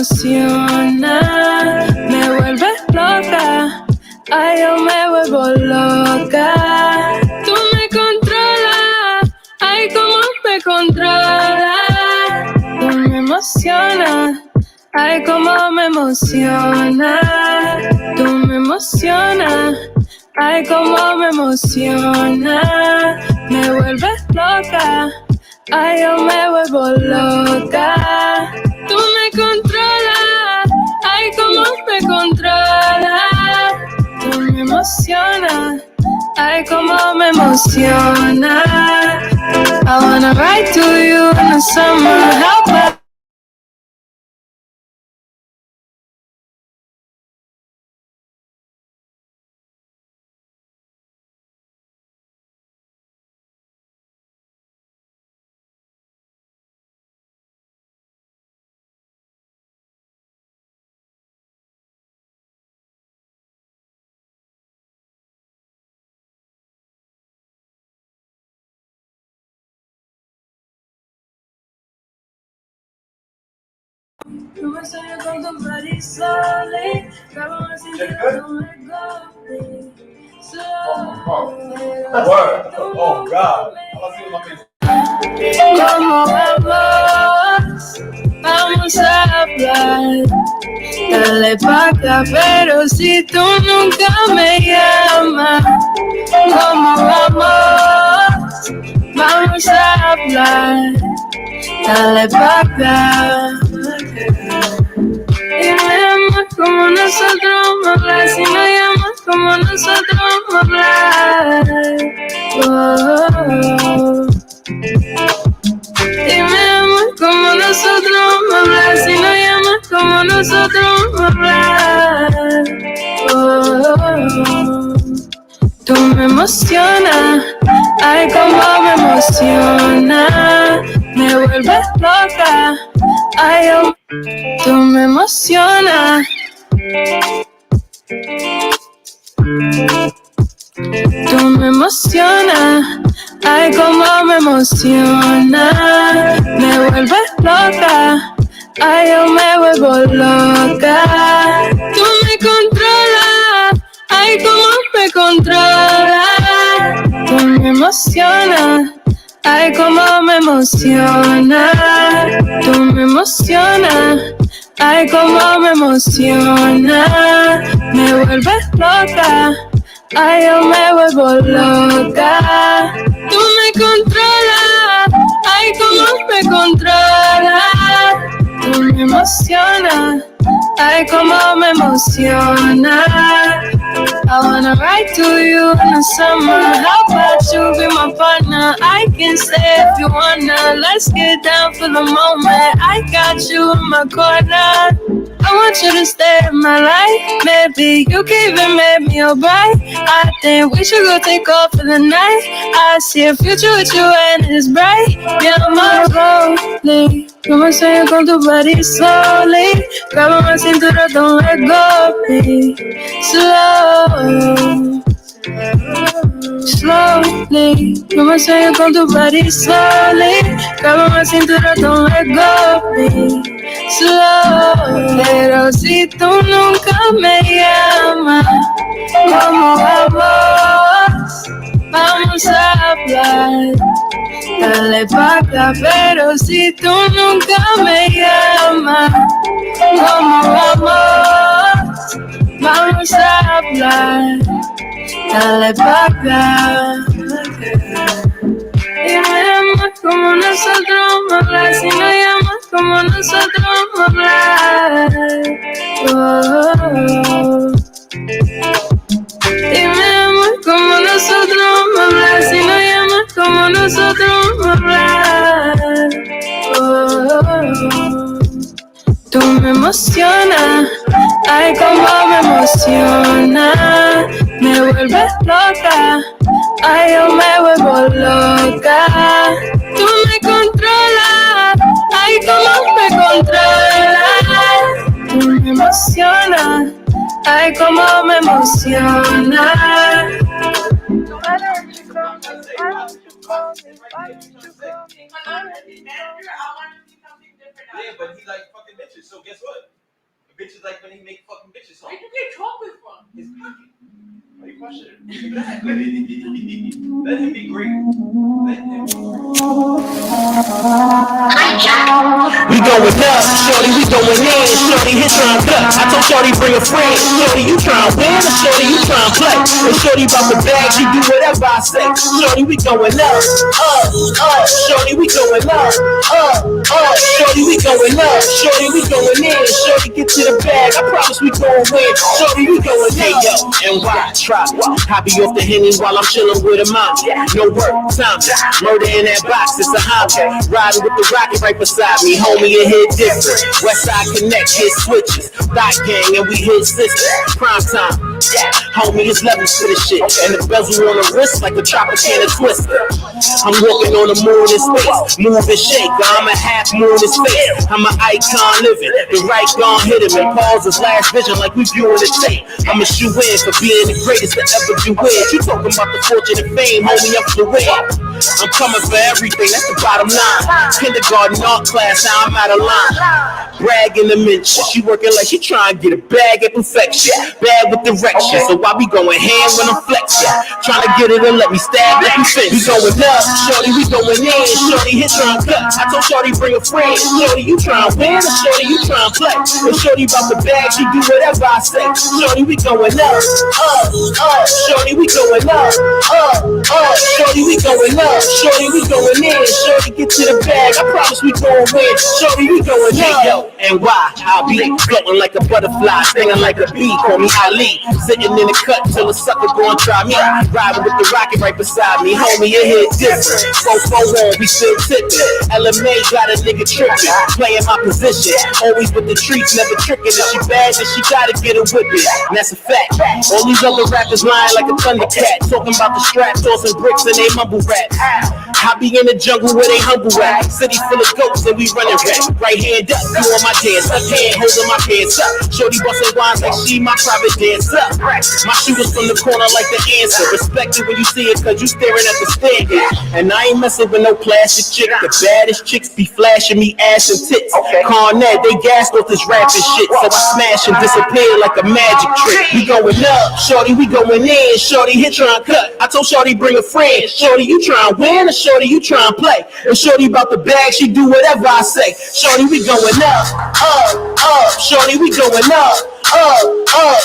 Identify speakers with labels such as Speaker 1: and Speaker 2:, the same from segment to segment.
Speaker 1: emociona, me vuelves loca, ay, yo me vuelvo loca. Tú me controlas, ay, cómo me controlas. Tú me emocionas, ay, cómo me emociona. Tú me emocionas, ay, cómo me emociona. Me vuelves loca, ay, yo me vuelvo loca. Tú me controlas, ay, cómo me controlas. Tú me emocionas, ay, cómo me emociona. I wanna write to you in the summer, how about you me sueño con tu body slowly. Grab on my seat, don't let go.
Speaker 2: Oh God.
Speaker 1: Como vamos a hablar. Dale pa' acá, pero si tú nunca me llamas, ¿cómo vamos a hablar? Dale pa' acá. Y me llamas como nosotros vamos a hablar. Si no llamas como nosotros vamos a hablar. Y me llamas como nosotros vamos a hablar. Si no llamas como nosotros vamos a hablar. Tú me emocionas, ay, cómo me emociona. Me vuelves loca, ay, oh. Tú me emocionas. Tú me emocionas, ay, cómo me emociona. Me vuelves loca, ay, yo me vuelvo loca. Tú me controlas, ay, cómo me controlas. Tú me emocionas, ay, cómo me emociona. Tú me emocionas, ay, cómo me emociona. Me vuelves loca, ay, yo me vuelvo loca. Tú me controlas, ay, cómo me controlas. Tú me emocionas, ay, cómo me emociona. I wanna write to you in the summer. How about you be my partner? I can stay if you wanna. Let's get down for the moment. I got you in my corner. I want you to stay in my life. Maybe you can even make me your bride. I think we should go take off for the night. I see a future with you and it's bright. Yeah, I'm slowly. Como sueño con tu body slowly. Grab my cintura, don't let go of me. Slow. Slowly, como sueño con tu body slowly. Grab my cintura, don't let go of me. Slow, pero si tú nunca me llamas, ¿cómo vamos a hablar? Dale pa' acá, pero si tú nunca me llamas, ¿cómo vamos a hablar? Dale pa' acá. Y me llamas como nosotros vamos a hablar. Si no llamas como nosotros vamos a hablar. Y me llamas como nosotros vamos a hablar. Si no llamas como nosotros vamos a hablar. Tú me emocionas, ay, cómo me emociona. Me vuelves loca, ay, yo me vuelvo loca. Tú me controlas, ay, cómo me controlas. Tú me emocionas, ay, cómo me emociona.
Speaker 2: Yeah, but he like fucking bitches. So guess what? The bitches like when he make fucking bitches songs.
Speaker 3: Where did you get chocolate from?
Speaker 2: His pocket. Why you question it? Exactly. Let him be great. Let him be
Speaker 4: We going up, shorty, we going in. Shorty, hit trying cut. I told shorty bring a friend. Shorty, you trying win, or shorty, you trying play. And shorty about the bag, she do whatever I say. Shorty, we going up, shorty, we going up, shorty, we going up. Shorty, we going in. Shorty, get to the bag. I promise we gon' win. Shorty, we going in. Hey yo, and why try? Hobby off the Henny while I'm chilling with a mom. No work, time, murder in that box. It's a hobby. Riding with the rocket right beside me, homie, it hit different. Westside Connect, hit switches. Thought gang, and we hit sisters. Prime time, homie, it's levels to the shit. And the bezel on the wrist like a Tropicana twister. I'm walking on the moon in space, move and shake. I'm a half moon in space. I'm an icon living. The right gon' hit him and pause his last vision like we viewing the tape. I'm a shoe in for being the greatest to ever do it. You talking about the fortune and fame, homie, I'm fluid. I'm coming for everything, that's the bottom line. Kindergarten art class, now I'm out of line. Bragging the mention, she working like she trying to get a bag at perfection. Bag with direction, so why we going hand when I'm flexing? Trying to get it and let me stab like we finish. We going up, shorty, we going in. Shorty, hit trying cut. I told shorty bring a friend. Shorty, you trying win, or shorty, you trying play. And shorty about the bag, she do whatever I say. Shorty, we going up, shorty, we going up, shorty, we going up, shorty, we going in. Shorty, get to the bag, I promise we gon' win. Shorty, we going up. Yo, and why? I'll be floating like a butterfly, stinging like a bee. Call me Ali, sitting in the cut till a sucker gon' try me. Riding with the rocket right beside me, homie, it hit different. 4-4-1, we still tipping. LMA got a nigga tripping, playing my position. Always with the treats, never tricking. If she bad, then she gotta get a whipping. And that's a fact. All these other rappers lying like a thundercat, talking about the strap, tossing bricks and they mumble rap. I be in the jungle where they humble rap. City full of goats and we running rap. Right hand up, you on my dance, left hand holding my pants up. Shorty bustin' wines like she my private dance up. My shooters from the corner like the answer. Respect it when you see it, cause you staring at the staircase. And I ain't messing with no plastic chick. The baddest chicks be flashing me ass and tits. Cornet, they gassed off this rapping shit, so I smash and disappear like a magic trick. We going up, shorty, we going in. Shorty, hit trying cut. I told shorty bring a friend. Shorty, you trying win, or shorty, you trying play. And shorty about the bag, she do whatever I say. Shorty, we going up, shorty, we going up,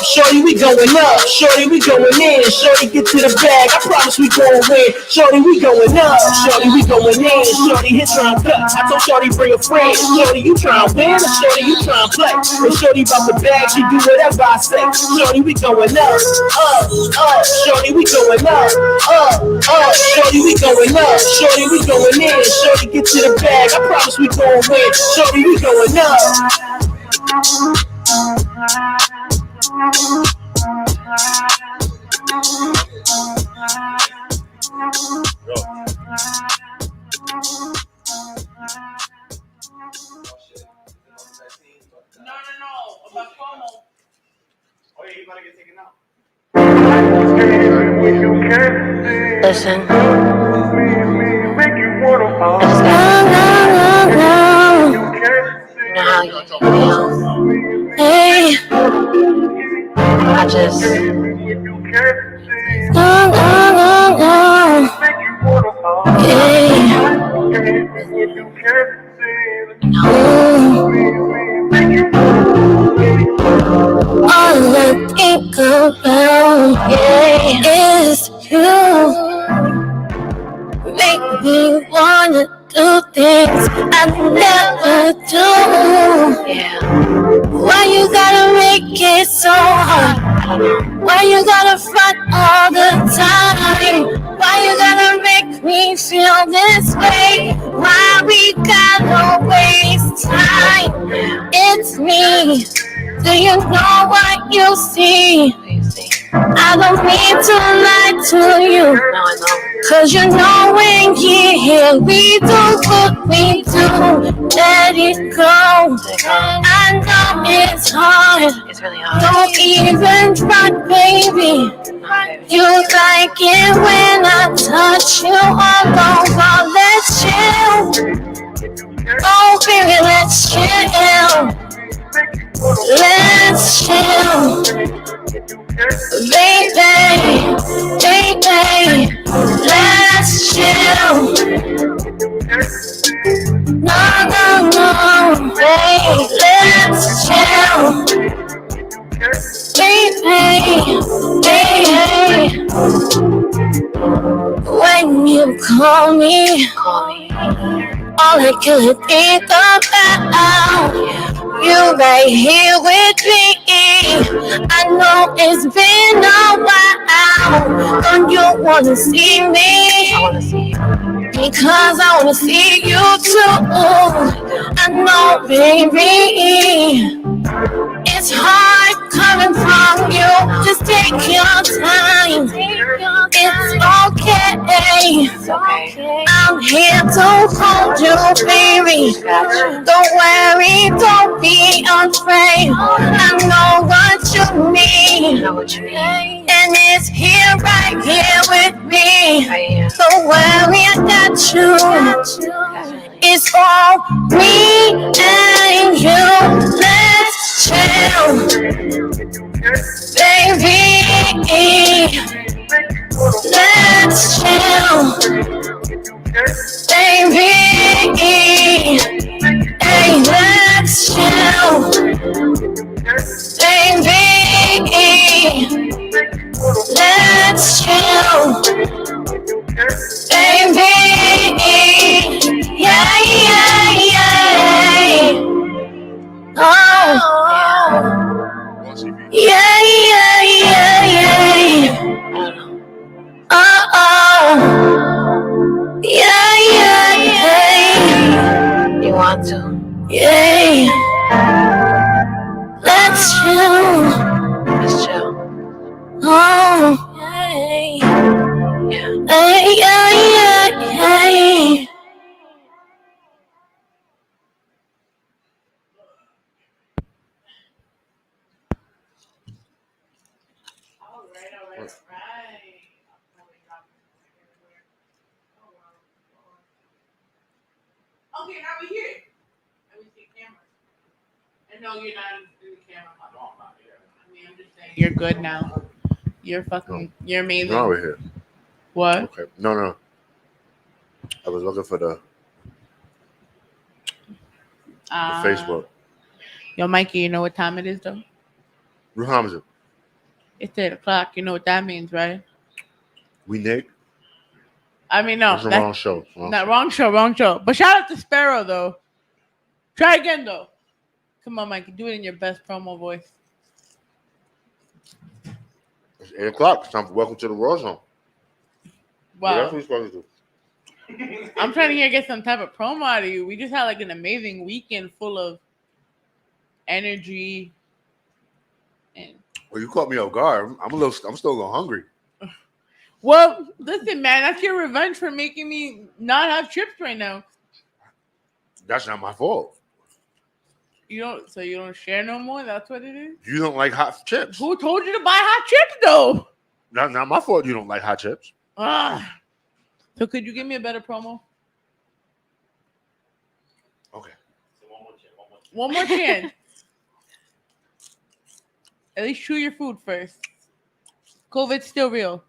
Speaker 4: shorty, we going up, shorty, we going in. Shorty, get to the bag, I promise we gon' win. Shorty, we going up, shorty, we going in. Shorty, hit trying cut. I told shorty bring a friend. Shorty, you trying win, or shorty, you trying play. And shorty about the bag, she do whatever I say. Shorty, we going up, shorty, we going up, shorty, we going up, shorty, we going in. Shorty, get to the bag, I promise we gon' win. Shorty, we going up.
Speaker 3: No. About FOMO.
Speaker 2: Oh yeah, you gotta get taken out.
Speaker 1: Listen. You know how you feel. Hey, I just. All I think about is you. Make me wanna do things I never do. Yeah. Why you gotta make it so hard? Why you gotta front all the time? Why you gotta make me feel this way? Why we gotta waste time? It's me. Do you know what you see? I don't need to lie to you. Cause you know when you're here, we do what we do. Let it go. I know it's hard. It's really hard. Don't even try, baby. You like it when I touch you all over. Let's chill. Oh, baby, let's chill. Let's chill. Baby, baby, let's chill. No, no, no, baby, let's chill. Baby, baby, when you call me, all I could think about, you right here with me. I know it's been a while. Don't you wanna see me? Because I wanna see you too. I know, baby, it's hard coming from you. Just take your time. It's okay. I'm here to hold you, baby. Don't worry, don't be afraid. I know what you need. And it's here, right here with me. Don't worry, I got you. It's all me and you. Let's chill, baby. Let's chill, baby. Hey, let's chill, baby. Let's chill, baby. Yeah, yeah, yeah. Oh, yeah, yeah, yeah, yeah. Oh, yeah, yeah, yeah. You want to? Yeah. Let's chill. Let's chill. Oh, yeah. Yeah, yeah, yeah, yeah.
Speaker 3: Okay, now we're here. Let me see camera. And no, you're not in the camera. I mean, I'm just saying. You're good now. You're fucking. You're amazing.
Speaker 2: No, we're here.
Speaker 3: What?
Speaker 2: Okay. No. I was looking for the Facebook.
Speaker 3: Yo, Mikey, you know what time it is, though?
Speaker 2: What time is it?
Speaker 3: It's 8 o'clock. You know what that means, right?
Speaker 2: We Nick?
Speaker 3: I mean, no.
Speaker 2: That's the wrong show.
Speaker 3: Wrong show. But shout out to Sparrow, though. Try again, though. Come on, Mikey. Do it in your best promo voice.
Speaker 2: It's 8 o'clock. It's time for Welcome to the Rawrrzone.
Speaker 3: Wow.
Speaker 2: That's what we're supposed to do.
Speaker 3: I'm trying to get some type of promo out of you. We just had like an amazing weekend full of energy. And
Speaker 2: Well, you caught me off guard. I'm still a little hungry.
Speaker 3: well, listen, man, that's your revenge for making me not have chips right now.
Speaker 2: That's not my fault.
Speaker 3: You don't share no more? That's what it is?
Speaker 2: You don't like hot chips.
Speaker 3: Who told you to buy hot chips though?
Speaker 2: Not my fault you don't like hot chips.
Speaker 3: So could you give me a better promo?
Speaker 2: Okay.
Speaker 3: One more chance. At least chew your food first. COVID's still real.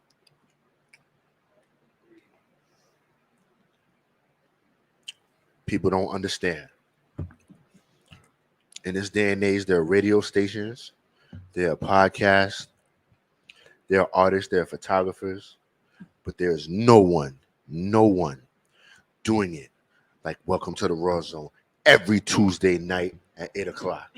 Speaker 2: People don't understand. In this day and age, there are radio stations, there are podcasts, there are artists, there are photographers, but there is no one doing it like Welcome to the Rawrrzone every Tuesday night at 8 o'clock.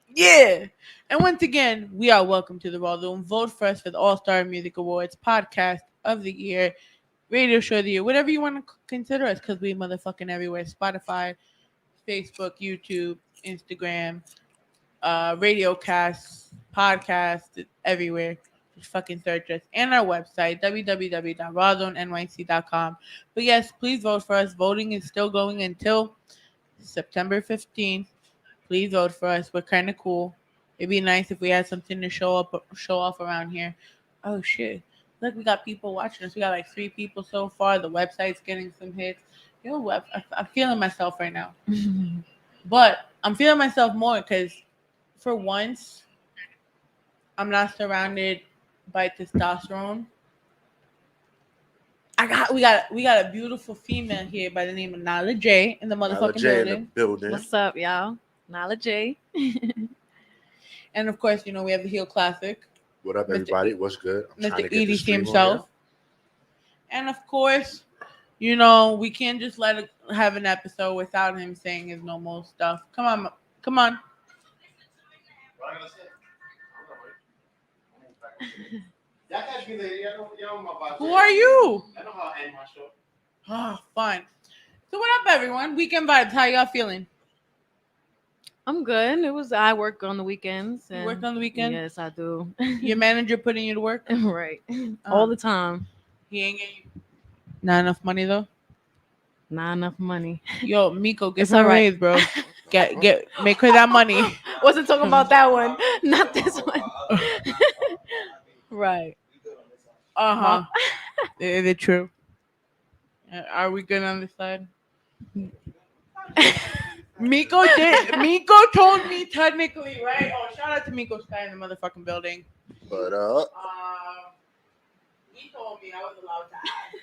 Speaker 3: Yeah. And once again, we are Welcome to the Rawrrzone. Vote for us for the All-Star Music Awards, Podcast of the Year, Radio Show of the Year, whatever you want to consider us, because we motherfucking everywhere. Spotify, Facebook, YouTube, Instagram, radio casts, podcasts, everywhere. Just fucking search us. And our website, www.rawrzoneny.com. But yes, please vote for us. Voting is still going until September 15th. Please vote for us. We're kind of cool. It'd be nice if we had something to show off around here. Oh shit. Look, we got people watching us. We got like 3 people so far. The website's getting some hits. Yo, I'm feeling myself right now. But I'm feeling myself more because for once, I'm not surrounded by testosterone. We got a beautiful female here by the name of Nyla Jayy in the
Speaker 2: Nyla
Speaker 3: motherfucking
Speaker 2: Jayy in the
Speaker 3: building.
Speaker 2: building.
Speaker 5: What's up, y'all? Nyla Jayy.
Speaker 3: And of course, you know, we have the Heel Classic,
Speaker 2: What up,
Speaker 3: Mr.
Speaker 2: everybody? What's good? I'm trying
Speaker 3: Mr.
Speaker 2: to get the
Speaker 3: EDC
Speaker 2: stream on
Speaker 3: himself. And of course, you know, we can't just have an episode without him saying his normal stuff. Come on. Who are you?
Speaker 6: I know how I end my show.
Speaker 3: Oh, fine. So what up, everyone? Weekend vibes. How y'all feeling?
Speaker 5: I'm good. I work on the weekends.
Speaker 3: You work on the weekend?
Speaker 5: Yes, I do.
Speaker 3: Your manager putting you to work?
Speaker 5: Right. All the time.
Speaker 3: He ain't getting you not enough money though.
Speaker 5: Not enough money.
Speaker 3: Yo, Miko, give
Speaker 5: It's
Speaker 3: her a
Speaker 5: all right.
Speaker 3: raise, bro. Make her that money.
Speaker 5: Wasn't talking about that one. Not this one. Right.
Speaker 3: Uh-huh. Is it true? Are we good on this side? Miko told me technically, right? Oh, shout out to Miko Sky in the motherfucking building.
Speaker 2: But
Speaker 3: He told me I was allowed to ask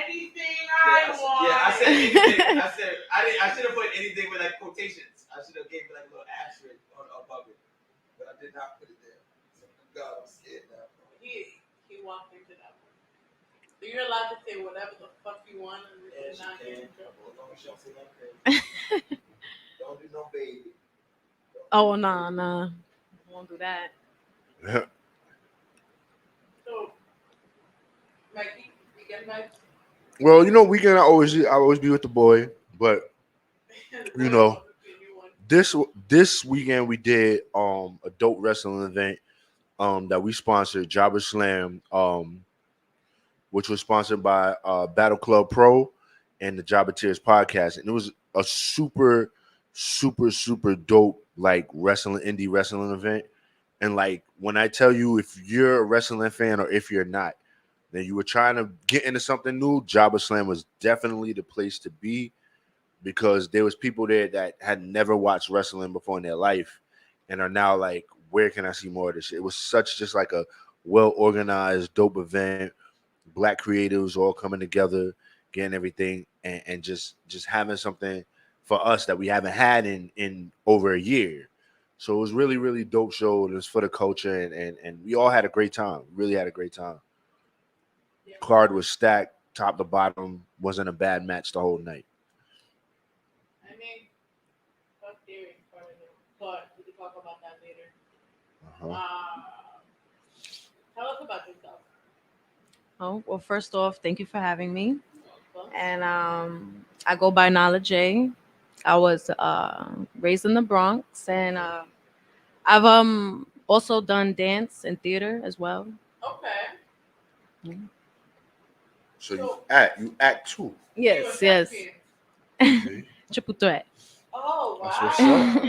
Speaker 3: anything I want.
Speaker 6: Yeah, I said anything. I should have put anything with like quotations. I should have gave like a little asterisk above it, but I did not put it there. So God, I'm scared now.
Speaker 3: He walked into that one. So you're allowed to say whatever the fuck you want and
Speaker 6: Yes,
Speaker 3: not
Speaker 6: you
Speaker 3: get in
Speaker 6: can.
Speaker 3: trouble.
Speaker 6: As long as you don't say nothing. Don't do no baby.
Speaker 5: Oh, nah. Won't do that.
Speaker 3: So, Mikey, weekend vibes?
Speaker 2: well, you know, weekend I always be with the boy, but you know, this weekend we did a dope wrestling event that we sponsored, Jobberslam, which was sponsored by Battle Club Pro and the Jobbeteers podcast, and it was a super dope like indie wrestling event. And like when I tell you, if you're a wrestling fan or if you're not, then you were trying to get into something new, Jobberslam was definitely the place to be, because there was people there that had never watched wrestling before in their life and are now like, where can I see more of this shit? It was such just like a well-organized, dope event, black creatives all coming together, getting everything, and just having something for us that we haven't had in over a year. So it was really dope show. It was for the culture, and we all had a great time. Really had a great time. Card was stacked, top to bottom. Wasn't a bad match the whole night.
Speaker 3: I mean, fuck theory part of it, but we can talk about that later. Tell us about yourself.
Speaker 5: Oh, well, first off, thank you for having me. And I go by Nyla Jayy. I was raised in the Bronx, and I've also done dance and theater as well.
Speaker 3: Okay.
Speaker 2: So you act too.
Speaker 5: Yes.
Speaker 2: See?
Speaker 5: Triple threat.
Speaker 3: Oh, wow.
Speaker 2: That's what's up.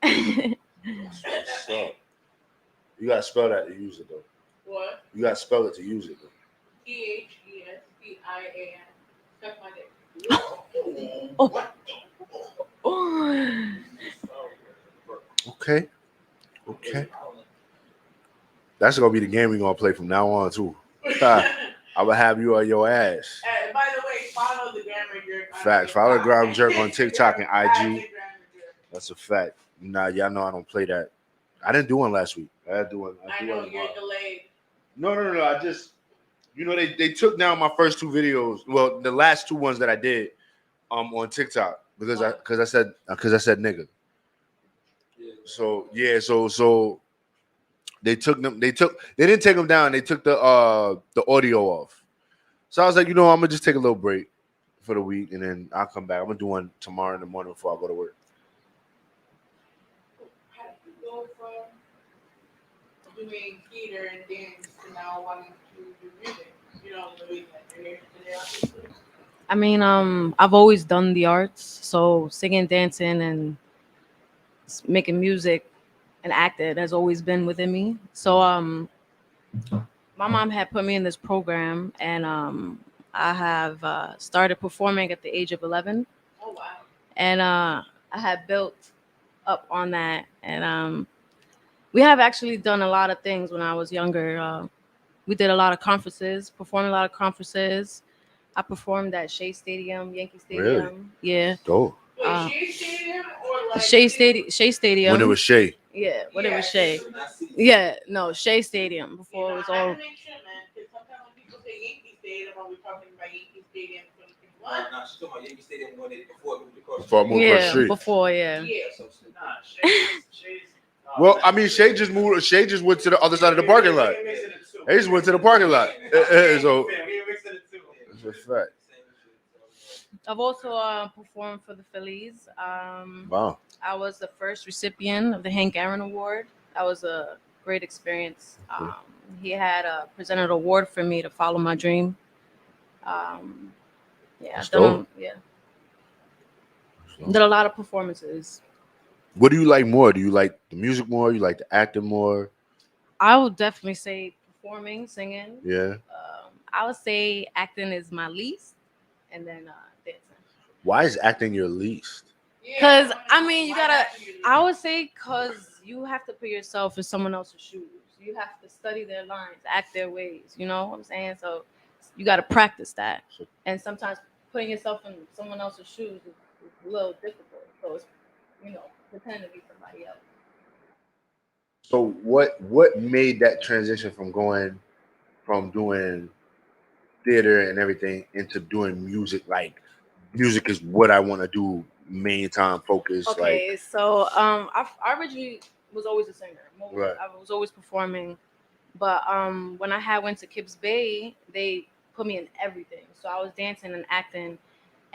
Speaker 2: That's what's up. You gotta spell that to use it though.
Speaker 3: What?
Speaker 2: You gotta spell it to use it though.
Speaker 3: THESPIAN. Suck my dick.
Speaker 2: Okay. That's gonna be the game we're gonna play from now on too. I will have you on your ass.
Speaker 3: By the way, follow the Grammar Jerk.
Speaker 2: Facts. Follow the Grammar Jerk on TikTok and IG. That's a fact. Nah, y'all know I don't play that. I didn't do one last week. I know
Speaker 3: you're delayed.
Speaker 2: No. I just, they took down my first two videos. Well, the last two ones that I did, on TikTok because I said nigga. So yeah, so they didn't take them down. They took the audio off. So I was like, I'm gonna just take a little break for the week and then I'll come back. I'm gonna do one tomorrow in the morning before I go to work.
Speaker 3: How did you go from doing theater and dance to now wanting to do music? The reason that you're here today, obviously.
Speaker 5: I mean, I've always done the arts, so singing, dancing, and making music and acting has always been within me. So, my mom had put me in this program, and I have started performing at the age of 11.
Speaker 3: Oh wow.
Speaker 5: And I had built up on that. And we have actually done a lot of things when I was younger. We did a lot of conferences, performed a lot of conferences. I performed at Shea Stadium, Yankee Stadium.
Speaker 2: Really?
Speaker 5: Yeah.
Speaker 2: Dope.
Speaker 3: Wait, Shea Stadium or like
Speaker 5: Shea Stadium.
Speaker 2: When it was Shay.
Speaker 5: Yeah, when it was Shea.
Speaker 6: So not see-
Speaker 5: Yeah, no, Shea Stadium before it was
Speaker 3: I have
Speaker 5: all.
Speaker 3: to make sure, man, because sometimes when people say Yankee Stadium, are we talking about Yankee Stadium 2021?
Speaker 6: Nah, she's talking about Yankee Stadium when it before it moved across.
Speaker 2: Before I moved across the
Speaker 5: Yeah,
Speaker 2: street.
Speaker 5: before, yeah.
Speaker 3: Yeah.
Speaker 6: So stupid.
Speaker 3: Nah, Shay's.
Speaker 2: Well, I mean, Shay just moved. Shay just went to the other side of the parking lot. They just went to the parking lot. So it's a fact.
Speaker 5: I've also performed for the Phillies.
Speaker 2: Wow.
Speaker 5: I was the first recipient of the Hank Aaron Award. That was a great experience. He had presented an award for me to follow my dream. Yeah,
Speaker 2: That's
Speaker 5: I've done
Speaker 2: dope.
Speaker 5: did a lot of performances.
Speaker 2: What do you like more? Do you like the music more? You like the acting more?
Speaker 5: I would definitely say performing, singing.
Speaker 2: Yeah.
Speaker 5: I would say acting is my least, and then dancing.
Speaker 2: Why is acting your least?
Speaker 5: Because I mean, you gotta. I would say because you have to put yourself in someone else's shoes. You have to study their lines, act their ways. You know what I'm saying? So you got to practice that. And sometimes putting yourself in someone else's shoes is a little difficult. So it's pretending to be somebody else.
Speaker 2: So what made that transition from going from doing theater and everything into doing music? Like music is what I want to do, main time focus.
Speaker 5: Okay, so I originally was always a singer.
Speaker 2: Right.
Speaker 5: I was always performing, but when I went to Kips Bay, they put me in everything. So I was dancing and acting,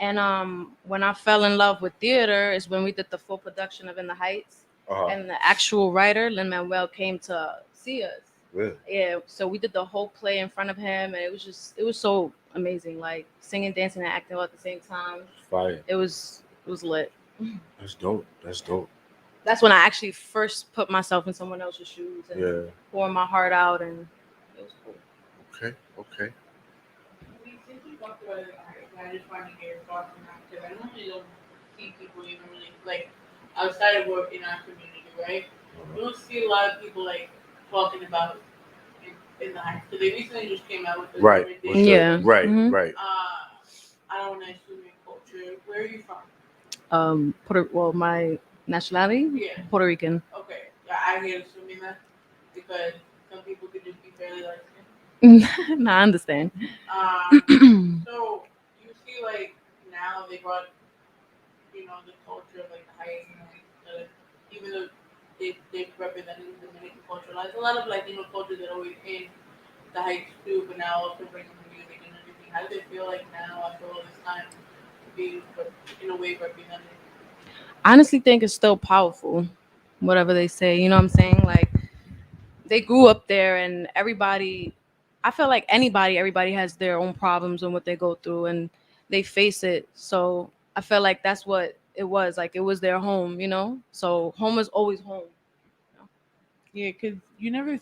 Speaker 5: and when I fell in love with theater is when we did the full production of In the Heights, and the actual writer Lin-Manuel came to see us.
Speaker 2: Really?
Speaker 5: Yeah, so we did the whole play in front of him, and it was so amazing, like singing, dancing, and acting all at the same time.
Speaker 2: Fire.
Speaker 5: It was lit.
Speaker 2: That's dope. That's dope.
Speaker 5: That's when I actually first put myself in someone else's shoes and pour my heart out, and it was cool.
Speaker 2: Okay. Okay.
Speaker 3: Since you talked about it, I just want to hear your thoughts on that because I normally don't see people even really like outside of work in our community, right? We don't see a lot of people like talking about in the Heights because they recently just came out with the
Speaker 2: Right.
Speaker 5: Yeah.
Speaker 2: Right.
Speaker 5: Mhm.
Speaker 2: Right.
Speaker 3: I don't want to assume your culture. Where are you from?
Speaker 5: My nationality,
Speaker 3: Yeah.
Speaker 5: Puerto Rican.
Speaker 3: Okay. Yeah, I hate assuming that because some people could just be fairly light skinned.
Speaker 5: No, I understand.
Speaker 3: So you see, like now they brought, the culture of like the Heights, and even though they represented the Dominican culture, like a lot of Latino cultures that are always in the Heights too, but now also bringing the music and everything. How does it feel like now after all this time being in a way represented?
Speaker 5: I honestly think it's still powerful, whatever they say. You know what I'm saying? Like they grew up there, and everybody. I feel like everybody has their own problems and what they go through, and they face it. So I feel like that's what it was. Like it was their home, So home is always home.
Speaker 3: Yeah, because you never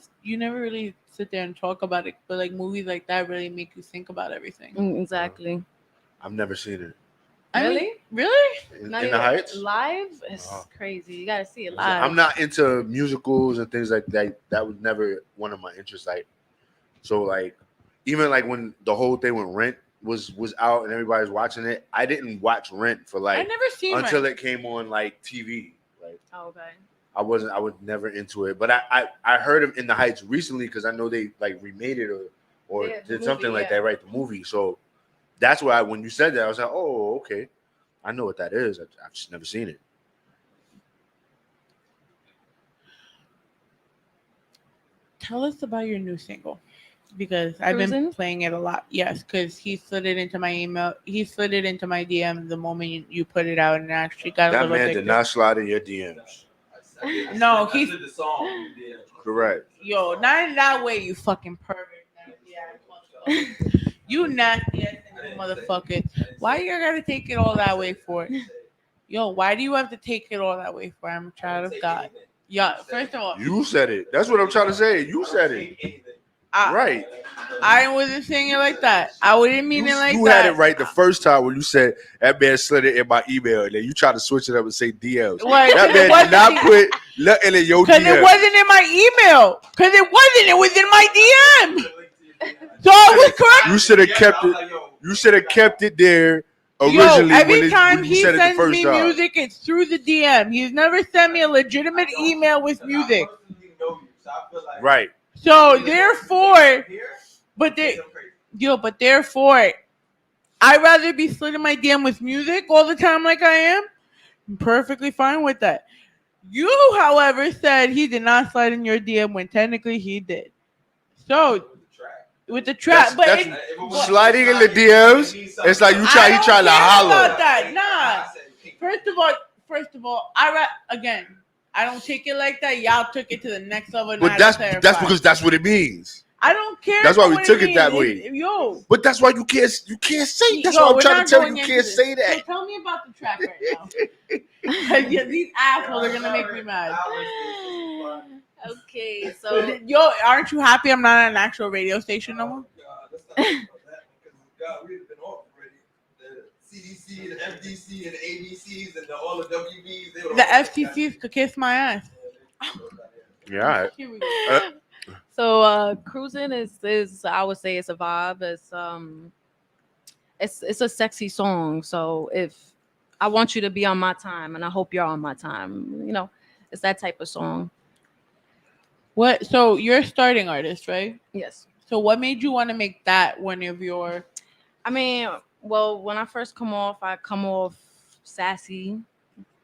Speaker 3: really sit there and talk about it, but like movies like that really make you think about everything.
Speaker 5: Exactly.
Speaker 2: I've never seen it.
Speaker 3: Really?
Speaker 2: In the Heights?
Speaker 5: Live? It's crazy. You gotta see it live.
Speaker 2: I'm not into musicals and things like that. That was never one of my interests. Like, so like, even like when the whole thing when Rent was out and everybody was watching it, I didn't watch Rent for like
Speaker 3: I never seen
Speaker 2: until
Speaker 3: Rent.
Speaker 2: it came on like TV. Like,
Speaker 5: okay.
Speaker 2: I was never into it. But I heard him In the Heights recently because I know they like remade it or did something like that, right? The movie. So that's why when you said that, I was like, oh, okay. I know what that is. I've just never seen it.
Speaker 3: Tell us about your new single. Because I've been playing it a lot. Yes, because he slid it into my email. He slid it into my DM the moment you put it out, and I actually got a
Speaker 2: That
Speaker 3: little
Speaker 2: man
Speaker 3: addicted.
Speaker 2: did not slide in your DMs.
Speaker 3: No,
Speaker 6: he did the song.
Speaker 2: Correct.
Speaker 3: Yo, not in that way, you fucking pervert. Yeah, you nasty ass motherfucker. Why you gotta take it all that way for it? Yo, why do you have to take it all that way for it? I'm a child of God. Yeah, first of all,
Speaker 2: You said it. That's what I'm trying to say. You said it. Right.
Speaker 3: I wasn't saying it like that. I wouldn't mean it like
Speaker 2: You
Speaker 3: that.
Speaker 2: had it right the first time when you said that man slid it in my email, and then you tried to switch it up and say DMs.
Speaker 3: Right,
Speaker 2: That
Speaker 3: 'cause
Speaker 2: man
Speaker 3: it
Speaker 2: did
Speaker 3: wasn't
Speaker 2: not
Speaker 3: the-
Speaker 2: put nothing in your
Speaker 3: Because it
Speaker 2: DM.
Speaker 3: wasn't in my email. Because it wasn't. It was in my DM. So I was correct.
Speaker 2: You should have kept it. You should have kept it there originally.
Speaker 3: Yo, every time
Speaker 2: when you
Speaker 3: he
Speaker 2: said it the
Speaker 3: sends
Speaker 2: first
Speaker 3: me
Speaker 2: time.
Speaker 3: music, it's through the DM. He's never sent me a legitimate email with music.
Speaker 2: Right.
Speaker 3: So therefore, but therefore, I'd rather be slid in my DM with music all the time like I am. I'm perfectly fine with that. You, however, said he did not slide in your DM when technically he did. So with the track,
Speaker 2: That's sliding in the DMs. It's like he trying to
Speaker 3: about
Speaker 2: holler.
Speaker 3: that. Nah. First of all, again, I don't take it like that. Y'all took it to the next level.
Speaker 2: But that's because that's what it means.
Speaker 3: I don't care.
Speaker 2: That's why we
Speaker 3: what
Speaker 2: took it
Speaker 3: means.
Speaker 2: that way.
Speaker 3: Yo.
Speaker 2: But that's why you can't say. That's
Speaker 3: Yo,
Speaker 2: why I'm
Speaker 3: we're
Speaker 2: trying
Speaker 3: not
Speaker 2: to tell
Speaker 3: going
Speaker 2: you. You
Speaker 3: into
Speaker 2: can't
Speaker 3: this.
Speaker 2: say that.
Speaker 3: So tell me about the track right now. 'Cause these assholes are gonna make me mad.
Speaker 5: Okay, so
Speaker 3: Yo, aren't you happy I'm not at an actual radio station no more?
Speaker 6: God, we've been off already. The CDC, the FDC, and the ABCs, and all the WBs. They were
Speaker 3: The
Speaker 6: all
Speaker 3: FTCs could kiss my ass.
Speaker 2: Yeah. All right.
Speaker 3: Here we go.
Speaker 5: so cruising is I would say it's a vibe. It's a sexy song. So if I want you to be on my time, and I hope you're on my time, it's that type of song.
Speaker 3: What? So you're a starting artist, right?
Speaker 5: Yes.
Speaker 3: So what made you want to make that one of your?
Speaker 5: I mean, well, when I first I come off sassy,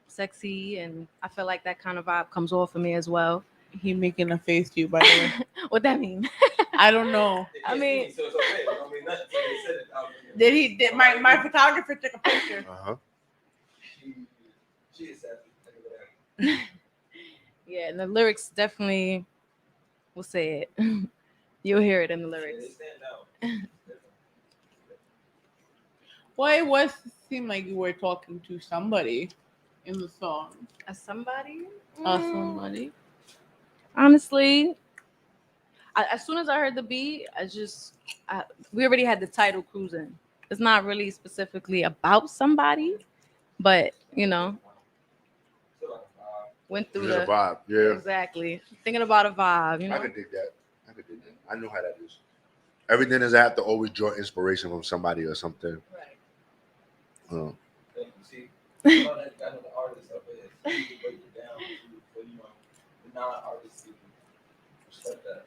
Speaker 5: sexy, and I feel like that kind of vibe comes off of me as well.
Speaker 3: He making a face to you, by the way.
Speaker 5: What that mean?
Speaker 3: I don't know.
Speaker 5: I mean,
Speaker 6: so it's okay. It don't mean nothing until they said it out
Speaker 3: Did
Speaker 6: there.
Speaker 3: he? Did my photographer took a picture?
Speaker 6: She is happy.
Speaker 5: yeah, and the lyrics definitely will say it. You'll hear it in the
Speaker 6: They
Speaker 5: lyrics.
Speaker 6: stand out.
Speaker 3: Well, it seemed like you were talking to somebody in the song.
Speaker 5: Somebody?
Speaker 3: Somebody.
Speaker 5: Honestly, as soon as I heard the beat, we already had the title Cruising. It's not really specifically about somebody, but went through
Speaker 2: The vibe. Yeah.
Speaker 5: exactly thinking about a vibe.
Speaker 2: I could dig that. I know how that is. Everything is I have to always draw inspiration from somebody or something.
Speaker 5: Right.
Speaker 6: See, I know the artist of it. You break it down for the non-artists to respect that.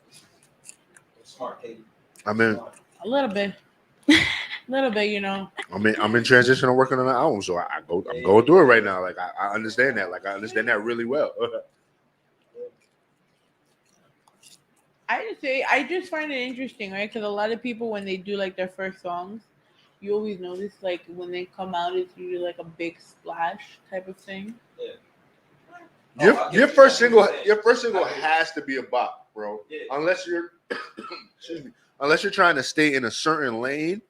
Speaker 6: It's smart, Katie.
Speaker 2: I mean,
Speaker 3: A little bit.
Speaker 2: I'm in transition of working on an album, so I'm going through it right now. Like I understand that. Like I understand that really well.
Speaker 3: I just find it interesting, right? Because a lot of people, when they do like their first songs, you always notice like when they come out, it's usually like a big splash type of thing.
Speaker 6: Yeah.
Speaker 2: Your first single has to be a bop, bro.
Speaker 6: Yeah.
Speaker 2: Unless you're unless you're trying to stay in a certain lane,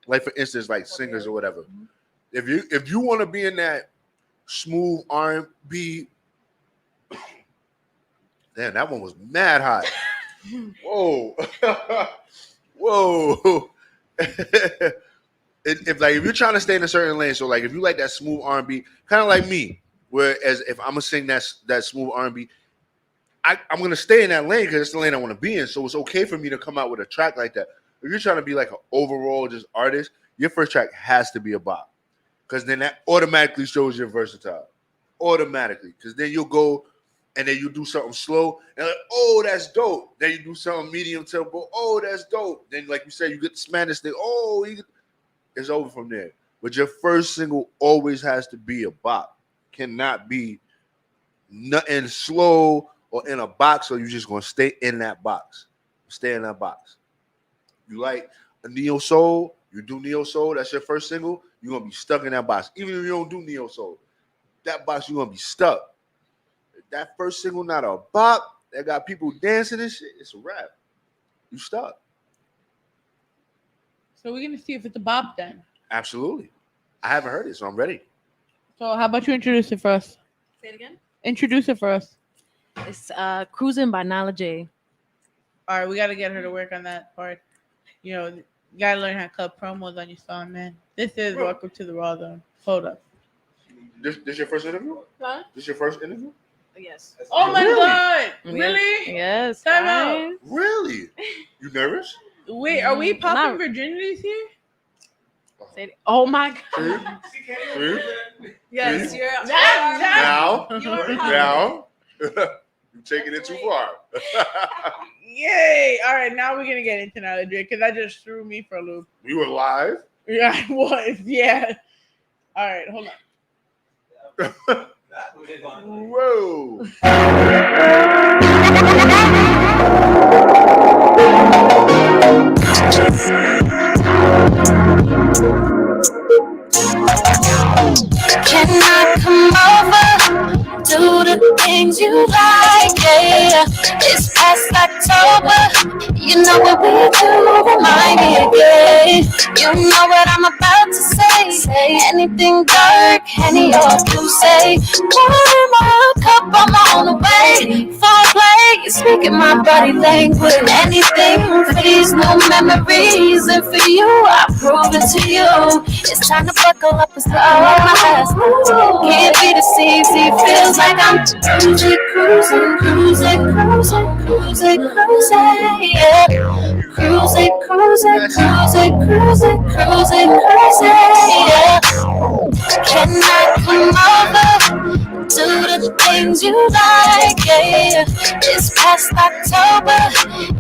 Speaker 2: like for instance, like singers or whatever. If you want to be in that smooth R&B, damn, that one was mad hot. Whoa, whoa. If you're trying to stay in a certain lane, so like if you like that smooth R&B, kind of like me, whereas if I'm gonna sing that smooth R&B, I'm gonna stay in that lane because it's the lane I want to be in. So it's okay for me to come out with a track like that. If you're trying to be like an overall just artist, your first track has to be a bop, because then that automatically shows you're versatile. Automatically, because then you'll go and then you do something slow and like, oh, that's dope. Then you do something medium tempo. Oh, that's dope. Then like you said, you get the Spanish thing. Oh, it's over from there. But your first single always has to be a bop. Cannot be nothing slow or in a box, or you're just gonna stay in that box. Stay in that box. You like a neo soul, you do neo soul, that's your first single, you're gonna be stuck in that box. Even if you don't do neo soul, that box you're gonna be stuck. If that first single not a bop, that got people dancing and shit, it's a wrap. You stuck.
Speaker 3: So we're gonna see if it's a bop then.
Speaker 2: Absolutely. I haven't heard it, so I'm ready.
Speaker 3: So how about you introduce it for us?
Speaker 5: Say it again.
Speaker 3: Introduce it for us.
Speaker 5: It's Cruising by Nyla Jayy.
Speaker 3: All right, we gotta get her to work on that part. You know, you gotta learn how to cut promos on your song, man. This is Welcome to the Rawrdzone. Hold up.
Speaker 2: This your first interview?
Speaker 5: Huh?
Speaker 2: This your first interview?
Speaker 5: Yes.
Speaker 3: Oh my
Speaker 2: Really?
Speaker 3: god!
Speaker 5: Yes.
Speaker 3: Really?
Speaker 5: Yes.
Speaker 3: Time
Speaker 5: guys.
Speaker 3: out.
Speaker 2: Really? You nervous?
Speaker 3: Wait, are we popping
Speaker 5: Not-
Speaker 3: virginities here?
Speaker 5: Say- Oh my God.
Speaker 2: See?
Speaker 5: Yes,
Speaker 2: See?
Speaker 5: you're.
Speaker 2: Now,
Speaker 5: You're
Speaker 2: now, you're taking it too far.
Speaker 3: Yay! All right, now we're gonna get into Nyla Jayy because that just threw me for a loop.
Speaker 2: We were live.
Speaker 3: Yeah, I was. Yeah. All right, hold on.
Speaker 2: Whoa.
Speaker 1: Can I come over? Do the things you like, yeah. It's past October. You know what we do, remind me again. You know what I'm about to say. Say anything dark, any or you say. Pour my cup, I'm on the way. Foreplay, you're speaking my body language. Anything for these new memories. And for you, I prove it to you. It's time to buckle up and start on my ass. Can't be deceived, it feels like I'm cruising, cruising, cruising, cruising, cruising, cruising, yeah. Cruising, cruising, cruising, cruising, cruising, cruising, yeah. Can I come over? Do the things you like, yeah. It's past October.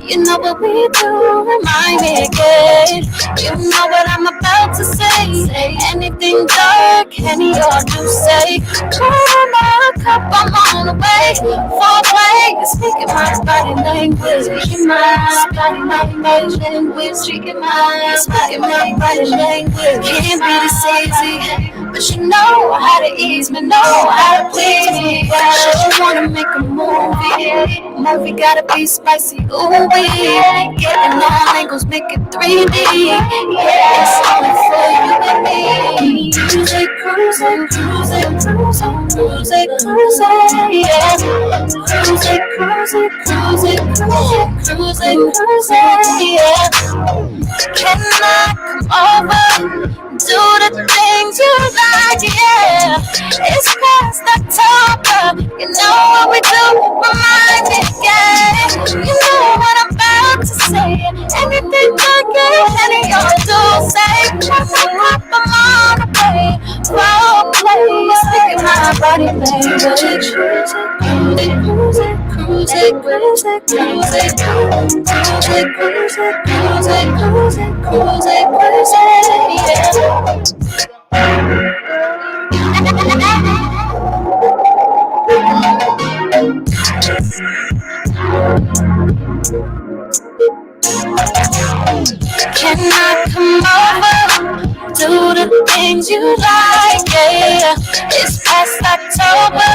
Speaker 1: You know what we do, remind me again. You know what I'm about to say. Say anything dark, any or you say. Pour my cup, I'm on the way. Foreplay, you're speaking my body language. Speaking my body language. Speaking my body language. Can't be this easy, but you know how to ease me, know how to please me. Sure you wanna make a movie. Movie gotta be spicy, ooh wee. Getting all angles, make it 3D. Yeah, it's only for you and me. Cruising, cruising, cruising, cruising, cruising, cruising, yeah. Cruising, cruising, cruising, cruising, cruising, cruising, yeah. Can I come over? Do the things you like, yeah. It's past October. You know what we do, remind me again. You know what I'm about to say. Anything I get, any of do say. Just a cup of my way. Role play, speaking my body language. Cruising, cruising, cruising, cruising, cruising, cruising, cruising, cruising, cruising, cruising, cruising, yeah. Can I come over? Do the things you like, yeah. It's past October.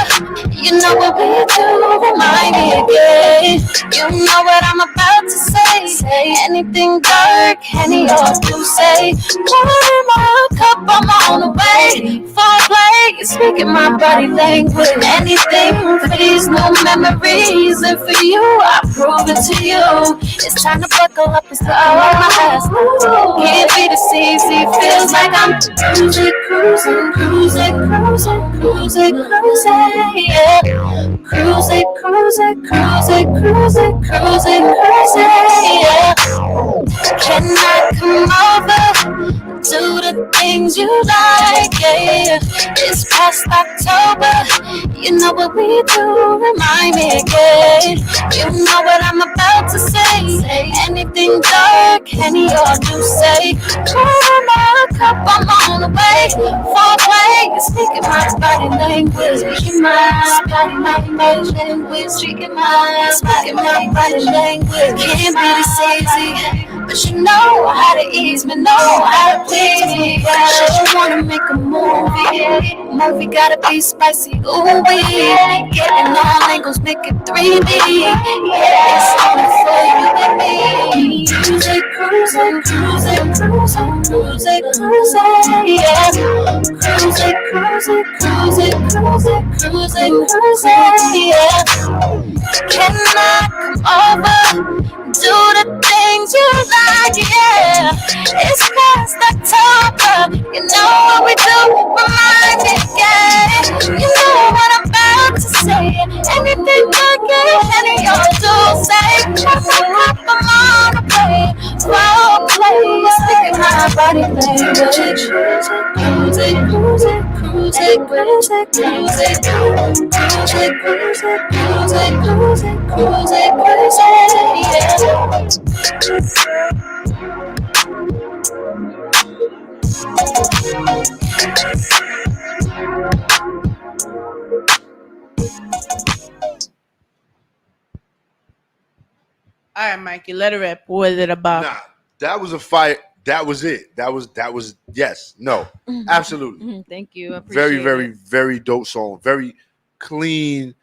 Speaker 1: You know what we do, remind me again. You know what I'm about to say. Say anything dark, any or you say. Pour my cup, I'm on the way. Foreplay, you're speaking my body language. Anything for these new memories. And for you, I prove it to you. It's time to buckle up and start on my ass. Can't be deceived, it feels like I'm cruising, cruising, cruising, cruising, cruising, cruising, yeah. Cruising, cruising, cruising, cruising, cruising, cruising, yeah. Can I come over? Do the things you like, yeah. It's past October. You know what we do, remind me again. You know what I'm about to say. Say anything dark, any or you say. Pour my cup, I'm on the way. Foreplay, you're speaking my body language. Speaking my body language. Speaking my body language. Can't be this easy, but you know how to ease me, know how to please me. Sure you wanna make a movie. Movie gotta be spicy, ooh wee. Getting all angles, make it 3D. Yeah, it's only for you and me. Cruising, cruising, cruising, cruising, cruising, cruising, yeah. Cruising, cruising, cruising, cruising, cruising, cruising, yeah. Can I come over? Do the things you like, yeah. It's past October. You know what we do. Remind me, yeah. You know what I'm about to say. Anything I get, any y'all do say. Just a couple more to play. Role play. Speaking my body language. Cruise it, cruise it, cruise it, cruise it, cruise it, cruise it, cruise it, cruise it, cruise it, cruise it, cruise it, cruise it, yeah.
Speaker 3: All right, Mikey, let it rip. What is it about?
Speaker 2: Nah, that was a fight. That was it. That was yes, no, absolutely.
Speaker 5: Thank you. I
Speaker 2: Very,
Speaker 5: appreciate
Speaker 2: very,
Speaker 5: it.
Speaker 2: very dope song. Very clean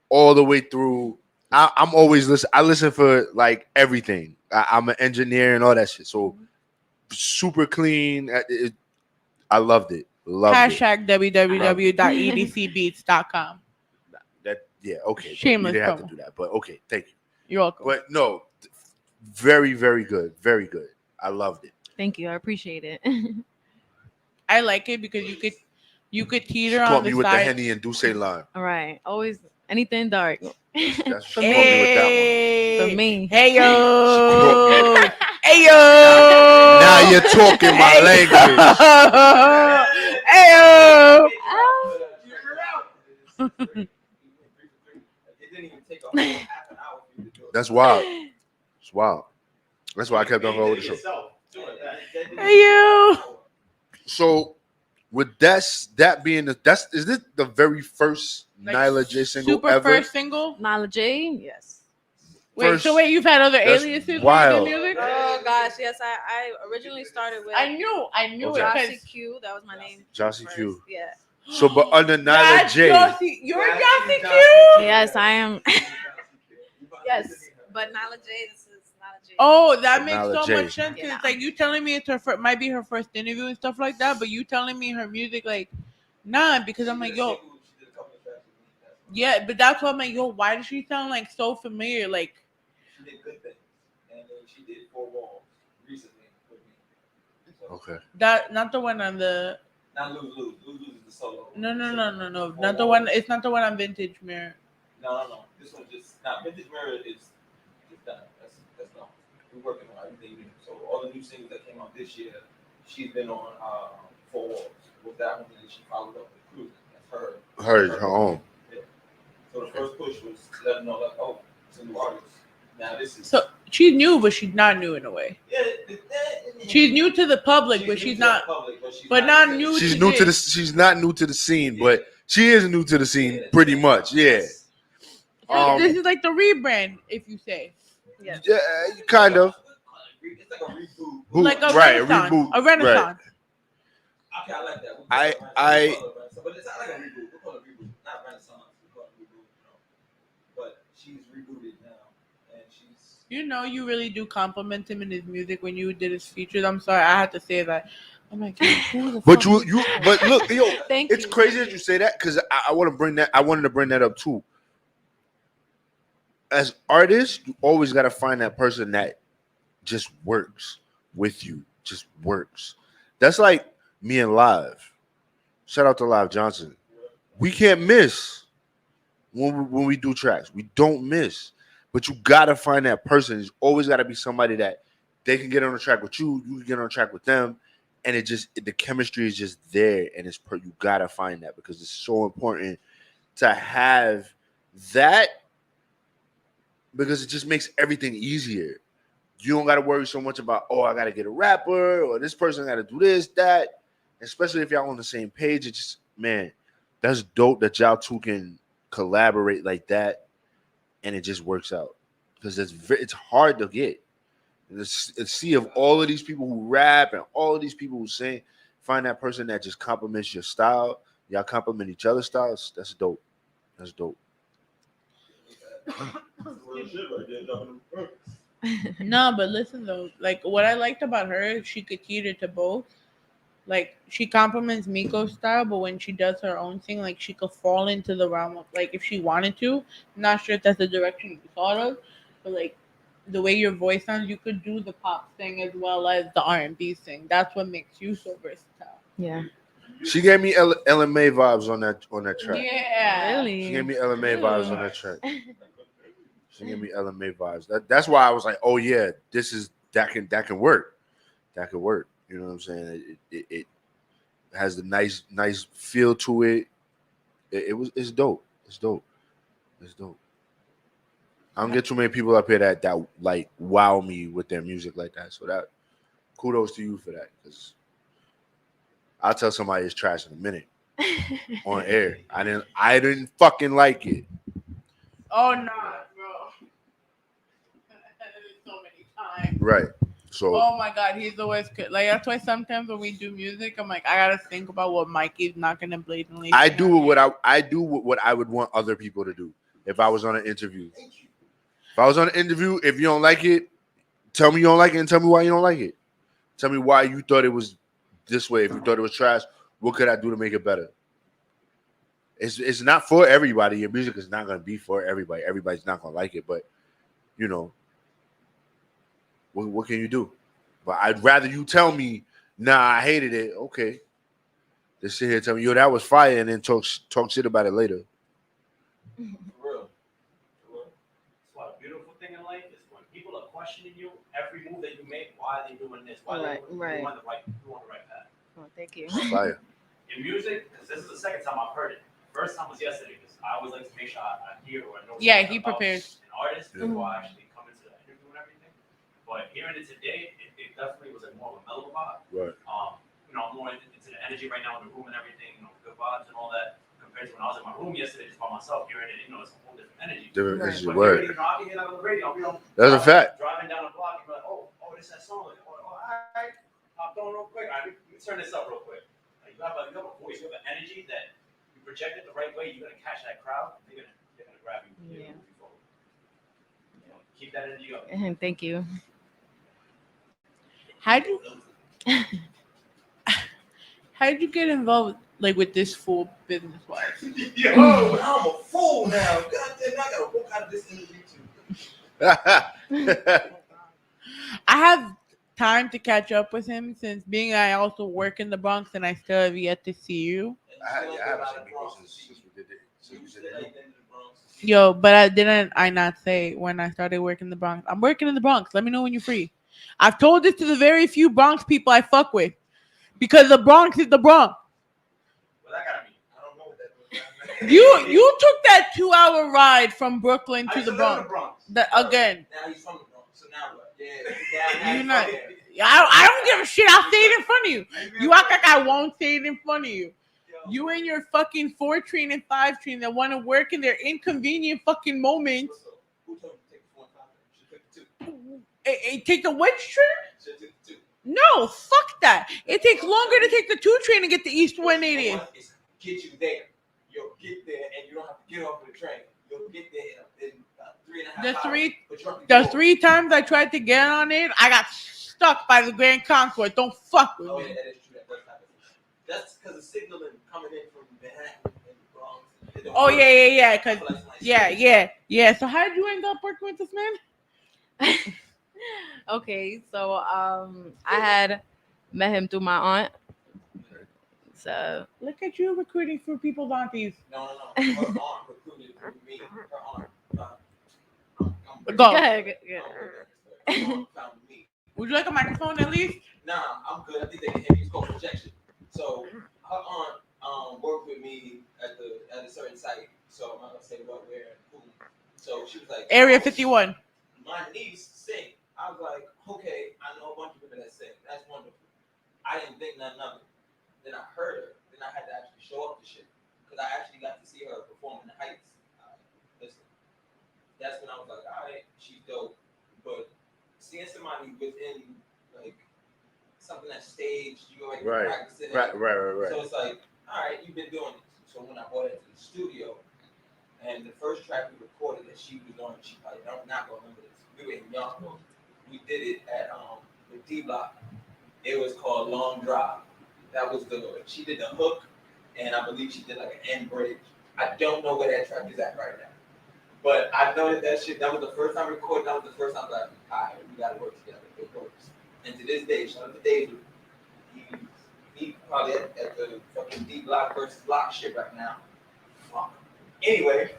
Speaker 2: all the way through. I'm always listen. I listen for like everything. I'm an engineer and all that shit. So super clean. I loved it. Loved it.
Speaker 3: Hashtag www.edcbeats.com.
Speaker 2: That yeah. Okay.
Speaker 3: Shameless
Speaker 2: You didn't have to
Speaker 3: promo.
Speaker 2: do that, but okay. Thank you.
Speaker 3: You're welcome.
Speaker 2: But no, very, very good. Very good. I loved it.
Speaker 5: Thank you. I appreciate it.
Speaker 3: I like it because you could
Speaker 2: She
Speaker 3: teeter
Speaker 2: caught
Speaker 3: on
Speaker 2: me
Speaker 3: the
Speaker 2: with the
Speaker 3: side.
Speaker 2: Henny and Douce line.
Speaker 5: All right. Always anything dark.
Speaker 2: That's
Speaker 5: For
Speaker 2: she caught me with that
Speaker 5: For me.
Speaker 3: Hey yo.
Speaker 2: She
Speaker 3: Hey yo.
Speaker 2: Now you're talking my language.
Speaker 3: Hey yo.
Speaker 6: It didn't even take a whole half an hour for you to do it.
Speaker 2: That's wild. It's wild. That's why I kept on going with the show.
Speaker 3: Hey yo.
Speaker 2: So with that being is this the very first
Speaker 3: Like,
Speaker 2: Nyla Jayy single
Speaker 3: super
Speaker 2: ever?
Speaker 3: first single.
Speaker 5: Nyla Jayy, yes.
Speaker 3: Wait, so
Speaker 2: First-
Speaker 3: you've had other
Speaker 2: that's
Speaker 3: aliases when you
Speaker 2: wild.
Speaker 3: did music?
Speaker 5: Oh gosh, yes. I originally started with
Speaker 3: I knew
Speaker 2: Okay.
Speaker 3: it.
Speaker 5: Jossie
Speaker 3: 'Cause-
Speaker 5: Q. That was my name.
Speaker 2: Jossie
Speaker 5: first.
Speaker 2: Q.
Speaker 5: Yeah.
Speaker 2: So but under Nyla
Speaker 3: That's
Speaker 2: Jayy,
Speaker 3: Jossie. You're Jossie Q.
Speaker 5: Yes, I am. Yes, but Nyla Jayy. This is Nyla Jayy.
Speaker 3: Oh, that
Speaker 2: So
Speaker 3: makes
Speaker 2: Nyla
Speaker 3: so
Speaker 2: Jayy.
Speaker 3: much sense. 'Cause
Speaker 5: Yeah.
Speaker 3: it's like you telling me it's might be her first interview and stuff like that, but you telling me her music like, nah, because I'm like, yo, yeah, but that's why I'm like, yo, why does she sound like so familiar? Like,
Speaker 6: She did good things, and then she did 4 Walls recently with me. So,
Speaker 2: okay.
Speaker 3: that not the one on the
Speaker 6: not lose lose is the solo.
Speaker 3: no,
Speaker 6: Four
Speaker 3: not the
Speaker 6: Walls.
Speaker 3: one. It's not the one on Vintage Mirror.
Speaker 6: No. This one just now. Vintage Mirror is done. That's done. We're working on everything new. So all the new singles that came out this year, she's been on 4 Walls with that one, and she followed up with Cruising. That's her.
Speaker 2: Her own.
Speaker 6: Yeah. So the first push was letting know that it's a new artist. Now this is
Speaker 3: So she's new, but she's not new in a way. She's new to the public, but she's not. But not new.
Speaker 2: She's
Speaker 3: to
Speaker 2: new to the.
Speaker 3: this.
Speaker 2: She's not new to the scene, but she is new to the scene pretty much. Yeah.
Speaker 3: This is like the rebrand, if you say.
Speaker 5: Yes.
Speaker 2: Yeah, kind of.
Speaker 6: It's like a reboot.
Speaker 3: Like a
Speaker 2: Right,
Speaker 3: renaissance.
Speaker 2: reboot.
Speaker 3: A renaissance.
Speaker 6: Okay, I like that.
Speaker 2: I-
Speaker 6: But it's not like a reboot. We call it reboot, not renaissance. We call it reboot. But she's rebooted now, and she's.
Speaker 3: You know, you really do compliment him in his music when you did his features. I'm sorry, I had to say that. I'm like, who the
Speaker 2: But
Speaker 3: fuck?
Speaker 2: but look, yo,
Speaker 5: Thank
Speaker 2: it's
Speaker 5: you.
Speaker 2: crazy that you say that because I want to bring that. I wanted to bring that up too. As artists, you always got to find that person that just works with you, just works. That's like me and Live. Shout out to Live Johnson. We can't miss when we do tracks. We don't miss. But you gotta find that person. There's always gotta be somebody that they can get on a track with you. You can get on a track with them, and the chemistry is just there. And you gotta find that because it's so important to have that because it just makes everything easier. You don't gotta worry so much about I gotta get a rapper or this person gotta do this that. Especially if y'all on the same page, it just that's dope that y'all two can collaborate like that. And it just works out because it's hard to get. A sea of all of these people who rap and all of these people who sing, find that person that just complements your style. Y'all complement each other's styles. That's dope. That's dope.
Speaker 3: No, but listen though, like what I liked about her, she could cater to both. like she compliments Miko's style, but when she does her own thing, like she could fall into the realm of like if she wanted to. I'm not sure if that's the direction you thought of, but like the way your voice sounds, you could do the pop thing as well as the R&B thing. That's what makes you so versatile.
Speaker 5: Yeah.
Speaker 2: She gave me LMA vibes on that track.
Speaker 3: Yeah.
Speaker 5: Really?
Speaker 2: She gave me LMA vibes on
Speaker 5: Ooh.
Speaker 2: that track. She gave me LMA vibes. That's why I was like, oh yeah, that can work. That could work. You know what I'm saying? It has the nice feel to it. It's dope. It's dope. It's dope. I don't get too many people up here that like wow me with their music like that. So that kudos to you for that. Because I'll tell somebody it's trash in a minute on air. I didn't fucking like it.
Speaker 3: Oh no, bro. So many times.
Speaker 2: Right. So
Speaker 3: Oh my god, he's the worst. Like that's why sometimes when we do music, I'm like, I gotta think about what Mikey's not gonna blatantly.
Speaker 2: I
Speaker 3: say
Speaker 2: do
Speaker 3: on
Speaker 2: what
Speaker 3: here.
Speaker 2: I do what I would want other people to do if I was on an interview. If I was on an interview, if you don't like it, tell me you don't like it and tell me why you don't like it. Tell me why you thought it was this way. If you thought it was trash, what could I do to make it better? It's not for everybody. Your music is not gonna be for everybody. Everybody's not gonna like it, but you know, what can you do? But I'd rather you tell me, nah, I hated it. Okay. Just sit here and tell me, yo, that was fire, and then talk shit about it later.
Speaker 6: For real.
Speaker 7: That's what a beautiful thing in life is when people are questioning you, every move that you make, why are they doing this? Why are they
Speaker 5: Right.
Speaker 7: you on the right path?
Speaker 5: Oh, thank you.
Speaker 2: Fire.
Speaker 7: In music, because this is the second time I've heard it. First time was yesterday, because I always like to make sure I hear or know
Speaker 3: Yeah,
Speaker 7: something
Speaker 3: he
Speaker 7: about
Speaker 3: prepares.
Speaker 7: an artist
Speaker 2: Yeah.
Speaker 7: before I actually come into the interview and everything. But hearing it today, it definitely was like more of a mellow vibe.
Speaker 2: Right.
Speaker 7: I'm more into the energy right now in the room and everything, good vibes and all that. Compared to when I was in my room yesterday just by myself, hearing it, it's a whole different energy.
Speaker 2: Different
Speaker 5: Right.
Speaker 2: is
Speaker 7: But
Speaker 2: your word.
Speaker 7: hearing it, I can hear that on the radio.
Speaker 2: That's a fact.
Speaker 7: Driving down the block, you're like, oh, this that song. Like, oh, all right, hop on real quick. All right, let me turn this up real quick. Like, you have a voice, you have an energy that you project it the right way. You're gonna catch that crowd. They're gonna grab you.
Speaker 5: Yeah.
Speaker 7: Move you forward. Keep that energy up.
Speaker 5: Thank you.
Speaker 3: How'd you get involved like with this fool business wise?
Speaker 6: Yo, I'm a fool now. God damn, I gotta walk out of this interview too.
Speaker 3: I have time to catch up with him since being I also work in the Bronx and I still have yet to see you.
Speaker 2: I haven't seen Miko since we did it.
Speaker 3: Yo, but I not say when I started working in the Bronx. I'm working in the Bronx. Let me know when you're free. I've told this to the very few Bronx people I fuck with. Because the Bronx is the Bronx.
Speaker 6: What that gotta mean? I don't know what that means.
Speaker 3: You took that 2-hour ride from Brooklyn to the Bronx. Again.
Speaker 6: Now he's from the Bronx, so now what? Yeah.
Speaker 3: You're not. I don't give a shit. I'll say it in front of you. You act like I won't say it in front of you. You and your fucking 4 train and 5 train that want to work in their inconvenient fucking moments.
Speaker 6: Who told you to take the 4 and 5? She took the 2.
Speaker 3: Take the which train?
Speaker 6: She took the 2.
Speaker 3: No, fuck that. It takes longer to take the 2 train and get the East 180.
Speaker 6: It's get you there. You'll get there and you don't have to get off the train. You'll get there in about 3.5 hours.
Speaker 3: The 3 times I tried to get on it, I got stuck by the Grand Concourse. Don't fuck with
Speaker 6: Oh,
Speaker 3: me.
Speaker 6: yeah, that is true. That's because of signaling coming in from Manhattan and the Bronx.
Speaker 3: Oh, yeah. Cause yeah. So how did you end up working with this man?
Speaker 5: Okay, so I had met him through my aunt. So
Speaker 3: Look at you recruiting for people's aunties.
Speaker 6: No. Her aunt recruited me. Her aunt.
Speaker 3: Go.
Speaker 5: ahead.
Speaker 6: Her aunt found me.
Speaker 3: Would you like a microphone at least?
Speaker 6: Nah, I'm good. I think they can hear me. It's called projection. So her aunt worked with me at a certain site. So I'm not gonna say what, where, and who. So she was like,
Speaker 3: Area 51.
Speaker 6: My niece sing. I was like, okay, I know a bunch of women that sing. That's wonderful. I didn't think nothing of it. Then I heard her. Then I had to actually show up to shit because I actually got to see her perform in the Heights. Listen, that's when I was like, all right, she's dope. But seeing somebody within like something that's staged, you already practicing.
Speaker 2: Right.
Speaker 6: So it's like, all right, you've been doing this. So when I brought it to the studio, and the first track we recorded that she was on, she probably not gonna remember this. We were in Yonkers. We did it at the D Block. It was called Long Drive. That was she did the hook, and I believe she did like an end bridge. I don't know where that track is at right now, but I know that shit. That was the first time recording. That was the first time like, all right, we gotta work together. It works. And to this day, shout out to David. He probably at the fucking D Block versus Block shit right now. Fuck. Anyway,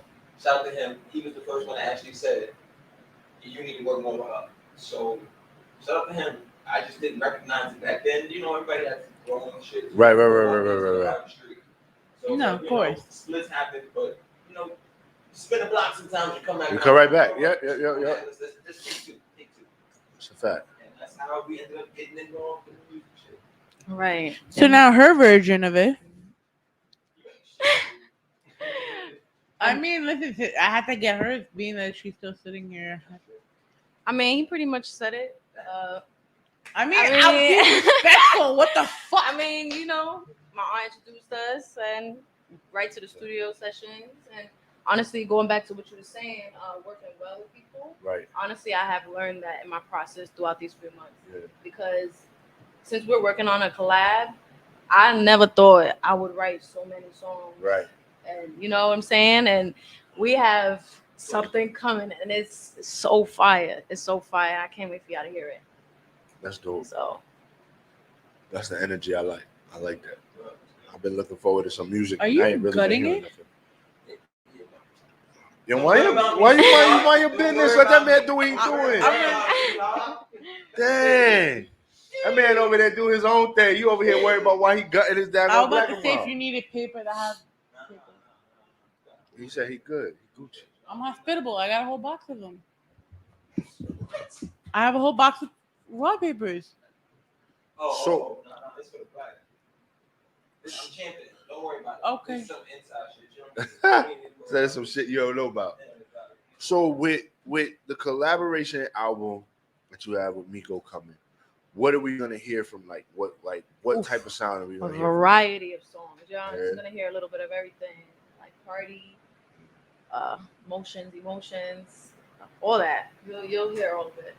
Speaker 6: shout out to him. He was the first one that actually said, you need to work more with her. So, shout out to him. I just didn't recognize it back then. You know, everybody has their own shit.
Speaker 2: Right.
Speaker 6: So,
Speaker 3: No, of course.
Speaker 6: Splits happen, but, spin a block sometimes, you come back.
Speaker 2: You come right back. Yeah.
Speaker 6: Let's take two.
Speaker 2: It's a fact.
Speaker 6: And that's how we ended up getting involved in the music shit.
Speaker 5: Right.
Speaker 3: So now her version of it. I mean, listen, I had to get hers, being that she's still sitting here.
Speaker 5: I mean, he pretty much said it.
Speaker 3: I mean, I'm being respectful. What the fuck?
Speaker 5: I mean, my aunt introduced us and right to the studio sessions. And honestly, going back to what you were saying, working well with people.
Speaker 2: Right.
Speaker 5: Honestly, I have learned that in my process throughout these few months.
Speaker 2: Yeah.
Speaker 5: Because since we're working on a collab, I never thought I would write so many songs.
Speaker 2: Right.
Speaker 5: And you know what I'm saying? And we have something coming, and it's so fire. It's so fire. I can't wait for y'all to hear it.
Speaker 2: That's dope.
Speaker 5: So
Speaker 2: That's the energy I like. I like that. I've been looking forward to some music.
Speaker 3: Are you
Speaker 2: I ain't really
Speaker 3: gutting
Speaker 2: been hearing
Speaker 3: it?
Speaker 2: nothing. Yeah, why your business? Let that man do what he's doing. Dang. That man over there do his own thing. You over here worried about why he gutted his dad.
Speaker 3: I was about to say if you needed paper to have paper.
Speaker 2: He said he good. He Gucci.
Speaker 3: I'm hospitable. I got a whole box of them. I have a whole box of wallpapers.
Speaker 2: So-
Speaker 6: It's for the black. I'm champion. Don't worry about it.
Speaker 3: Okay.
Speaker 6: It's some inside shit.
Speaker 2: So that's some shit you don't know about. So with the collaboration album that you have with Miko coming, what are we gonna hear from what type of sound are we
Speaker 5: a
Speaker 2: gonna hear?
Speaker 5: variety of songs. You're
Speaker 2: Yeah.
Speaker 5: just gonna hear a little bit of everything, like party, emotions, all that. You'll hear all of it.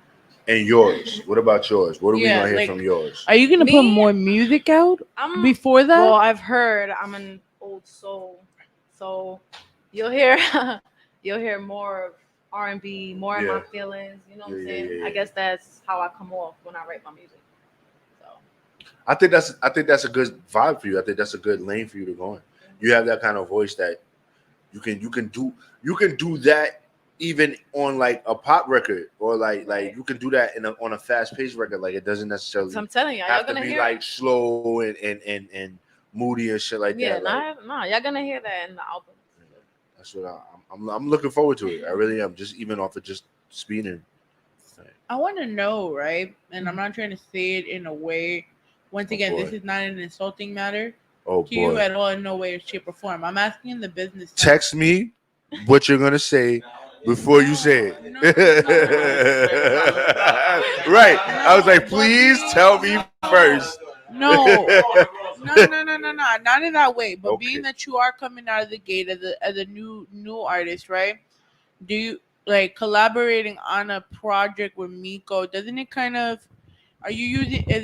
Speaker 2: And yours? What about yours? What are we
Speaker 3: Yeah,
Speaker 2: gonna hear
Speaker 3: like-
Speaker 2: from yours?
Speaker 3: Are you gonna
Speaker 5: Me?
Speaker 3: put more music out before that?
Speaker 5: Well, I've heard I'm an old soul, so you'll hear more of R&B, more of
Speaker 2: Yeah.
Speaker 5: my feelings. You know what I'm
Speaker 2: Yeah,
Speaker 5: saying?
Speaker 2: yeah.
Speaker 5: I guess that's how I come off when I write my music. So
Speaker 2: I think that's a good vibe for you. I think that's a good lane for you to go in. You have that kind of voice that you can do that even on like a pop record, or like you can do that on a fast paced record. Like it doesn't necessarily
Speaker 5: So I'm telling y'all,
Speaker 2: have
Speaker 5: y'all
Speaker 2: to
Speaker 5: gonna
Speaker 2: be
Speaker 5: hear
Speaker 2: like
Speaker 5: it.
Speaker 2: slow and moody and shit like
Speaker 5: Yeah,
Speaker 2: that. Like,
Speaker 5: y'all gonna hear that in the album.
Speaker 2: that's what I'm looking forward to it. I really am. Just even off of just speeding.
Speaker 3: I want to know, right? And I'm not trying to say it in a way. Once again, this
Speaker 2: boy.
Speaker 3: is not an insulting matter
Speaker 2: Oh
Speaker 3: to you
Speaker 2: boy!
Speaker 3: at all, in no way, shape, or form. I'm asking in the business. side.
Speaker 2: Text me what you're gonna say before you say it.
Speaker 3: No.
Speaker 2: Right. I was like, please tell me first.
Speaker 3: No, not in that way. But
Speaker 2: Okay.
Speaker 3: being that you are coming out of the gate as a new artist, right? Do you like collaborating on a project with Miko? Doesn't it kind of? Are you using? Is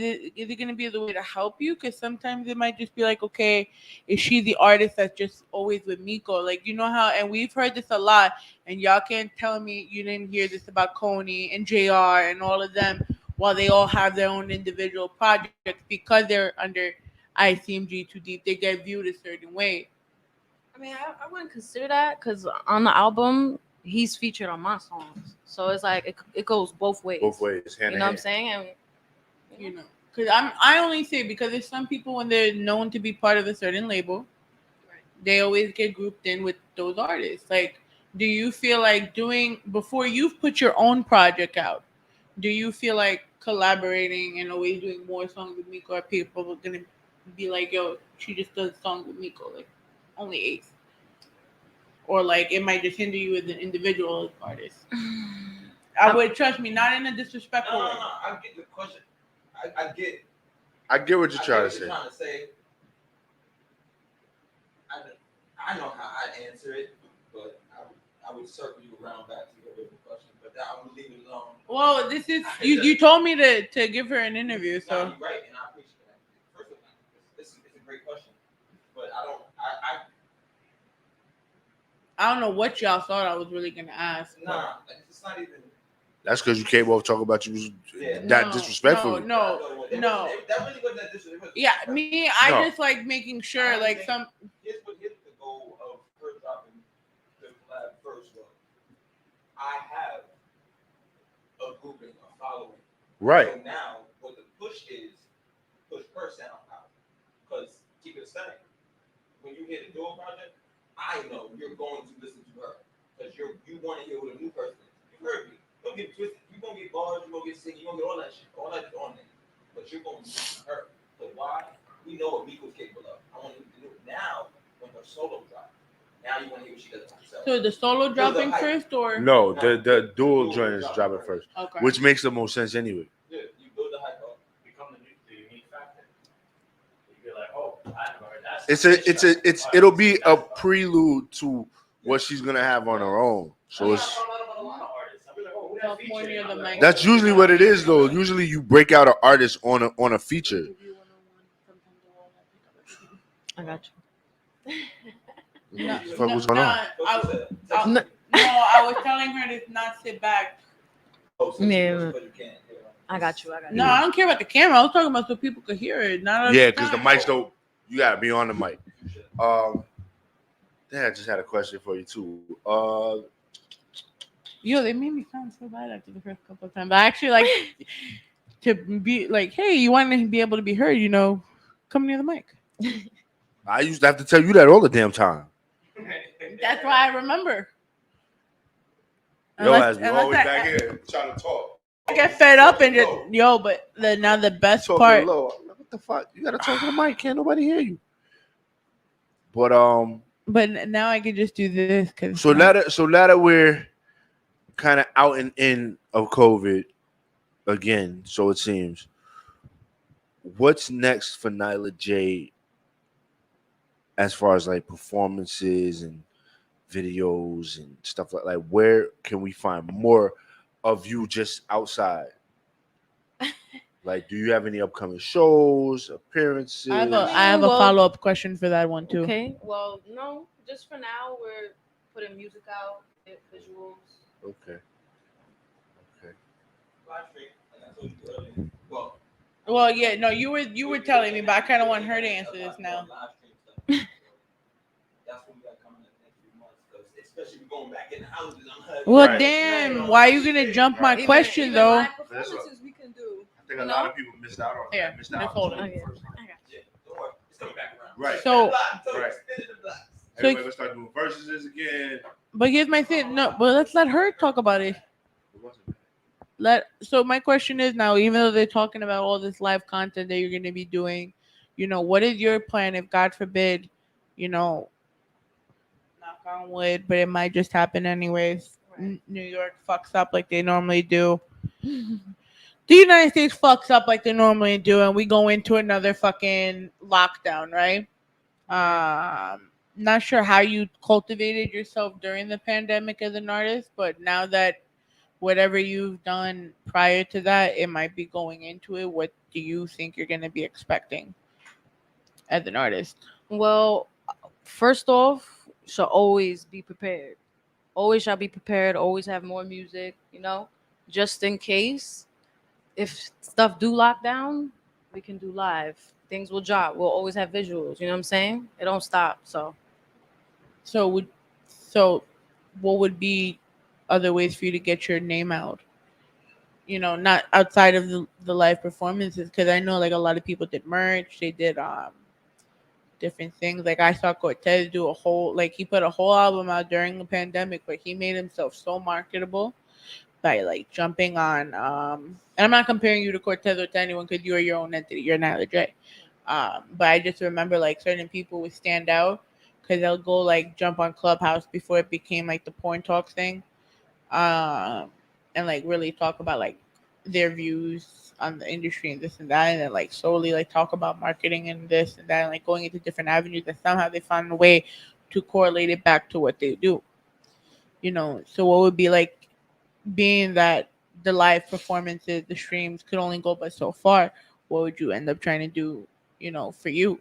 Speaker 3: it going to be the way to help you? Because sometimes it might just be like, okay, is she the artist that's just always with Miko? Like, you know how? And we've heard this a lot, and y'all can't tell me you didn't hear this about Coney and JR and all of them. While they all have their own individual projects, because they're under ICMG Too Deep, they get viewed a certain way.
Speaker 5: I mean, I wouldn't consider that because on the album he's featured on my songs, so it's like it goes both ways.
Speaker 2: Both ways, hand
Speaker 5: You
Speaker 2: in
Speaker 5: know what I'm
Speaker 2: hand.
Speaker 5: saying? And
Speaker 3: You know, because I only say because there's some people when they're known to be part of a certain label,
Speaker 5: Right.
Speaker 3: they always get grouped in with those artists. Like, do you feel like before you've put your own project out? Do you feel like collaborating and always doing more songs with Miko? Are people gonna be like, yo, she just does songs with Miko, like only Eigth? Or like it might just hinder you as an individual artist? I would, trust me, not in a disrespectful
Speaker 6: No,
Speaker 3: way.
Speaker 6: I get the question. I get.
Speaker 2: I get what you're trying to say.
Speaker 6: I know how I answer it, but I would circle you around back to your original question. But I'm gonna leave it alone.
Speaker 3: Well, this is you told me to give her an interview,
Speaker 6: No,
Speaker 3: so
Speaker 6: you're right, and I appreciate that. First of all,
Speaker 3: I don't know what y'all thought I was really gonna ask.
Speaker 6: Nah, it's not even.
Speaker 2: That's because you came off talking about you was
Speaker 6: Yeah.
Speaker 2: that
Speaker 3: No,
Speaker 2: disrespectfully.
Speaker 3: No.
Speaker 6: That really wasn't that disrespectful.
Speaker 3: Yeah, me, I
Speaker 2: No.
Speaker 3: just like making sure, like some.
Speaker 6: Here's what the goal of her dropping the collab first was. I have a grouping, a following.
Speaker 2: Right.
Speaker 6: So now, what the push is, push her sound out. Because keep it a second. When you hear the dual project, I know you're going to listen to her. Because you want to hear what a new person is. You heard me. Don't get twisted. You're going to get bars, you're going to get singing, you're going to get all that shit. All that is on there. But you're going to listen to her. So why? We know what Miko's capable of. I want you to do it now when her solo drops. Now you want to hear what she does by herself.
Speaker 3: So the solo dropping first, or
Speaker 2: No, the dual joint is dropping first,
Speaker 3: okay,
Speaker 2: which makes the most sense anyway.
Speaker 6: Yeah, you build the hype up.
Speaker 7: Become the unique factor. You're like, oh, I never heard that.
Speaker 2: It'll be a prelude to what she's gonna have on her own. So it's that's usually what it is, though. Usually you break out an artist on a feature.
Speaker 5: I got you.
Speaker 2: What's going on?
Speaker 3: No, I was telling her to not sit back.
Speaker 5: Yeah. I got you.
Speaker 3: No, I don't care about the camera. I was talking about so people could hear it.
Speaker 2: Yeah, because the mics don't. You gotta be on the mic. Then I just had a question for you too.
Speaker 3: Yo, they made me sound so bad after the first couple of times. I actually like to be like, hey, you want to be able to be heard, come near the mic.
Speaker 2: I used to have to tell you that all the damn time.
Speaker 3: That's why I remember.
Speaker 2: Yo, as we always back here trying to talk.
Speaker 3: I get fed up and just but now the best
Speaker 2: Talking
Speaker 3: part.
Speaker 2: low. What the fuck? You gotta talk to the mic. Can't nobody hear you. But
Speaker 3: now I can just do this because.
Speaker 2: So now that we're kind of out and in of COVID again, so it seems. What's next for Nyla Jayy as far as like performances and videos and stuff like where can we find more of you just outside? Like, do you have any upcoming shows, appearances?
Speaker 3: I have a follow-up question for that one too.
Speaker 5: Okay. Well, no, just for now we're putting music out, visuals.
Speaker 2: Okay.
Speaker 6: Live stream, like I told you earlier.
Speaker 3: Well, yeah, no, you were telling me, but I kind of want her to answer this now.
Speaker 6: Live stream stuff. That's what we got coming in the next few months, because especially going back in the houses.
Speaker 3: Well,
Speaker 2: Right.
Speaker 3: damn, why are you gonna jump my question
Speaker 5: even
Speaker 3: though?
Speaker 5: live performances we can do.
Speaker 2: I think a lot of people missed out on
Speaker 3: Here,
Speaker 2: that. Missed
Speaker 3: let's
Speaker 2: out
Speaker 3: hold
Speaker 2: on
Speaker 3: it.
Speaker 2: the first time.
Speaker 6: Yeah, don't worry. It's coming back around.
Speaker 2: Right.
Speaker 3: So,
Speaker 2: Right.
Speaker 3: So-
Speaker 2: Everybody, let's start doing verses again.
Speaker 3: but here's my thing. No, but let's let her talk about it. So my question is now, even though they're talking about all this live content that you're going to be doing, what is your plan if God forbid, knock on wood, but it might just happen anyways.
Speaker 5: Right.
Speaker 3: New York fucks up like they normally do. The United States fucks up like they normally do, and we go into another fucking lockdown, right? Not sure how you cultivated yourself during the pandemic as an artist, but now that whatever you've done prior to that, it might be going into it. What do you think you're going to be expecting as an artist?
Speaker 5: Well, first off, shall always be prepared. Always shall be prepared. Always have more music, just in case. If stuff do lock down, we can do live. Things will drop. We'll always have visuals. You know what I'm saying? It don't stop. So
Speaker 3: what would be other ways for you to get your name out? Not outside of the live performances, because I know like a lot of people did merch. They did different things. Like I saw Cortez do he put a whole album out during the pandemic, but he made himself so marketable by like jumping on and I'm not comparing you to Cortez or to anyone because you are your own entity. You're Nyla Jayy. But I just remember like certain people would stand out because they'll go like jump on Clubhouse before it became like the porn talk thing, and like really talk about like their views on the industry and this and that, and then like solely like talk about marketing and this and that, and like going into different avenues, and somehow they found a way to correlate it back to what they do. So what would be like, being that the live performances, the streams could only go but so far, what would you end up trying to do, for you?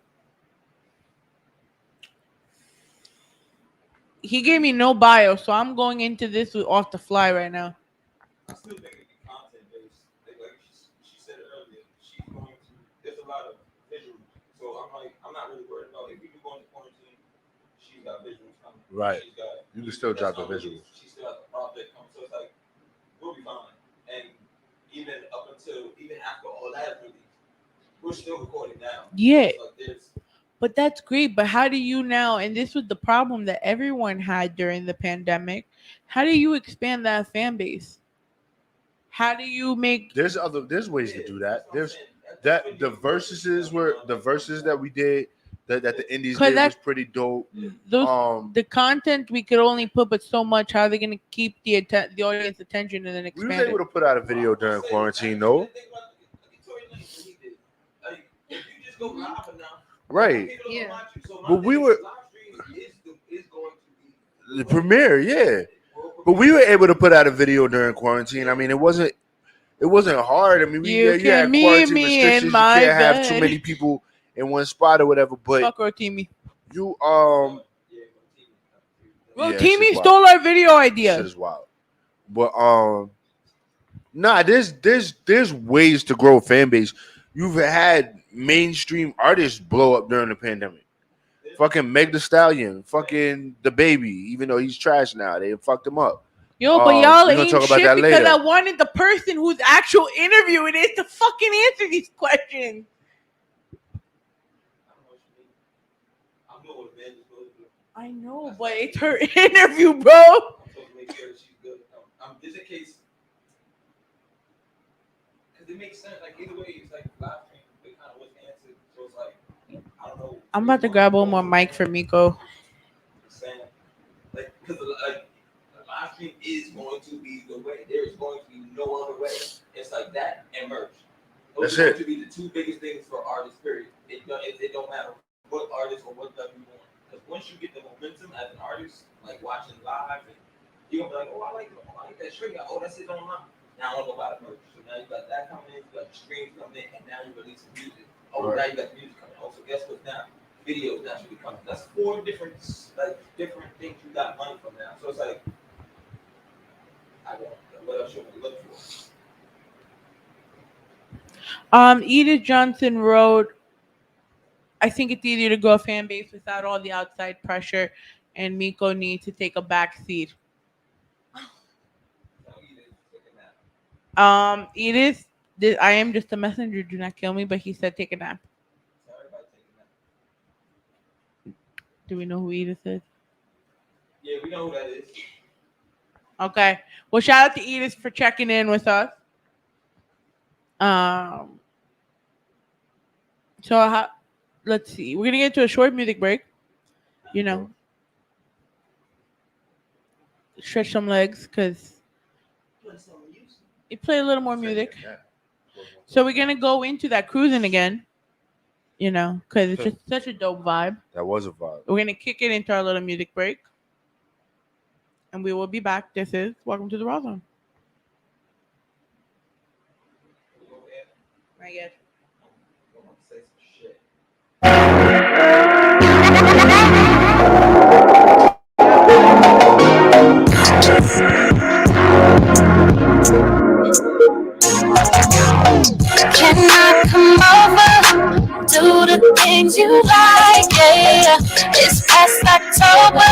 Speaker 3: he gave me no bio, so I'm going into this off the fly right now.
Speaker 6: I still think it be content based. Like she said it earlier, she's going to. There's a lot of visuals, so I'm not really worried about if we do go into quarantine. She's got visuals coming.
Speaker 2: Right.
Speaker 6: She's got.
Speaker 2: You can still drop the visuals.
Speaker 6: She still has a project coming, so it's like we'll be fine. And even after all that release, we're still recording now.
Speaker 3: Yeah.
Speaker 6: So like
Speaker 3: But that's great. But how do you now, and this was the problem that everyone had during the pandemic, how do you expand that fan base? How do you make
Speaker 2: There's ways to do that. There's that the verses that we did that the indies did was pretty dope.
Speaker 3: the content we could only put but so much? How are they gonna keep the audience attention and then
Speaker 2: We
Speaker 3: expand
Speaker 2: was able to put out a video during quarantine, though.
Speaker 6: if you just go live enough,
Speaker 2: Right.
Speaker 5: Yeah.
Speaker 2: But we were the premiere, yeah. But we were able to put out a video during quarantine. I mean, it wasn't hard. I mean,
Speaker 3: You
Speaker 2: you
Speaker 3: can
Speaker 2: had
Speaker 3: meet
Speaker 2: quarantine
Speaker 3: me
Speaker 2: restrictions.
Speaker 3: in
Speaker 2: You
Speaker 3: my
Speaker 2: can't have
Speaker 3: bed.
Speaker 2: too many people in one spot or whatever. But
Speaker 3: fuck Rotimi?
Speaker 2: you
Speaker 3: Rotimi
Speaker 2: that shit's wild.
Speaker 3: stole our video
Speaker 2: Shit
Speaker 3: idea.
Speaker 2: is wild. But nah, there's ways to grow a fan base. You've had mainstream artists blow up during the pandemic. Fucking Meg Thee Stallion, fucking The Baby, even though he's trash now, they fucked him up.
Speaker 3: Yo, but y'all
Speaker 2: we gonna
Speaker 3: ain't
Speaker 2: talk about
Speaker 3: shit
Speaker 2: that
Speaker 3: because
Speaker 2: later.
Speaker 3: I wanted the person who's actual interviewing it to fucking answer these questions. I know, but it's her interview, bro.
Speaker 6: Just in case, because it makes sense. Like either way, it's like live stream. It kind of was answered, so it's like I don't know.
Speaker 3: I'm about to grab one more mic for Miko.
Speaker 6: Saying, like, because like the live stream is going to be the way. There is going to be no other way. It's like that and merch. Those
Speaker 2: That's
Speaker 6: are
Speaker 2: it.
Speaker 6: going to be the two biggest things for artists. Period. It don't matter what artist or what level you want. Because once you get the momentum as an artist, like watching live, and you're gonna be like, oh, I like that shirt. Oh, that's it online. Now I want to go buy the merch. So now you got that coming in, you got the streams coming in, and now you're releasing music. Oh,
Speaker 2: Right.
Speaker 6: now you got the music coming. Oh, so guess what now? Videos now should be coming. That's 4 different things you got money from now. So it's like, what else you want to look for?
Speaker 3: Edith Johnson wrote, I think it's easier to grow a fan base without all the outside pressure, and Miko needs to take a back seat. Edith, I am just a messenger. Do not kill me. But he said take a nap. Do we know who Edith is?
Speaker 6: Yeah, we know who that is.
Speaker 3: Okay. Well, shout out to Edith for checking in with us. So let's see. We're gonna get into a short music break. You know, stretch some legs because you play a little more music. So we're gonna go into that cruising again. You know, because it's just such a dope vibe.
Speaker 2: That was a vibe.
Speaker 3: We're gonna kick it into our little music break, and we will be back. This is Welcome to the Rawrrzone. I guess.
Speaker 6: Say some shit.
Speaker 1: Can I come over? Do the things you like, yeah. It's past October.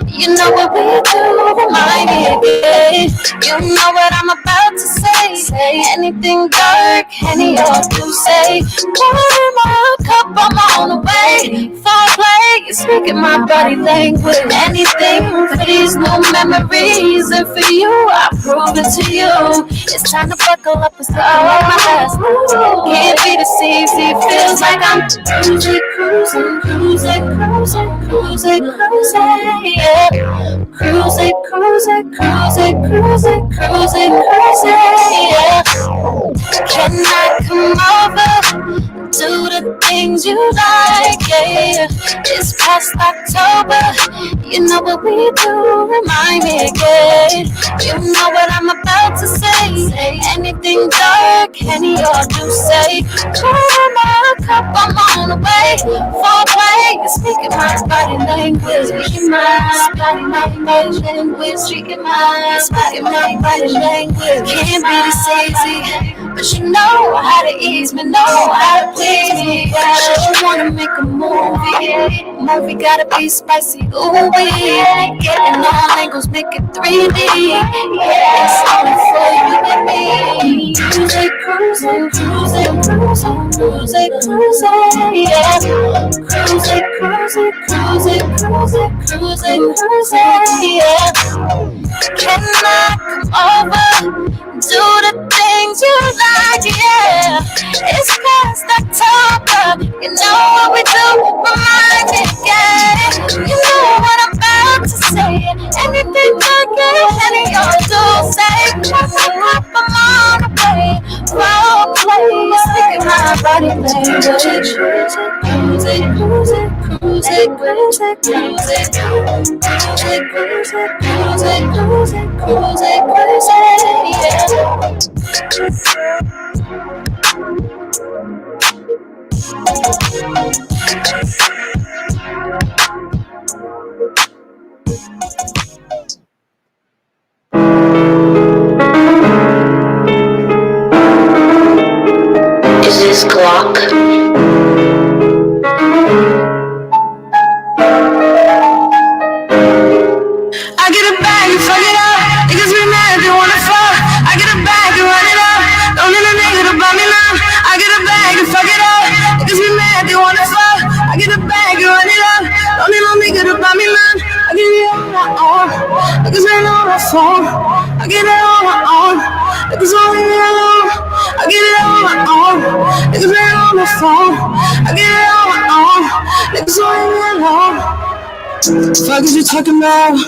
Speaker 1: You know what we do, remind me again. You know what I'm about to say. Say anything dark, any or do say. Pour my cup, I'm on the way. Foreplay, you're speaking my body language. Anything for these new memories, and for you, I prove it to you. It's time to buckle up and start on my last move. Can't be deceived, it feels like I'm cruising, yeah. Cruising, yeah. Can I come over? Do the things you like, yeah. It's past October. You know what we do, remind me again. You know what I'm about to say. Anything dark, any or do say. Pour my cup, I'm on the way. Foreplay, speaking my body language. Speaking my body language. Speaking my body language. Can't be this easy, but you know how to ease me, know how to please me. Should you wanna make a movie gotta be spicy, ooh wee. Getting all angles, make it 3D. Yeah, it's only for you and me. Cruising, cruising, cruising, cruising, cruising, cruising, yeah. Cruising, cruising, cruising, cruising, cruising, cruising, yeah. Can I come over? Do the things you like, yeah. It's past October. You know what we do, remind me, yeah. You know what I'm about to say. Anything I get, any y'all do say. Pop, pop, I'm on the way. Role play, speaking my body language. Cruising, cruising, cruising, cruising, cruising, cruising, cruising, cruising, cruising, cruising, cruising, yeah. Is this Glock? I get a bag and fuck it up. Niggas be mad, they wanna fuck. I get a bag and run it up. Don't need a nigga to buy me now. I get a bag and fuck it up. Niggas be mad, they wanna fuck. I get a bag and run it up. Don't need no nigga to buy me now. I get it on my own. Niggas ain't on my phone. I get it on my own. Niggas won't leave me alone. I get it on my own. Niggas ain't on my phone. I get it on my own. Niggas won't leave me alone. Fuck is you talking about?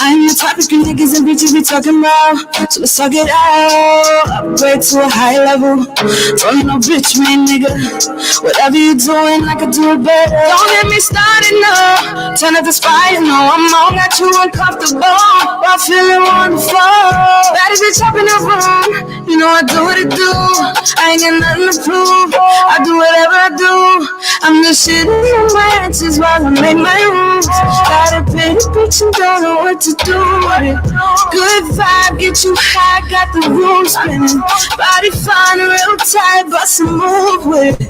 Speaker 1: I am the type of niggas and bitches be talking about. So let's talk it out. Upgrade to a high level. Don't need no bitch, man, nigga. Whatever you doing, I can do it better. Don't get me started, no. Turn up the spice, no. I'm on that too uncomfortable. But I'm feeling wonderful. Baddest bitch up in the room. You know I do what I do. I ain't got nothing to prove. I do whatever I do. I'm just shitting in my answers while I make my moves. Got a pretty bitch and don't know what to do with it. Good vibe, get you high, got the room spinning. Body fine, real tight, bust a move with it.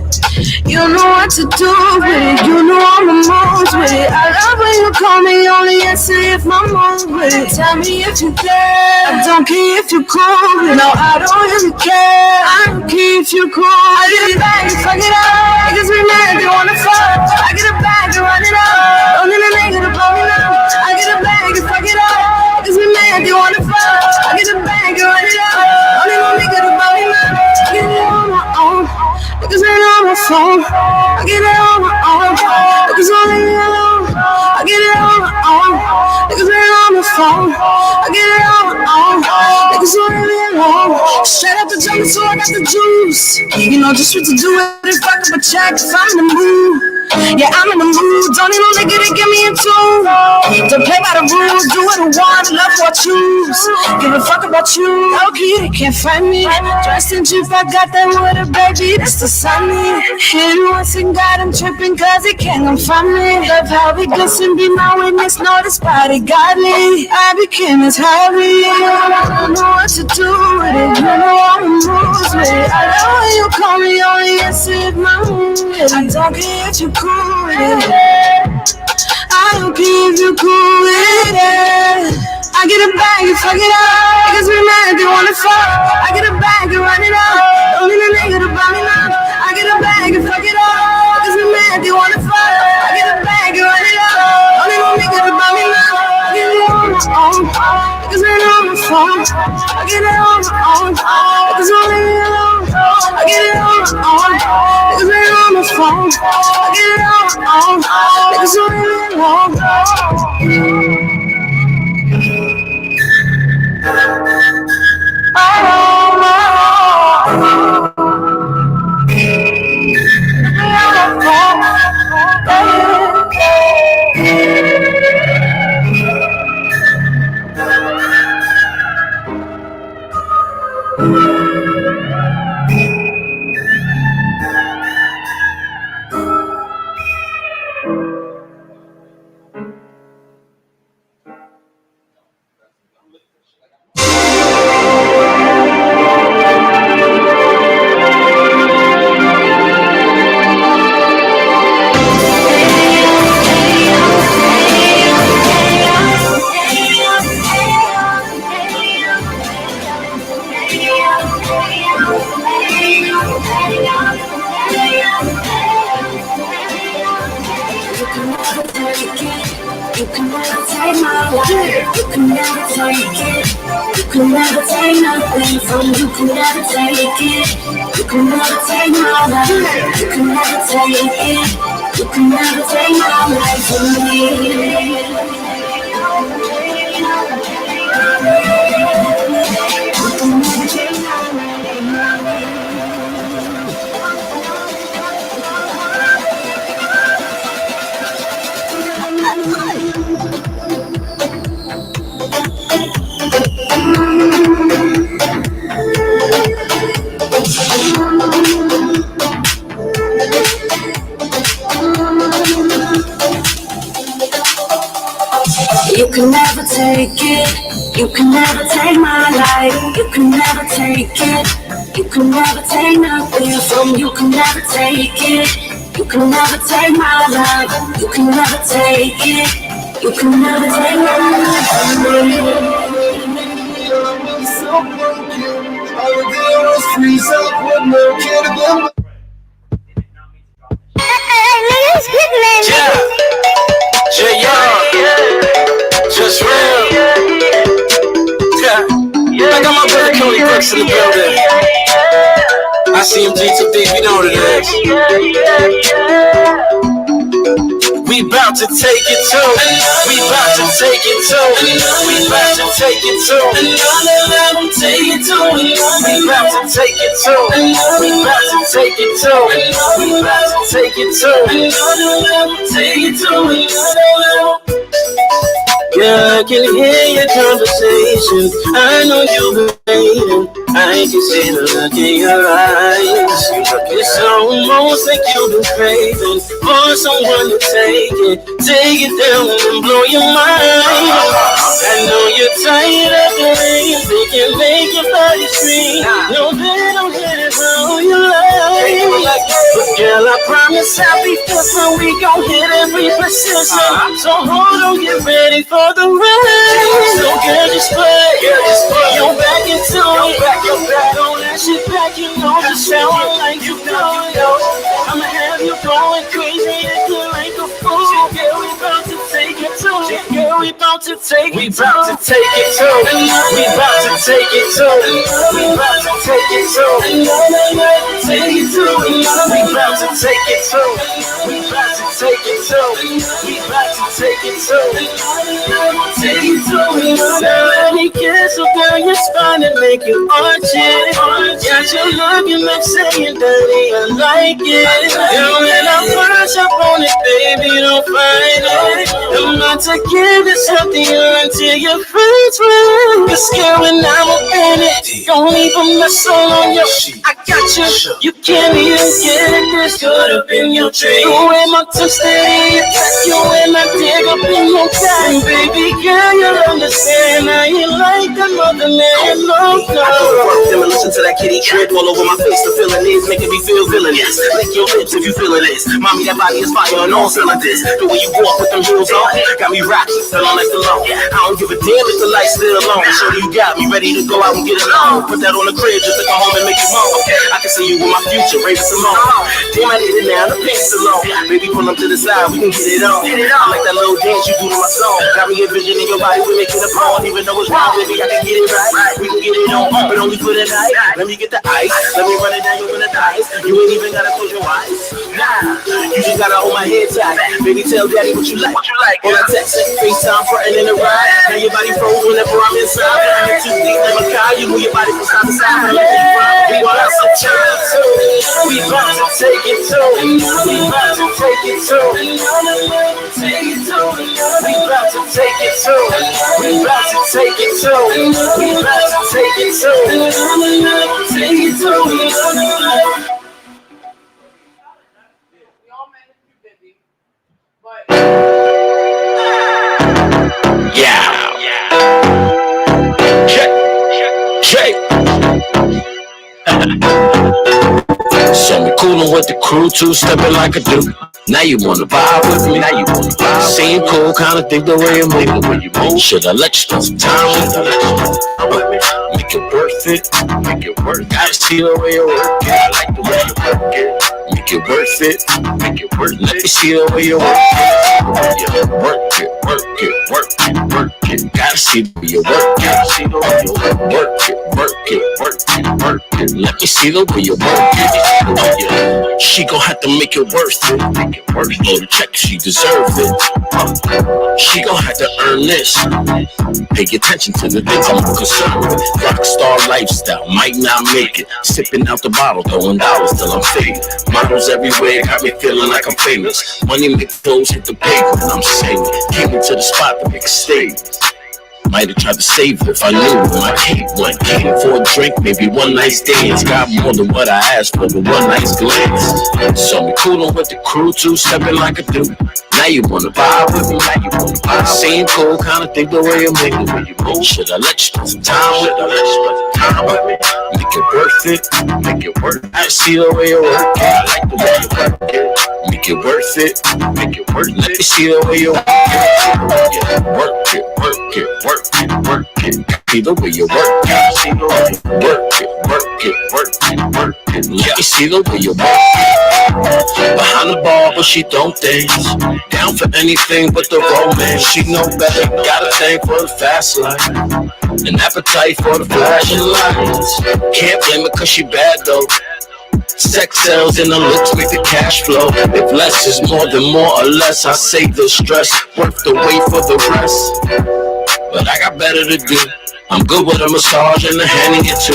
Speaker 1: You know what to do with it. You know I'm the moves with it. I love when you call me, only answer if my mood with it. Tell me if you care. I don't care if you cool with it. No, I don't really care. I don't care if you cool. I get a bag and fuck it up. Niggas be mad, they wanna fuck. I get a bag and run it up. Don't need a nigga to blow me now. I get a bag and fuck it up. Niggas be mad, they wanna fuck. I get a bag and run it up. Don't need no nigga to blow me now. I get it on my own. Niggas ain't on my phone. I get it on my own. Niggas won't leave me alone. I get it on my own. Niggas ain't on my phone. I get it on my own. Niggas won't leave me alone. Straight up the jungle, so I got the juice. You know just what to do with it. Fuck up a check if I'm in the mood. Yeah, I'm in the mood. Don't need no nigga to get me in tune. Don't play by the rules. Do what I want. Love what I choose. Give a fuck about you. Okay, they can't find me. Dressed in Jeep, I got that water, baby. That's the sunny. Hit it once and got him tripping, cause he can't come find me. Love how we glisten, be my witness. Know this body got me. I became his hobby. I don't know what to do with it. You know I'm the moves with it. I love when you call me, only answer if my mood with it. I don't care if you cool with it. I don't care if you cool with it. I get a bag and fuck it up. Niggas be mad, they wanna fuck. I get a bag and run it up. Don't need a nigga to buy me now. I get a bag and fuck it up. Niggas be mad, they wanna fuck. I get a bag and run it up. Don't need no nigga to buy me now. I get it on my own. Niggas ain't on my phone. I get it on my own. Niggas won't leave me alone. I get it on my own. Niggas ain't on my phone. I get it on my own. Niggas won't leave me alone. You can never take my life. You can never take it. You can never take nothing from me. You can never take it. You can never take my life. You can never take it. You can never take my life from me. You can never take it. You can never take my life. You can never take it. You can never take nothing from me. You can never take it. You can never take my life. You can never take it. You can never take my life from me. So broken, all I did was freeze up with no kid of them.
Speaker 4: Just real. Yeah. I got my brother Cody Brooks in the building. I see him G2D, you know what it is. We bout to take it too. We bout to take it too. We bout to take it too. Another level, take it too. We bout to take it too. We bout to take it too. We bout to take it too. Another level, take it too. Another level. Yeah, I can hear your conversation. I know you've been waiting. I can see the look in your eyes. It's almost like you've been craving for someone to take it down and blow your mind. I know you're tired of the rain. They can make your body scream. No, they don't hit it how you like. But girl, I promise I'll be different. We gon' hit every position. So hold on, get ready for the ride. So girl, just play. You're back into it. Don't let shit back. You know just how I like you do it. I'ma have you going crazy, acting like a fool. Girl, we bout to take it too. Girl, we bout to take it too. We bout to take it too. We bout to take it too. We bout to take it too. Take it too. We bout to take it too. We bout to take it too. We bout to take it too. Take it too. Let me kiss you, girl, your spine and make you arch it. Got you looking like saying, daddy, I like it. And when I push up on it, baby, don't fight it. I'm not to give you something until your friends will. You're scared when I'm up in it. Don't even mess on you. I got you. You can't even get it. This could have been your dream. The way my touch steady attack you when I dig up in your time. Baby girl, you'll understand. I ain't like that mother man. No.
Speaker 8: I go to work, then I listen to that kitty trip all over my face. The feeling is making me feel villainous. Lick your lips if you feeling this. Mommy, that body is fire on all cylinders. The way you walk with them heels on got me rocking, feel on like the low. I don't give a damn if the light's still on. Sure you got me ready to go out and get it on. Put that on the crib just to go home and make you moan. I can see you with my future, Raven Simone. Damn, I did it now, the pants alone. Baby, pull up to the side, we can get it on. I like that little dance you do to my song. Got me envisioning your body, we make it a pawn. Even though it's wrong, baby, I can get it right. We can get it on, but only for the night. Let me get the ice, let me run it down, you gonna dice. You ain't even gotta close your eyes. Nah, you just gotta hold my head tight. Baby, tell daddy what you like. All I text it, FaceTime, frontin' in the ride. Now your body froze whenever I'm inside. But I'm too deep in my car, you move your body from side to side. We want us to turn up too. We bout to take it too. We bout to take it too. We bout to take it too. We bout to take it too. We bout to take it too. We bout to take it too. Take it too.
Speaker 4: Yeah. Check. Saw me coolin' with the crew, two-stepping like a dude. Now you wanna vibe with me, Seem cool, kinda think the way you move. Should I let you spend some time with me? Make it worth it, Gotta see the way you work it, I like the way you work it. Make it worth it. Make it worth it. Let me see the way you work it. Work it, work it, work it, work it. Gotta see the way you work it. Gotta see the way you work it, work it, work it, work it. Let me see the way you work it. She gon' have to make it worth it. Make it worth it. Blow the check, she deserve it. She gon' have to earn this. Pay attention to the things I'm concerned with. Rockstar lifestyle, might not make it. Sipping out the bottle, throwing dollars till I'm faded. Models everywhere, got me feeling like I'm famous. Money make clothes hit the pavement, I'm saving. Came into the spot to make a statement. Might have tried to save it if I knew when I came one. Came for a drink, maybe one nice dance. Got more than what I asked for, but one nice glance. Saw me coolin' with the crew, too, stepping like a dude. Now you wanna vibe with me, now you wanna vibe. Same cool, kinda think the way you make it when you move. Should I let you spend some time with me? Make it worth it, make it worth it. I see the way you work it, I like the way you work it. Make it worth it, make it worth it. Let me see the way you work it. Work it, work it, work it, work it. See the way you work it. See the way you work it, work it, work it, work it. Let me see the way you work it. Behind the bar, but she don't dance. Down for anything but the romance. She know better, got a thing for the fast life. An appetite for the flashing lights. Can't blame her cause she bad though. Sex sells and the looks make the cash flow. If less is more than more or less, I save the stress, worth the wait for the rest. But I got better to do. I'm good with a massage and a handing it too.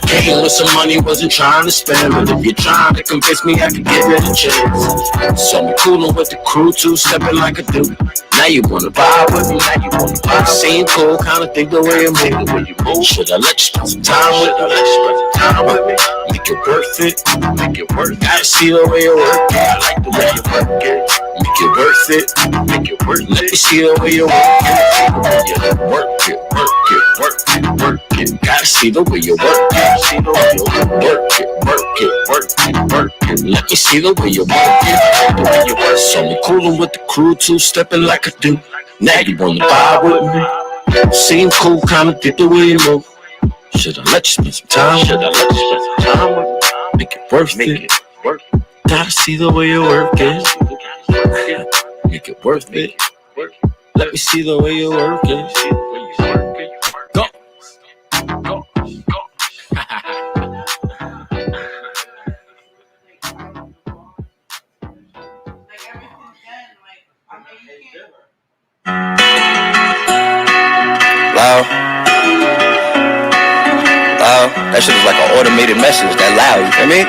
Speaker 4: Came with some money, wasn't trying to spend. But if you're trying to convince me, I could give it a chance. So me coolin' with the crew too, stepping like a dude. Now you wanna vibe with me, now you wanna vibe. Same cool, kinda think the way you make it when you move. Should I let you spend some time with me? Make it worth it, make it worth it. Gotta see the way you work it, I like the way you work it. Make it worth it, make it worth it. Let me see the way you work it. Work it, work it, work it, work it. Gotta see the way you work it. See the way you work it, work it, work it, work it. Let me see the way you work it. The way you work. So me coolin' with the crew too, stepping like a dude. Now you wanna vibe with me? Seem cool, kinda think the way you move. Should I let you spend some time? Should I let you spend some time with me? Make it worth it. Gotta see the way you work it. Make it worth it. Let me see the way you work it. Go. Go. Go.
Speaker 9: Loud. That shit is like an automated message. That loud, you feel me?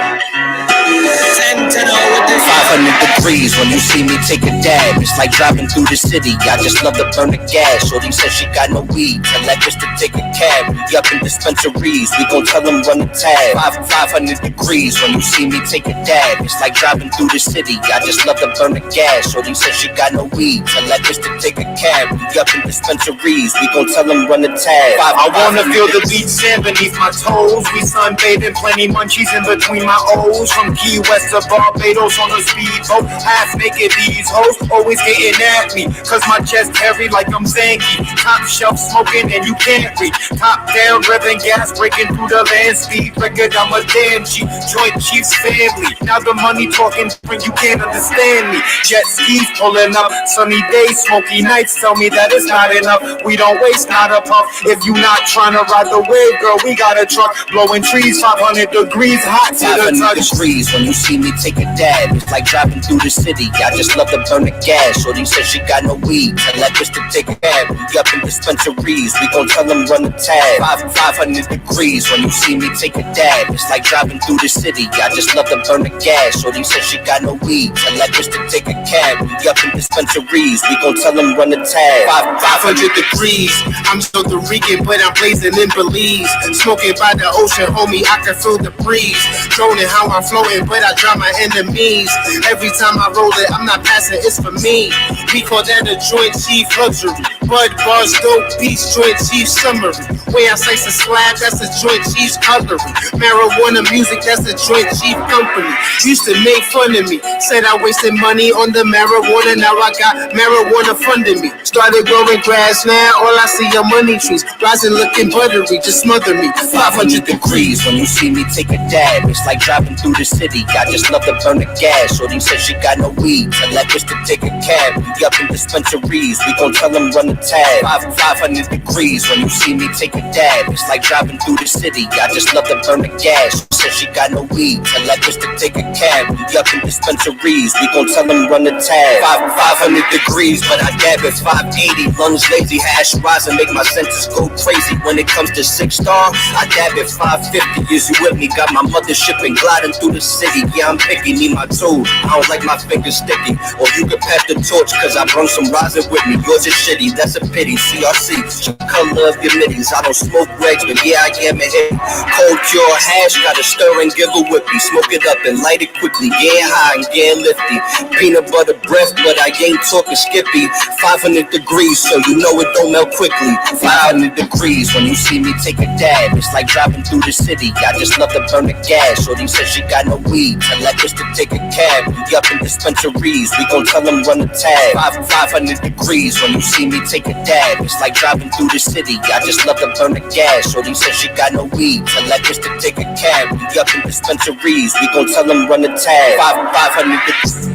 Speaker 9: 500 degrees when you see me take a dab. It's like driving through the city. I just love to burn the gas. Shorty says she got no weed. Tell that bitch to take a cab. We up in dispensaries. We gon' tell them run the tab. 500 degrees when you see me take a dab. It's like driving through the city. I just love to burn the gas. Shorty says she got no weed. Tell that bitch to take a cab. We up in dispensaries. We gon' tell them run the tab.
Speaker 8: I wanna feel the beach sand beneath my toes. We sunbathing, plenty munchies in between my O's. From Key West to Barbados on a speedboat. Half naked, these hoes always getting at me. Cause my chest heavy like I'm Zanky. Top shelf smoking and you can't read. Top down, revving gas, breaking through the land speed. Record, I'm a damn G. Joint Chiefs family. Now the money talking different, you can't understand me. Jet skis pulling up, sunny days, smoky nights. Tell me that it's not enough. We don't waste, not a puff. If you not trying to ride the wave, girl, we got a truck. Blowing trees, 500 degrees, hot to the touch.
Speaker 9: 500 degrees when you see me take a dab. It's like driving through the city. I just love to burn the gas. Shorty says she got no weed. Tell that bitch to take a cab. We up in dispensaries. We gon' tell them run the tab. 500 degrees when you see me take a dab. It's like driving through the city. I just love to burn the gas. Shorty says she got no weed. Tell that bitch to take a cab. We up in dispensaries. We gon' tell them run the tab.
Speaker 8: 500 degrees. I'm Puerto Rican, but I'm blazing in Belize. Smoking by the ocean, homie, I can feel the breeze. Droning how I'm floating, but I drown my enemies. G's. Every time I roll it, I'm not passing, it's for me. We call that a joint chief luxury. Bud, bars, dope, beats, joint chief summary. Way I slice a slab, that's a joint chief's cutlery. Marijuana music, that's a joint chief company. Used to make fun of me, said I wasted money on the marijuana. Now I got marijuana funding me. Started growing grass, now all I see are money trees. Rising looking buttery, just smother me.
Speaker 9: 500 degrees when you see me take a dab. It's like driving through the city. I just love to burn the gas. Shorty said she got no weed. Tell that bitch to take a cab. We up in dispensaries. We gon' tell them run the tab. 500 degrees when you see me take a dab. It's like driving through the city. I just love to burn the gas. She said she got no weed. Tell that bitch to take a cab. We up in dispensaries. We gon' tell them run the tab. 500 degrees, but I dab at 580. Lungs lazy, hash rise and make my senses go crazy. When it comes to 6-star, I dab at 550. Is you with me? Got my mothership and gliding through the city. Yeah, I'm picky, need my tool. I don't like my fingers sticky. Or you can pass the torch, cause I brung some rosin with me. Yours is shitty, that's a pity. CRC, color of your middies. I don't smoke regs, but yeah, I am a hit. Cold cure hash, gotta stir and give a whippy. Smoke it up and light it quickly. Getting high and getting lifty. Peanut butter breath, but I ain't talking Skippy. 500 degrees, so you know it don't melt quickly. 500 degrees when you see me take a dab. It's like driving through the city. I just love to burn the gas. Shorty said she got no weed. Tell that bitch to take a cab. We up in dispensaries. We gon' tell them run the tab. 500 degrees when you see me take a dab. It's like driving through the city. I just love to burn the gas. Shorty said she got no weed. Tell that bitch to take a cab. We up in dispensaries. We gon' tell them run the tab. 500 degrees.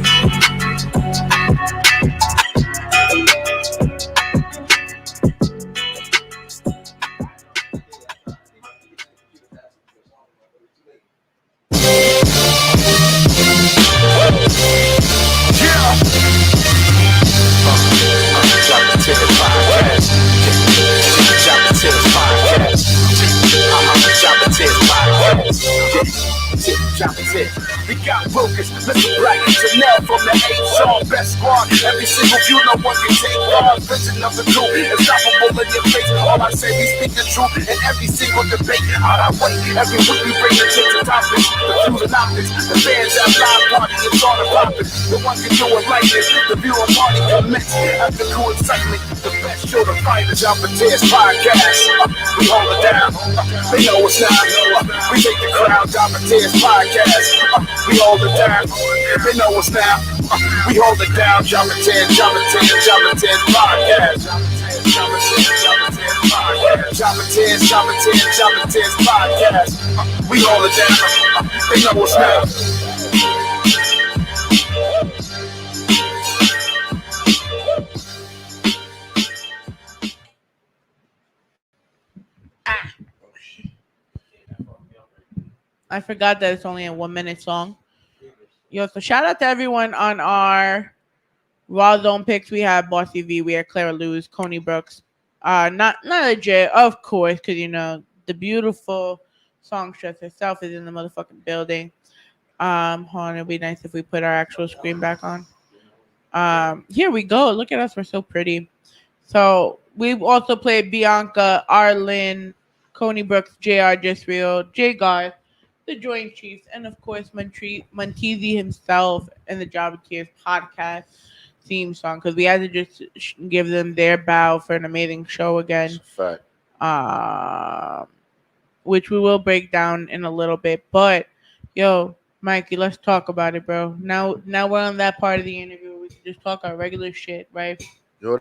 Speaker 8: We got Wilkins, Mr. Black and Chanel from the H.R. Best Squad. Every single view, no one can take on. Vision of the truth, unstoppable in your face. All I say, we speak the truth in every single debate. Out our way, every week we bring the chicks and topics. The views and optics, the fans that live party, it's all the profits. The one can do it like this, the view and party commence. After cool excitement, the best show to find is Jobber Tears podcast. We hold it down, they know it's not. We take the crowd, Jobber Tears podcast. We hold it down, they know it's now. We hold it down, Jobber Tears podcast. Jobber Tears podcast. We hold it down, they know it's now.
Speaker 3: I forgot that it's only a 1 minute song. Yo, so shout out to everyone on our Rawrrzone picks. We have Bossy V, we have Clara Luz, Coney Brooks, not legit, of course, because you know the beautiful songstress herself is in the motherfucking building. Hold on, it'd be nice if we put our actual screen back on. Here we go. Look at us, we're so pretty. So we've also played Bianca, Arlen, Coney Brooks, JR Just Real, J Garth, the Joint Chiefs, and of course Monteezy himself and the Jobber Tears podcast theme song, because we had to just give them their bow for an amazing show again.
Speaker 2: Fact.
Speaker 3: Which we will break down in a little bit. But yo, Mikey, let's talk about it, bro. Now we're on that part of the interview where we can just talk our regular shit, right?
Speaker 2: Yo,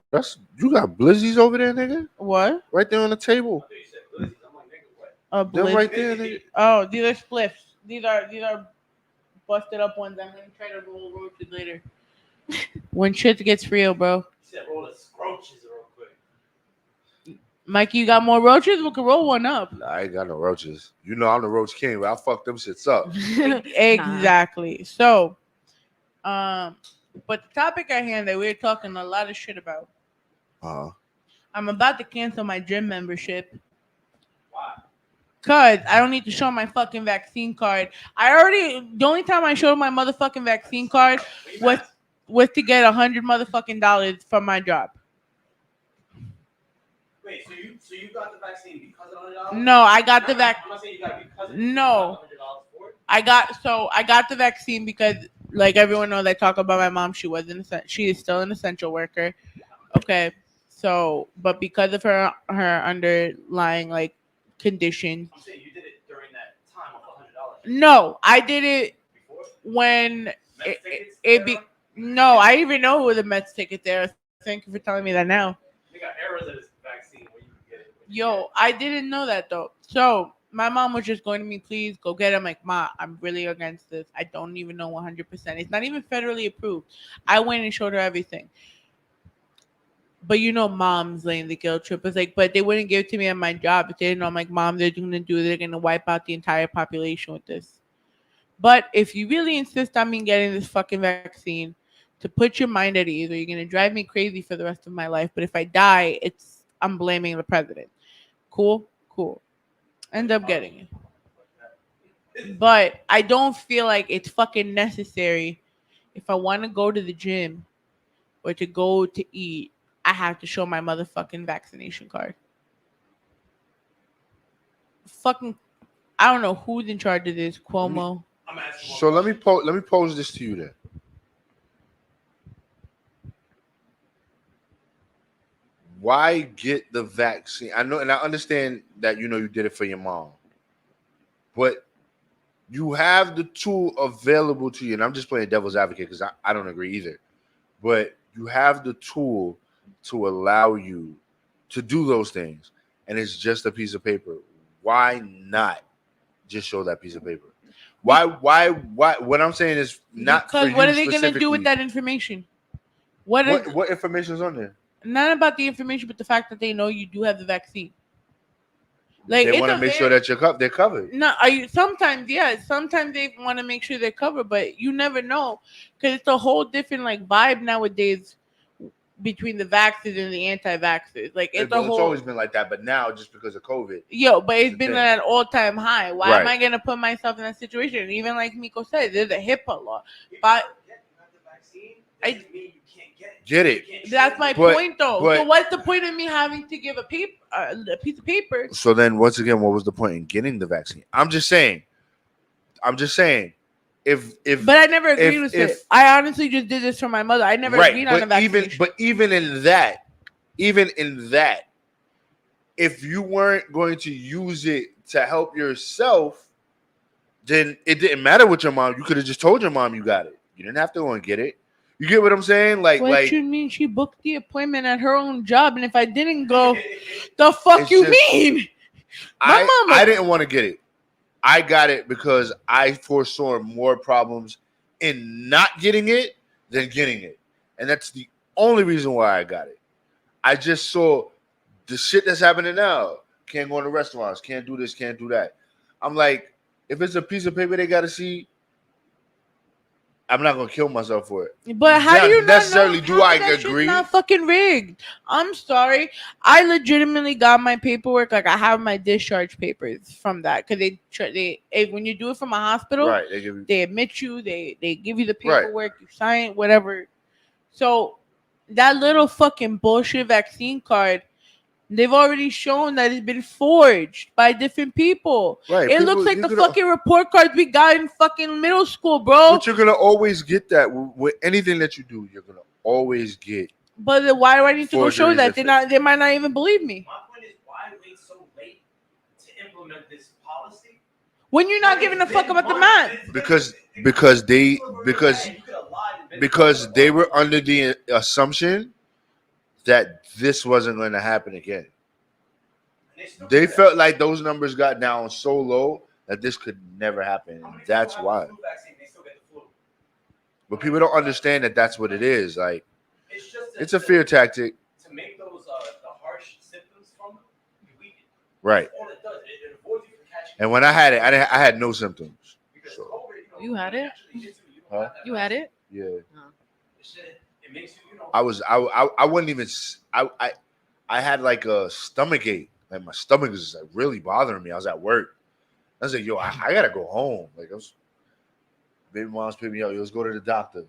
Speaker 2: you got blizzies over there, nigga?
Speaker 3: What?
Speaker 2: Right there on the table. They're right there, nigga.
Speaker 3: Oh, these are spliffs. These are busted up ones. I'm gonna try to roll roaches later. When shit gets real, bro.
Speaker 7: You said roll the roaches real quick.
Speaker 3: Mikey, you got more roaches? We can roll one up.
Speaker 2: Nah, I ain't got no roaches. You know I'm the roach king, but I fuck them shits up.
Speaker 3: Exactly. So, but the topic at hand that we're talking a lot of shit about. I'm about to cancel my gym membership.
Speaker 7: Why?
Speaker 3: Cause I don't need to show my fucking vaccine card. The only time I showed my motherfucking vaccine card was to get $100 motherfucking dollars from my job.
Speaker 7: Wait, so you got the vaccine because of $100?
Speaker 3: No, I got the vaccine.
Speaker 7: I'm not saying you got it because of
Speaker 3: No.
Speaker 7: $100 for it.
Speaker 3: I got the vaccine because like everyone knows, I talk about my mom. She is still an essential worker. Okay, so but because of her underlying like conditions.
Speaker 7: I'm saying you did it during that time of $100.
Speaker 3: No, I did it
Speaker 7: Before?
Speaker 3: when
Speaker 7: Mets
Speaker 3: it,
Speaker 7: tickets?
Speaker 3: it be. No, I didn't even know who the Mets ticket there. Thank you for telling me that now.
Speaker 7: They got errors of this vaccine where you can get it.
Speaker 3: Yo, I didn't know that though. So my mom was just going to me, please go get it. I'm like, Ma, I'm really against this. I don't even know 100%. It's not even federally approved. I went and showed her everything. But you know, mom's laying the guilt trip. It's like, but they wouldn't give it to me at my job if they didn't know. I'm like, Mom, they're going to do it. They're going to wipe out the entire population with this. But if you really insist on me getting this fucking vaccine to put your mind at ease, or you're going to drive me crazy for the rest of my life. But if I die, I'm blaming the president. Cool? Cool. End up getting it. But I don't feel like it's fucking necessary if I want to go to the gym or to go to eat. I have to show my motherfucking vaccination card. Fucking, I don't know who's in charge of this. Cuomo.
Speaker 7: I'm asking.
Speaker 2: So let me pose this to you then. Why get the vaccine? I know, and I understand that you did it for your mom, but you have the tool available to you. And I'm just playing devil's advocate because I don't agree either. But you have the tool to allow you to do those things, and it's just a piece of paper. Why not just show that piece of paper? Why? What I'm saying is not
Speaker 3: Because
Speaker 2: for
Speaker 3: what
Speaker 2: you
Speaker 3: are they going to do with
Speaker 2: specifically.
Speaker 3: that information?
Speaker 2: What information is on there?
Speaker 3: Not about the information, but the fact that they know you do have the vaccine. Like,
Speaker 2: They want to make sure that they're covered.
Speaker 3: No, sometimes, yeah. Sometimes they want to make sure they're covered, but you never know because it's a whole different like vibe nowadays between the vaxxers and the anti-vaxxers. Like it's
Speaker 2: always been like that, but now just because of COVID.
Speaker 3: But it's been at an all-time high. Why am
Speaker 2: Right.
Speaker 3: I gonna put myself in that situation? And even like Miko said, there's a HIPAA law, but
Speaker 2: Get it.
Speaker 3: that's my point, though. So what's the point of me having to give a piece of paper?
Speaker 2: So then, once again, what was the point in getting the vaccine? I'm just saying. If
Speaker 3: But I never agreed with it. I honestly just did this for my mother. I never agreed on a vaccination.
Speaker 2: Even in that, if you weren't going to use it to help yourself, then it didn't matter with your mom. You could have just told your mom you got it. You didn't have to go and get it. You get what I'm saying?
Speaker 3: What you mean? She booked the appointment at her own job, and if I didn't go, the fuck you mean?
Speaker 2: I didn't want to get it. I got it because I foresaw more problems in not getting it than getting it, and that's the only reason why I got it. I just saw the shit that's happening now. Can't go into restaurants. Can't do this. Can't do that. I'm like, if it's a piece of paper they got to see, I'm not gonna kill myself for it.
Speaker 3: But how do you
Speaker 2: necessarily
Speaker 3: not know?
Speaker 2: do I
Speaker 3: That
Speaker 2: agree?
Speaker 3: Shit's not fucking rigged. I'm sorry. I legitimately got my paperwork. Like I have my discharge papers from that because they when you do it from a hospital,
Speaker 2: right?
Speaker 3: They admit you. They give you the paperwork. Right. You sign it, whatever. So that little fucking bullshit vaccine card. They've already shown that it's been forged by different people. Right. It looks like the fucking report cards we got in fucking middle school, bro.
Speaker 2: But you're going to always get that. With anything that you do, you're going to always get.
Speaker 3: But then why do I need to go show that? They might not even believe me.
Speaker 7: My point is, why wait so late to implement this policy?
Speaker 3: When you're not giving a fuck about the math.
Speaker 2: Because they were under the assumption that this wasn't going to happen again. They felt like those numbers got down so low that this could never happen. And that's why. But people don't understand that that's what it is. Like, it's a fear tactic.
Speaker 7: To make those the harsh symptoms from them, you weaken.
Speaker 2: Right.
Speaker 7: All it does, it avoids you from catching.
Speaker 2: And when I had it, I had no symptoms.
Speaker 3: So. You had it?
Speaker 2: Huh?
Speaker 3: You had it?
Speaker 2: Yeah.
Speaker 7: It makes you,
Speaker 2: I wouldn't even. I had like a stomach ache. Like my stomach was like really bothering me. I was at work. I was like, yo, I gotta go home. Like baby mom's picked me up. Yo, let's go to the doctor.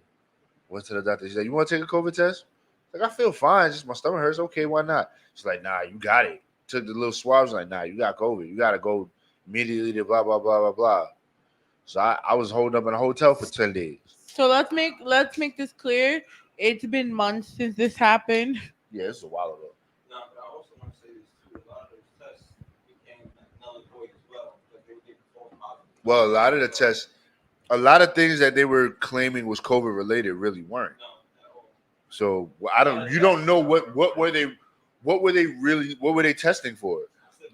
Speaker 2: Went to the doctor. She's like, you want to take a COVID test? Like, I feel fine. Just my stomach hurts. Okay, why not? She's like, nah, you got it. Took the little swabs. Like, nah, you got COVID. You gotta go immediately to blah blah blah blah blah. So I was holding up in a hotel for 10 days.
Speaker 3: So let's make this clear. It's been months since this happened.
Speaker 2: Yeah, it's a while ago.
Speaker 6: No, but I also want to say this too. A lot of those tests became null and void as well because they were getting false positives.
Speaker 2: Well, a lot of the tests, a lot of things that they were claiming was COVID related really weren't.
Speaker 6: No, at all.
Speaker 2: So you don't know what were they testing for?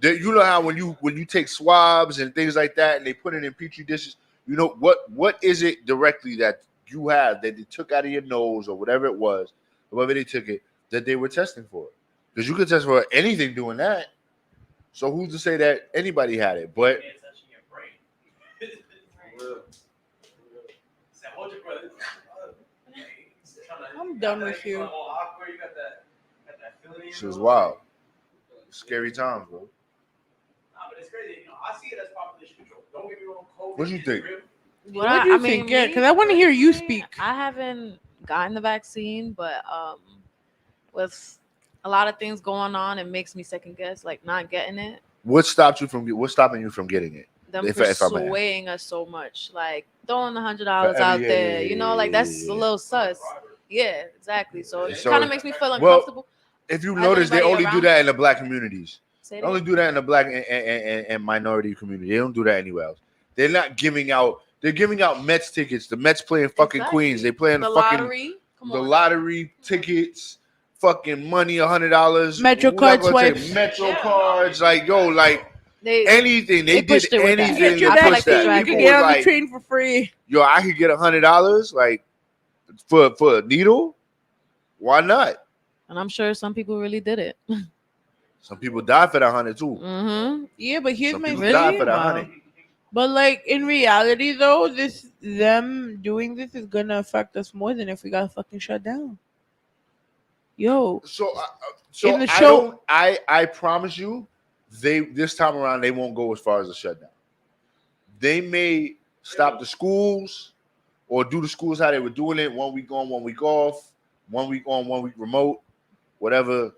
Speaker 2: You know how when you take swabs and things like that and they put it in petri dishes, you know what is it directly that you have that they took out of your nose or whatever it was, whatever they took it that they were testing for? Because you could test for anything doing that. So who's to say that anybody had it? But
Speaker 7: It's touching your brain. Say, hold your breath.
Speaker 3: I'm done with you.
Speaker 7: All awkward. You got that feeling in your
Speaker 2: this was
Speaker 7: nose.
Speaker 2: wild. Scary times, bro.
Speaker 7: Nah, but it's crazy. I see it as population control. Don't get me wrong. COVID
Speaker 2: What you
Speaker 7: is
Speaker 2: think?
Speaker 7: real.
Speaker 3: What do you think? Yeah, because I want to hear you speak.
Speaker 5: I haven't gotten the vaccine, but with a lot of things going on, it makes me second guess, like not getting it.
Speaker 2: What's stopping you from getting it?
Speaker 5: Them
Speaker 2: If I may ask.
Speaker 5: persuading us so much, like throwing $100 out
Speaker 2: Yeah,
Speaker 5: there,
Speaker 2: yeah,
Speaker 5: you know,
Speaker 2: yeah,
Speaker 5: like
Speaker 2: yeah,
Speaker 5: that's
Speaker 2: yeah.
Speaker 5: a little sus. Yeah, exactly. So it
Speaker 2: So-
Speaker 5: kind of makes me feel
Speaker 2: well,
Speaker 5: uncomfortable.
Speaker 2: If you
Speaker 5: Has
Speaker 2: notice, they
Speaker 5: anybody
Speaker 2: only do
Speaker 5: around?
Speaker 2: that in the black communities.
Speaker 5: Say
Speaker 2: They only
Speaker 5: that.
Speaker 2: do that in the black and minority community. They don't do that anywhere else. They're not giving out. They're giving out Mets tickets. The Mets playing fucking
Speaker 5: Exactly.
Speaker 2: Queens. They playing
Speaker 5: The
Speaker 2: fucking
Speaker 5: lottery. Come
Speaker 2: the
Speaker 5: on.
Speaker 2: lottery tickets. Fucking money, $100.
Speaker 3: Metro
Speaker 2: We're not
Speaker 3: card
Speaker 2: gonna take
Speaker 3: swipes.
Speaker 2: Metro
Speaker 5: Yeah.
Speaker 2: cards. Like yo, like
Speaker 5: They
Speaker 2: anything. They
Speaker 5: They pushed
Speaker 2: did
Speaker 5: it with that.
Speaker 2: anything
Speaker 3: Get your
Speaker 2: to push
Speaker 5: like the
Speaker 2: that.
Speaker 3: vaccine. You
Speaker 5: dragon.
Speaker 3: can
Speaker 2: People
Speaker 3: get
Speaker 2: was
Speaker 3: on the
Speaker 2: like,
Speaker 3: train for free.
Speaker 2: yo, I could get $100 like for a needle. Why not?
Speaker 5: and I'm sure some people really did it.
Speaker 2: Some people die for that 100 too.
Speaker 5: Mm-hmm.
Speaker 3: Yeah, but here's
Speaker 2: Some
Speaker 3: my
Speaker 2: people
Speaker 3: thing.
Speaker 2: die for that
Speaker 5: Wow.
Speaker 2: 100.
Speaker 3: But like in reality, though, them doing this is gonna affect us more than if we got fucking shut down. Yo,
Speaker 2: So
Speaker 3: In the
Speaker 2: I
Speaker 3: show-
Speaker 2: don't. I promise you, this time around they won't go as far as a shutdown. They may stop the schools or do the schools how they were doing it: 1 week on, 1 week off, 1 week on, 1 week remote, whatever.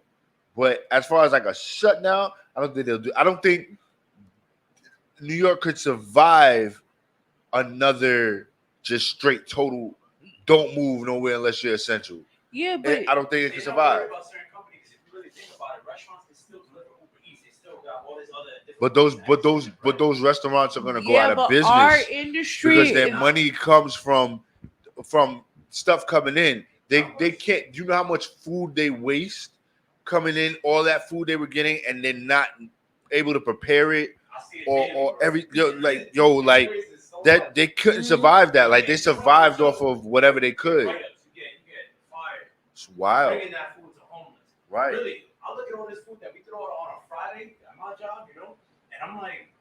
Speaker 2: But as far as like a shutdown, I don't think they'll do. I don't think New York could survive another just straight total. Don't move nowhere unless you're essential.
Speaker 3: yeah, but
Speaker 2: I don't think it
Speaker 7: They're
Speaker 2: can
Speaker 7: not worried
Speaker 2: survive.
Speaker 7: about certain companies. If you really think about it, restaurants can still deliver Uber Eats. They still got all these other. different
Speaker 2: But those restaurants are gonna go
Speaker 3: yeah,
Speaker 2: out of
Speaker 3: but
Speaker 2: business
Speaker 3: our industry
Speaker 2: because their
Speaker 3: is-
Speaker 2: money comes from stuff coming in. They can't. You know how much food they waste coming in, all that food they were getting, and they're not able to prepare it
Speaker 7: I see it
Speaker 2: or
Speaker 7: daily, bro.
Speaker 2: like that. They couldn't survive that. Like they survived off of whatever they could.
Speaker 7: Write-ups, you get fired.
Speaker 2: It's wild,
Speaker 7: Bringing that food to homeless.
Speaker 2: right?
Speaker 7: Really, I look at all this food that we throw out on a Friday at my job, you know, and I'm like,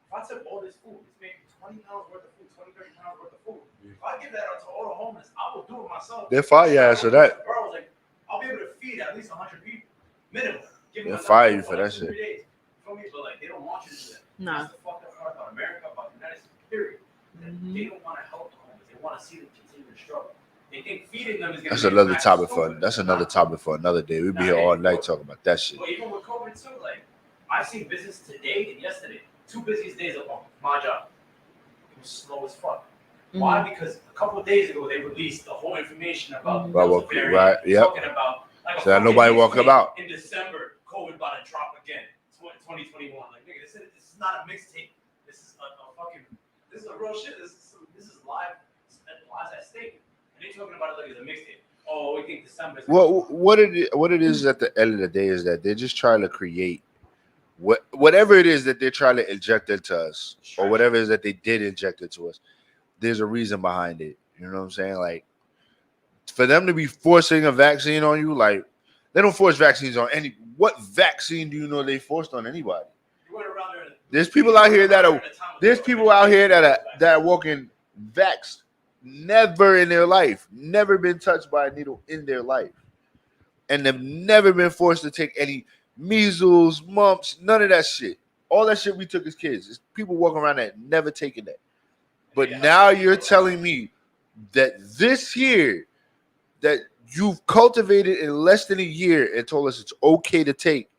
Speaker 7: if I took all this food, it's maybe 20 pounds worth of food, 20, 30 pounds worth of food. If I give that out to all the homeless, I will do it myself.
Speaker 2: They'll fire your ass for that.
Speaker 7: Bro, I was like, I'll be able to feed at least 100 people, minimum. Give me
Speaker 2: They'll
Speaker 7: enough
Speaker 2: fire
Speaker 7: food
Speaker 2: you for
Speaker 7: like
Speaker 2: that
Speaker 7: 2-3
Speaker 2: shit.
Speaker 7: days. You feel me? But like, they don't want you to do that.
Speaker 5: Nah.
Speaker 7: That's the fucked up part about America, about the United States, period. That
Speaker 5: Mhm.
Speaker 7: They don't want to help the homeless. They want to see them continue to struggle. They think feeding them is going to
Speaker 2: That's another topic for another day. We'll be here all night talking about that shit.
Speaker 7: But even with COVID too, like I've seen business today and yesterday, 2 busiest days of my job. It was slow as fuck. Why? Because a couple of days ago they released the whole information about the Delta variant,
Speaker 2: right, yep.
Speaker 7: talking about like a
Speaker 2: So that
Speaker 7: fucking
Speaker 2: nobody
Speaker 7: news
Speaker 2: walk
Speaker 7: week
Speaker 2: about.
Speaker 7: in December. COVID about to drop again. 2021. Like nigga, this is not a mixtape. This is a fucking. This is a real shit. This is live. Live at stake. And they talking about it like it's a mixtape. Oh, we think December.
Speaker 2: Well, what it is at the end of the day is that they're just trying to create whatever it is that they're trying to inject into us, or whatever it is that they did inject into us. There's a reason behind it. You know what I'm saying? Like for them to be forcing a vaccine on you, like they don't force vaccines on any. What vaccine do you know they forced on anybody? There's people out here that are walking vaxxed, never in their life, never been touched by a needle in their life, and they've never been forced to take any measles, mumps, none of that shit. All that shit we took as kids. It's people walking around that never taken that. But now you're telling me that this here that you've cultivated in less than a year and told us it's okay to take,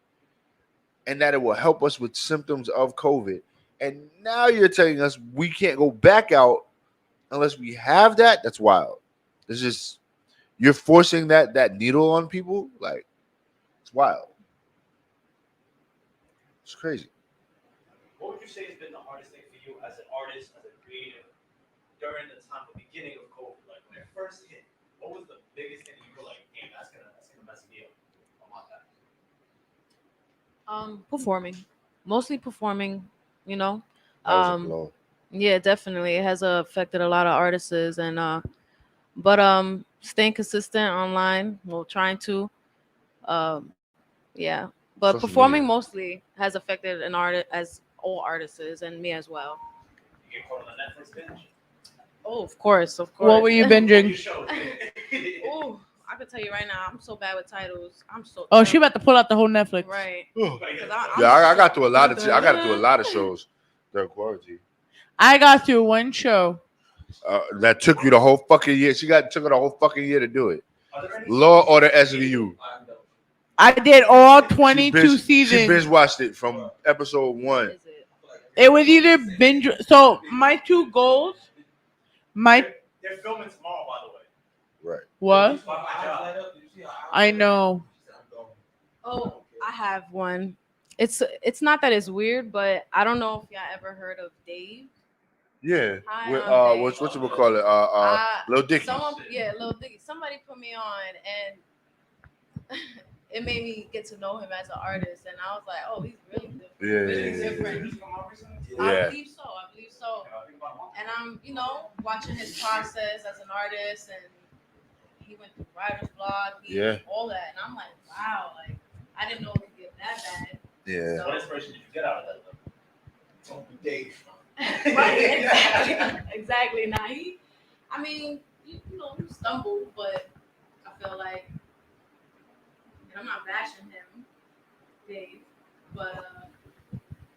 Speaker 2: and that it will help us with symptoms of COVID. And now you're telling us we can't go back out unless we have that. That's wild. It's just you're forcing that needle on people. Like it's wild. It's crazy.
Speaker 7: What would you say has been the hardest thing for you as an artist, as a creative, during the time, the beginning of COVID? Like when it first hit, what was the biggest thing you were like, damn, that's gonna mess me up? I want that.
Speaker 5: Performing, mostly performing. You know,
Speaker 2: That was a
Speaker 5: um,
Speaker 2: blow.
Speaker 5: yeah, definitely, it has affected a lot of artists, and but staying consistent online, well, trying to, um, yeah, but
Speaker 2: Social
Speaker 5: performing
Speaker 2: media.
Speaker 5: mostly has affected an artist, as all artists is, and me as well.
Speaker 7: You get caught on the Netflix binge?
Speaker 5: Oh, of course, of course.
Speaker 3: What were you
Speaker 7: What
Speaker 3: binging?
Speaker 7: show?
Speaker 5: Oh, I could tell you right now, I'm so bad with titles. I'm so
Speaker 3: Oh, she
Speaker 5: terrible.
Speaker 3: about to pull out the whole Netflix.
Speaker 5: Right.
Speaker 2: Oh.
Speaker 5: 'Cause
Speaker 2: Yeah, I got
Speaker 5: so-
Speaker 2: through a lot of I got through a lot of shows during quarantine.
Speaker 3: I got through one show.
Speaker 2: That took you the whole fucking year. Took her the whole fucking year to do it.
Speaker 7: Are there any
Speaker 2: Law Order SVU.
Speaker 3: I did all 22
Speaker 2: She
Speaker 3: seasons.
Speaker 2: binge watched it from episode
Speaker 5: What
Speaker 2: 1.
Speaker 5: is it?
Speaker 3: It was either binge. So my two goals,
Speaker 7: They're filming tomorrow, by the way.
Speaker 2: Right.
Speaker 3: what?
Speaker 7: By my job.
Speaker 3: I know.
Speaker 5: Oh, I have one. It's not that it's weird, but I don't know if y'all ever heard of Dave.
Speaker 2: Yeah.
Speaker 5: Hi,
Speaker 2: With
Speaker 5: I'm Dave.
Speaker 2: what's you call it? Lil Dicky.
Speaker 5: Lil Dicky. Somebody put me on, and it made me get to know him as an artist, and I was like, oh, he's really different.
Speaker 2: Yeah,
Speaker 5: Really
Speaker 2: yeah, yeah,
Speaker 5: different.
Speaker 2: Yeah.
Speaker 5: I believe so. And I'm, watching his process as an artist, and he went through writer's block, all that, and I'm like, wow, like I didn't know it could get that bad.
Speaker 2: Yeah.
Speaker 7: What inspiration did you get out of that? Don't be Dave.
Speaker 5: Right, exactly. Now he, you stumbled, but I feel like, and I'm not bashing him, Dave, but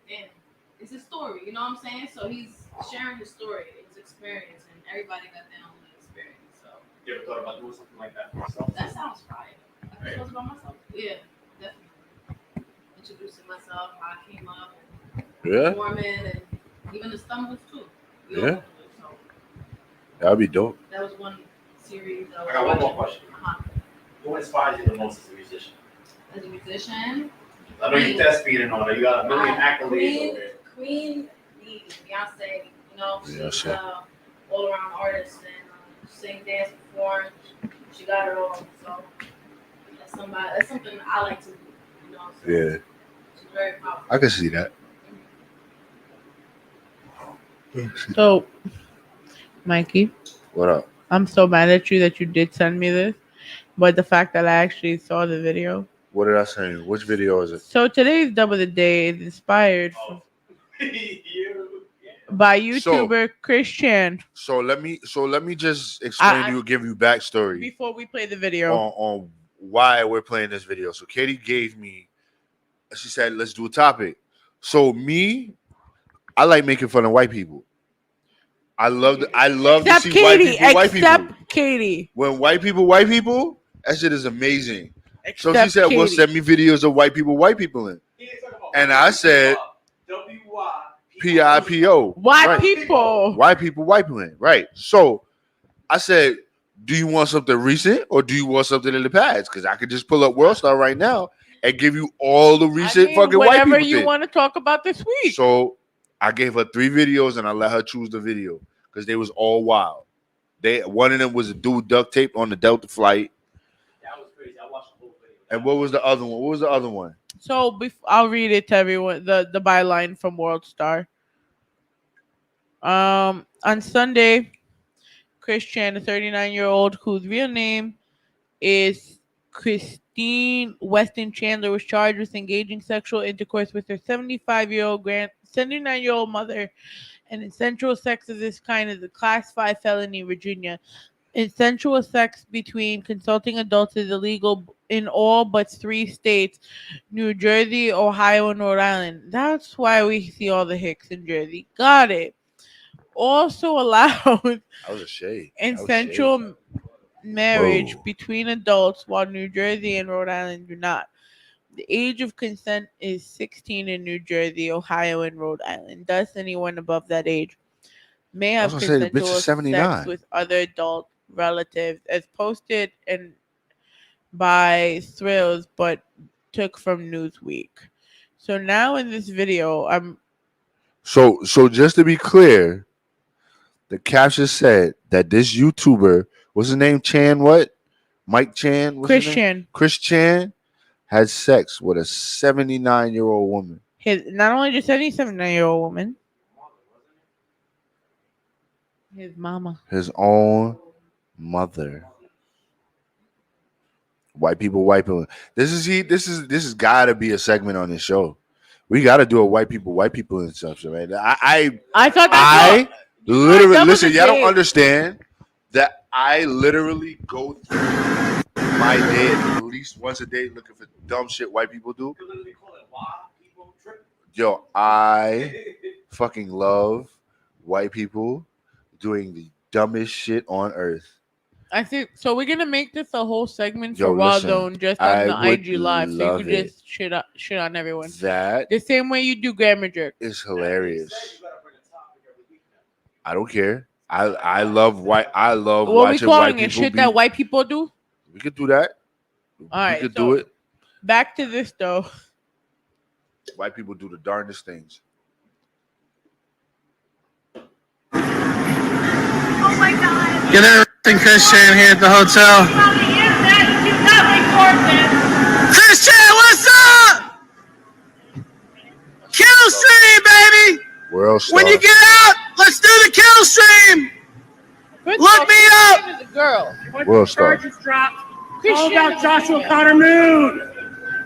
Speaker 5: damn, it's his story. You know what I'm saying? So he's sharing his story, his experience, and everybody got their own experience. So
Speaker 7: You ever thought about doing something like that for yourself?
Speaker 5: that sounds fire. I can talk about myself. Yeah, definitely. Introducing myself, how I came up, and
Speaker 2: Yeah.
Speaker 5: performing, and even the stumbles too. We all
Speaker 2: Yeah.
Speaker 5: go through it, so
Speaker 2: That'd be dope.
Speaker 5: that was one series I
Speaker 7: I
Speaker 5: was
Speaker 7: got one more
Speaker 5: watching.
Speaker 7: question. Who inspires you the most as a musician?
Speaker 5: As a musician,
Speaker 7: I know you're thespian on it. You got a million accolades over it.
Speaker 5: Queen, Beyonce, she's
Speaker 2: Beyonce.
Speaker 5: all around artist, and sing, dance, perform. She got it all. So that's something I like to do. So
Speaker 2: Yeah.
Speaker 5: she's very powerful.
Speaker 2: I can see that.
Speaker 3: So, Mikey,
Speaker 2: What up?
Speaker 3: I'm so mad at you that you did send me this, but the fact that I actually saw the video.
Speaker 2: What did I say? Which video is it?
Speaker 3: So today's Dub of the Day is inspired by YouTuber Christian.
Speaker 2: So let me just explain to you, give you backstory
Speaker 3: Before we play the video,
Speaker 2: on why we're playing this video. So Katie gave me, she said, let's do a topic. So I like making fun of white people. I love
Speaker 3: except
Speaker 2: to see
Speaker 3: Katie,
Speaker 2: white people.
Speaker 3: except Katie.
Speaker 2: When white people, that shit is amazing. So
Speaker 3: Except
Speaker 2: she said, well,
Speaker 3: Katie.
Speaker 2: send me videos of white people in. And I said, PIPO.
Speaker 3: White
Speaker 2: Right.
Speaker 3: people.
Speaker 2: White people in. Right. So I said, do you want something recent or do you want something in the past? Because I could just pull up World Star right now and give you all the recent fucking white people
Speaker 3: whatever you
Speaker 2: thing.
Speaker 3: want to talk about this week.
Speaker 2: So I gave her 3 videos and I let her choose the video because they was all wild. One of them was a dude duct taped on the Delta flight.
Speaker 7: That was crazy. I watched the whole video.
Speaker 2: And what was the other one? What was the other one?
Speaker 3: So I'll read it to everyone. The byline from World Star. On Sunday, Christian, a 39-year-old whose real name is Christine Weston Chandler, was charged with engaging sexual intercourse with her 79-year-old mother, and consensual sex of this kind is a Class 5 felony in Virginia. Consensual sex between consulting adults is illegal in all but 3 states: New Jersey, Ohio, and Rhode Island. That's why we see all the hicks in Jersey. Got it. Also allowed
Speaker 2: That was a shade.
Speaker 3: consensual marriage
Speaker 2: Whoa.
Speaker 3: between adults, while New Jersey and Rhode Island do not. The age of consent is 16 in New Jersey, Ohio, and Rhode Island. Thus, anyone above that age may have
Speaker 2: I was gonna say, the bitch
Speaker 3: consensual
Speaker 2: is 79.
Speaker 3: sex with other adults relatives. It's posted by Thrills, but took from Newsweek. So now in this video,
Speaker 2: So just to be clear, the caption said that this YouTuber, what's his name? Chan what? Mike Chan? What's his name?
Speaker 3: Christian.
Speaker 2: Chris Chan had sex with a 79-year-old woman.
Speaker 3: His not only just any 79-year-old woman, his mama.
Speaker 2: His own mother. White people. This is gotta be a segment on this show. We gotta do a white people and stuff, right?
Speaker 3: I thought
Speaker 2: I literally
Speaker 3: that was
Speaker 2: listen.
Speaker 3: a
Speaker 2: Y'all don't
Speaker 3: date.
Speaker 2: understand that I literally go through my day at least once a day looking for dumb shit white people do. Yo, I fucking love white people doing the dumbest shit on earth.
Speaker 3: I think so. We're gonna make this a whole segment
Speaker 2: Yo,
Speaker 3: for
Speaker 2: listen,
Speaker 3: Rawrrzone just
Speaker 2: I
Speaker 3: on the
Speaker 2: would
Speaker 3: IG live, so you
Speaker 2: love
Speaker 3: can
Speaker 2: it.
Speaker 3: just shit on everyone.
Speaker 2: That
Speaker 3: The same way you do grammar jerk.
Speaker 2: is hilarious. I don't care. I love
Speaker 3: What we
Speaker 2: watching
Speaker 3: calling
Speaker 2: white
Speaker 3: it?
Speaker 2: people
Speaker 3: Shit
Speaker 2: be.
Speaker 3: that white people do.
Speaker 2: We could do that.
Speaker 3: All right,
Speaker 2: we could
Speaker 3: so
Speaker 2: do it.
Speaker 3: Back to this though.
Speaker 2: White people do the darndest things.
Speaker 10: Oh my God.
Speaker 4: Get everything Christian here at the hotel. Christian, what's up? Kill stream, baby.
Speaker 2: World star.
Speaker 4: When you get out, let's do the kill stream. Look me up.
Speaker 3: Is a girl.
Speaker 2: World star.
Speaker 10: All about Joshua Connor Moon.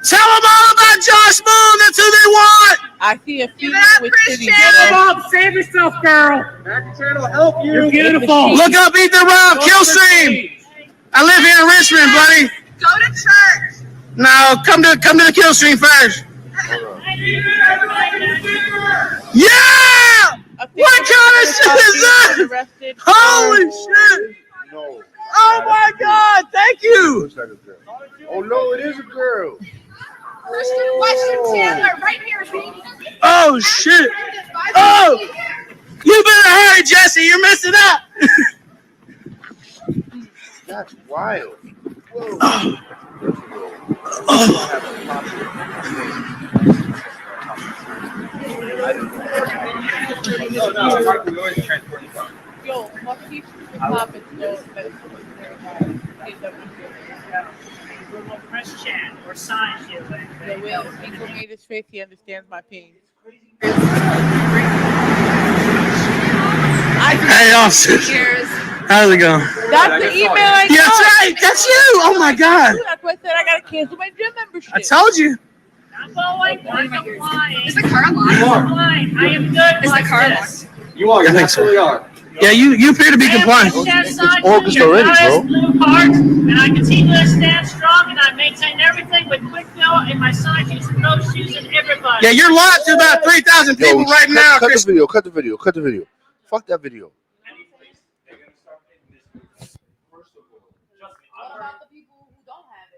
Speaker 4: Tell them all about Josh Moon. That's who they want.
Speaker 3: I see a female with titties.
Speaker 10: Get him up. Save yourself, girl. Will help you. You're beautiful.
Speaker 4: Look up Ethan Rob, kill stream. I live here in Richmond, buddy.
Speaker 10: Go to church.
Speaker 4: No, come to the kill stream first. Yeah! What kind of shit is that? Holy shit!
Speaker 2: No.
Speaker 4: Oh my God! Thank you.
Speaker 2: Looks like a girl. Oh no, it is a girl.
Speaker 10: Christian Weston Chandler, right here, baby.
Speaker 4: Oh shit! Oh! You better hurry, Jesse. You're missing out.
Speaker 2: That's wild.
Speaker 3: Yo, what keeps popping so
Speaker 10: Christian or sign you.
Speaker 3: the way people made his face, he understands my pain.
Speaker 4: Hey, officer. How's it going?
Speaker 3: That's the email I got.
Speaker 4: Yeah, that's right. That's you. Oh my God.
Speaker 3: That's why I said I gotta cancel my gym membership.
Speaker 4: I told you.
Speaker 10: I'm going. I'm complying. Is the car locked? I am good. Is the car locked?
Speaker 6: You are.
Speaker 4: I think so. Yeah, you appear to be compliant.
Speaker 2: August already, bro.
Speaker 10: Blue card, and I continue to stand strong, and I maintain everything with quick fill and my signs use no shoes and everybody.
Speaker 4: Yeah, you're live to about 3,000 people right now.
Speaker 2: Cut the video. Fuck that video.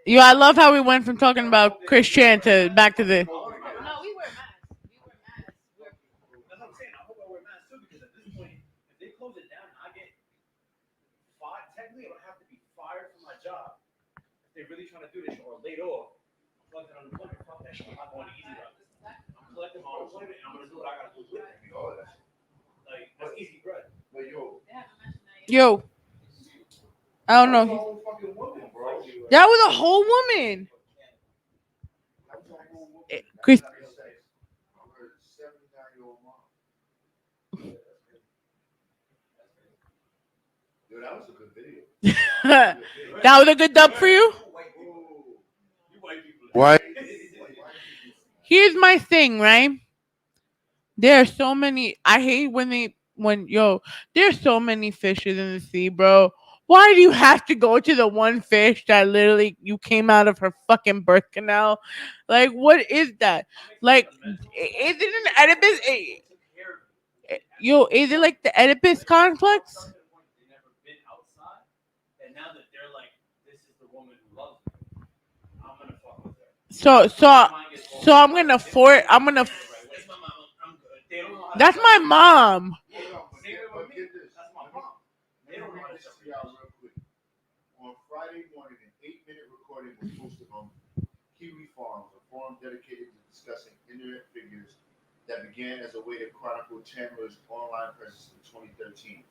Speaker 3: Yo, I love how we went from talking about Chris Chan to back to the.
Speaker 10: No, we wear masks.
Speaker 7: That's what I'm saying. I hope I wear masks too, because at this point, if they close it down and I get fired, technically I don't have to be fired from my job. If they're really trying to do this shit or laid off, I'm collecting unemployment. Fuck that shit. I'm not going to easy route. I'm collecting my unemployment and I'm gonna do what I gotta do with it. Like that's easy bread.
Speaker 3: Yo, I don't know. That was a whole woman. Chris.
Speaker 2: That was a good video.
Speaker 3: That was a good dub for you.
Speaker 2: Why?
Speaker 3: Here's my thing, right? There are so many. I hate there's so many fishes in the sea, bro. Why do you have to go to the one fish that literally you came out of her fucking birth canal? Like, what is that? Like, is it an Oedipus? Yo, is it like the Oedipus complex?
Speaker 7: They never been outside, and now that they're like, this is the woman who loves me, I'm gonna fuck with her.
Speaker 3: So I'm gonna That's my mom.
Speaker 2: Friday morning, an 8-minute recording was posted on Kiwi Farms, a forum dedicated to discussing internet figures that began as a way to chronicle Chandler's online presence in 2013.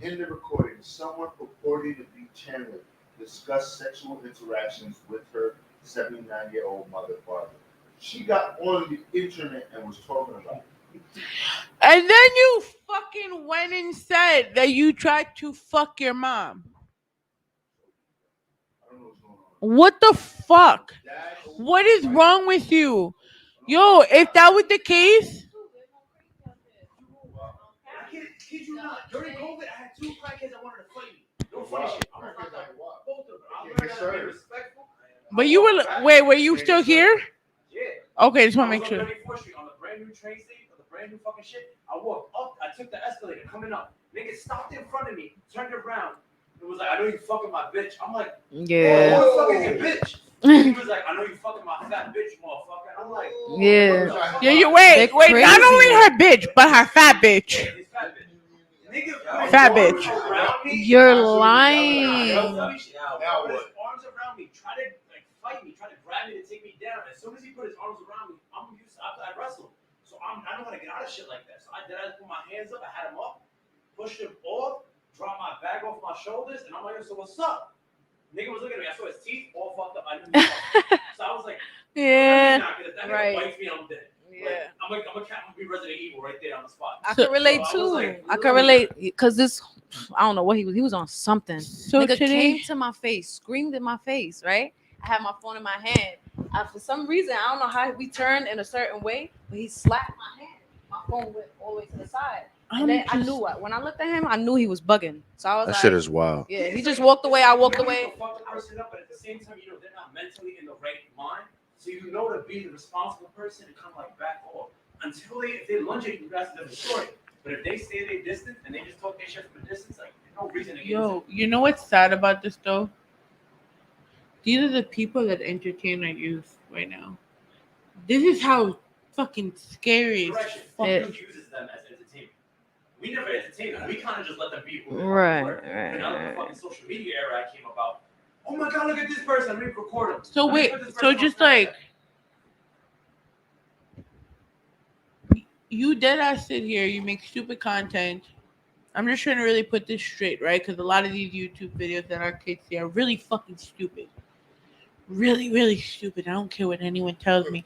Speaker 2: In the recording, someone purporting to be Chandler discussed sexual interactions with her 79-year-old mother, Barbara. She got on the internet and was talking about it.
Speaker 3: And then you fucking went and said that you tried to fuck your mom.
Speaker 2: I don't know what's going on.
Speaker 3: What the fuck? What is wrong with you? Yo, if that was the case,
Speaker 7: I kid you not. During COVID, I had 2 crackheads that wanted to fight me. No funny shit. I'm gonna knock out both of them. I learned how to be respectful.
Speaker 3: but you were you still here?
Speaker 7: Yeah.
Speaker 3: Okay, just want to make
Speaker 7: I
Speaker 3: sure.
Speaker 7: was on 34th Street on the brand new train station, the brand new fucking shit. I walked up, I took the escalator coming up. Nigga stopped in front of me, turned around. It was like, I know you fucking my bitch. I'm like,
Speaker 5: Yeah.
Speaker 7: who the fuck is your bitch? He was like, I know you fucking my fat bitch, motherfucker. I'm like,
Speaker 5: Yeah.
Speaker 3: Yeah, you wait.
Speaker 5: They're
Speaker 3: Not
Speaker 5: crazy.
Speaker 3: only her bitch, but her fat bitch.
Speaker 7: his fat bitch. Nigga, put
Speaker 3: Fat
Speaker 7: his arms
Speaker 3: bitch.
Speaker 7: around me.
Speaker 5: You're
Speaker 7: Put
Speaker 5: lying.
Speaker 7: his arms around me, try to like fight me, try to grab me to take me down. As soon as he put his arms around me, I'm used to, I wrestle. So I know how to get out of shit like that. So I put my hands up, I had him up, pushed him off, dropped my bag off my shoulders, and I'm like, so what's up? Nigga was looking at me, I saw his teeth all fucked up. I knew he was fucked. So I was like,
Speaker 5: Yeah.
Speaker 7: if that nigga
Speaker 5: Right.
Speaker 7: bites me, I'm dead.
Speaker 5: Yeah.
Speaker 7: Like, I'm gonna be Resident Evil right there on the spot.
Speaker 5: I can relate
Speaker 7: So I
Speaker 5: too.
Speaker 7: was like,
Speaker 5: I can relate because this, I don't know what he was on something.
Speaker 3: So
Speaker 5: Nigga
Speaker 3: today,
Speaker 5: came to my face, screamed in my face, right? I had my phone in my hand. For some reason, I don't know how we turned in a certain way, but he slapped my hand. My phone went all the way to the side. And then I knew when I looked at him, I knew he was bugging. So I was
Speaker 2: That
Speaker 5: like,
Speaker 2: shit is wild.
Speaker 5: yeah, he just walked away. I walked away.
Speaker 7: You fuck the person up, but at the same time, you know they're not mentally in the right mind. So you know to be the responsible person and kind of like back off until if they lunge at you, that's a different story. But if they stay their distance and they just talk their shit from a distance, like there's no reason to get
Speaker 3: yo, you know what's sad about this though? These are the people that entertain our youth right now. This is how fucking scary it's
Speaker 7: correction.
Speaker 3: fucking.
Speaker 7: Fuck uses them as entertainment. We never entertain them. We kind of just let them be who they
Speaker 5: Right,
Speaker 7: were.
Speaker 5: right,
Speaker 7: And now that the
Speaker 5: right.
Speaker 7: fucking social media era came about, oh my god, look at this person. Let me record them.
Speaker 3: So
Speaker 7: Let me
Speaker 3: wait,
Speaker 7: put this
Speaker 3: so
Speaker 7: person on
Speaker 3: just
Speaker 7: Snapchat.
Speaker 3: like you dead ass sit here, you make stupid content. I'm just trying to really put this straight, right? Because a lot of these YouTube videos that our kids see are really fucking stupid. Really, really stupid. I don't care what anyone tells me.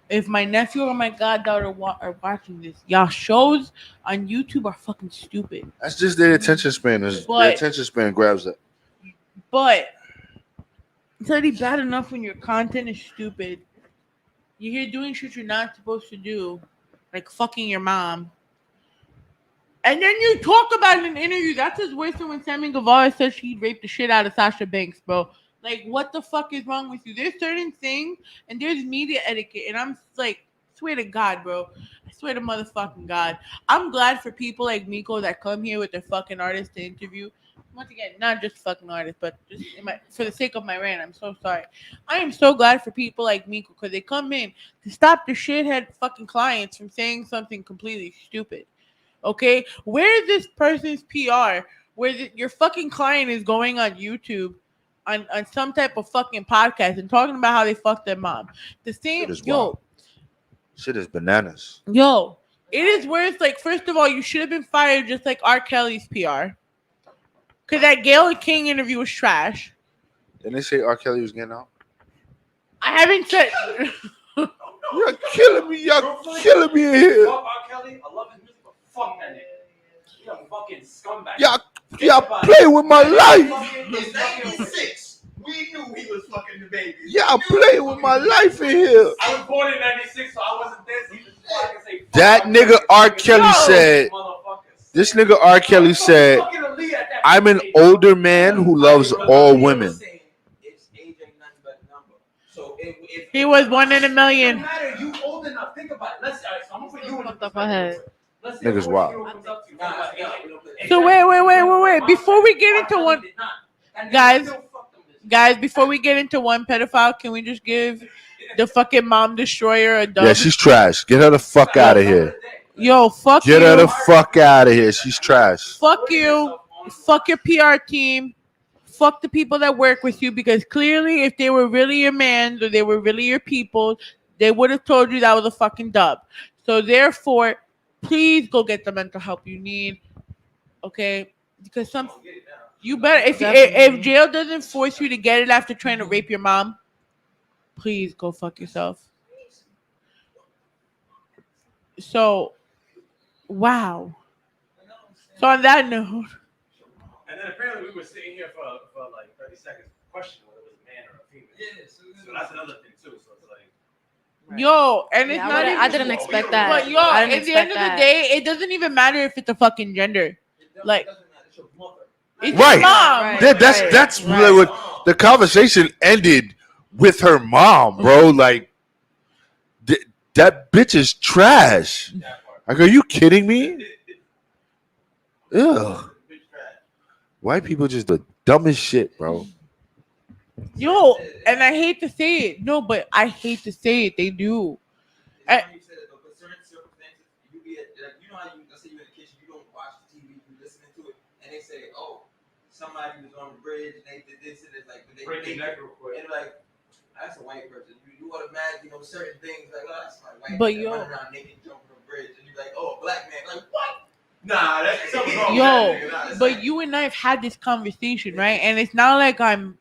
Speaker 3: If my nephew or my goddaughter are watching this, y'all shows on YouTube are fucking stupid.
Speaker 2: That's just their attention span. Their
Speaker 3: But-
Speaker 2: attention span grabs that.
Speaker 3: But it's already bad enough when your content is stupid. You're here doing shit you're not supposed to do, like fucking your mom. And then you talk about it in an interview. That's as worse than when Sammy Guevara said she raped the shit out of Sasha Banks, bro. Like, what the fuck is wrong with you? There's certain things, and there's media etiquette, and I'm like, swear to God, bro. I swear to motherfucking God. I'm glad for people like Miko that come here with their fucking artists to interview. Once again, not just fucking artists, but just for the sake of my rant, I'm so sorry. I am so glad for people like Miko because they come in to stop the shithead fucking clients from saying something completely stupid. Okay? Where is this person's PR where your fucking client is going on YouTube on some type of fucking podcast and talking about how they fucked their mom? The same,
Speaker 2: Shit is wild. Shit is bananas.
Speaker 3: Yo, it is worse. Like, first of all, you should have been fired just like R. Kelly's PR. Because that Gayle King interview was trash.
Speaker 2: Didn't they say R. Kelly was getting out?
Speaker 3: I haven't said.
Speaker 2: You're killing me. You're killing me in here.
Speaker 7: Fuck R. Kelly. I love his music, but fuck that nigga. You're a fucking scumbag.
Speaker 2: Y'all playing with my life.
Speaker 7: He's 96. We knew he was fucking the baby.
Speaker 2: Y'all playing with my life in here.
Speaker 7: I was born in 96, so I wasn't there. So you just fucking say fuck
Speaker 2: That
Speaker 7: R.
Speaker 2: nigga R. Kelly
Speaker 3: Yo.
Speaker 2: said.
Speaker 7: Motherfuckers.
Speaker 2: This nigga R. Kelly said,
Speaker 7: Fucking elite at that
Speaker 2: I'm an
Speaker 7: age.
Speaker 2: older man who loves all women.
Speaker 6: Age ain't nothing but a number. So if
Speaker 3: He was one in a
Speaker 7: It
Speaker 3: million.
Speaker 7: doesn't matter. You old enough. Think about it. Let's. All right, so I'm gonna put you in
Speaker 5: Fucked
Speaker 7: the
Speaker 5: up my head.
Speaker 7: Let's say
Speaker 2: Niggas
Speaker 7: a
Speaker 2: wild.
Speaker 7: 14-year-old comes up to you,
Speaker 6: Nah,
Speaker 7: like,
Speaker 6: nah,
Speaker 7: hey,
Speaker 6: we don't play that.
Speaker 3: So wait. Before we get into one, Guys. Before we get into one pedophile, can we just give the fucking mom destroyer a dub?
Speaker 2: Yeah, she's trash. Get her the fuck out of here.
Speaker 3: Yo, fuck
Speaker 2: Get
Speaker 3: you.
Speaker 2: her the fuck out of here. She's trash.
Speaker 3: Fuck you. Fuck your PR team. fuck the people that work with you, because clearly if they were really your mans or they were really your people, they would have told you that was a fucking dub. So therefore, please go get the mental help you need. Okay? Because you better, if jail doesn't force you to get it after trying to rape your mom, please go fuck yourself. So, wow. So on that note,
Speaker 7: And then apparently we were sitting here for like 30 seconds questioning whether it was a man or a female. Yeah, so that's another thing too. So it's like,
Speaker 3: yo, and it's
Speaker 5: Yeah,
Speaker 3: not even.
Speaker 5: I didn't expect that.
Speaker 3: But yo,
Speaker 5: I didn't
Speaker 3: at the end
Speaker 5: expect
Speaker 3: of the day, it doesn't even matter if it's a fucking gender. Like, it's
Speaker 2: Right.
Speaker 3: your mom.
Speaker 5: Right.
Speaker 2: That's really what the conversation ended with her mom, bro. Like that bitch is trash. Like, are you kidding me? Ugh. White people just the dumbest shit, bro.
Speaker 3: Yo, and I hate to say it. No, but I hate to say it. They do.
Speaker 6: You said it though, but certain circumstances, you be at, like, you know how you, let's say you're in the kitchen, you don't watch the TV, you listening to it, and they say, oh, somebody was on the bridge and they did this and it's like, they
Speaker 7: break your neck real quick.
Speaker 6: and like, that's a white person. You automatically, certain things like, oh, that's my white
Speaker 3: But
Speaker 6: man
Speaker 3: yo,
Speaker 6: running around naked jumping on the bridge, and you're like, oh, a black man, like what? Nah, that's something wrong.
Speaker 3: yo,
Speaker 6: with that nigga. Nah, that's
Speaker 3: but
Speaker 6: like,
Speaker 3: you and I have had this conversation, right? And it's not like I'm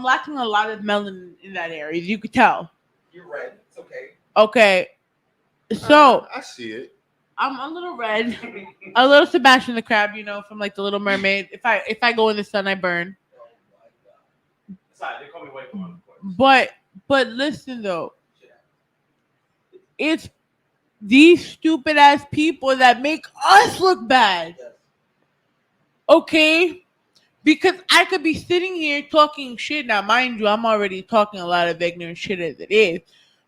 Speaker 3: lacking a lot of melanin in that area. You could tell.
Speaker 6: you're right. It's okay.
Speaker 3: Okay, so
Speaker 2: I see it.
Speaker 3: I'm a little red, a little Sebastian the Crab, from like the Little Mermaid. If I go in the sun, I burn.
Speaker 6: Oh my god.
Speaker 7: Sorry, they call me white boy.
Speaker 3: But listen though, it's these stupid ass people that make us look bad. Okay? Because I could be sitting here talking shit. Now, mind you, I'm already talking a lot of ignorant shit as it is.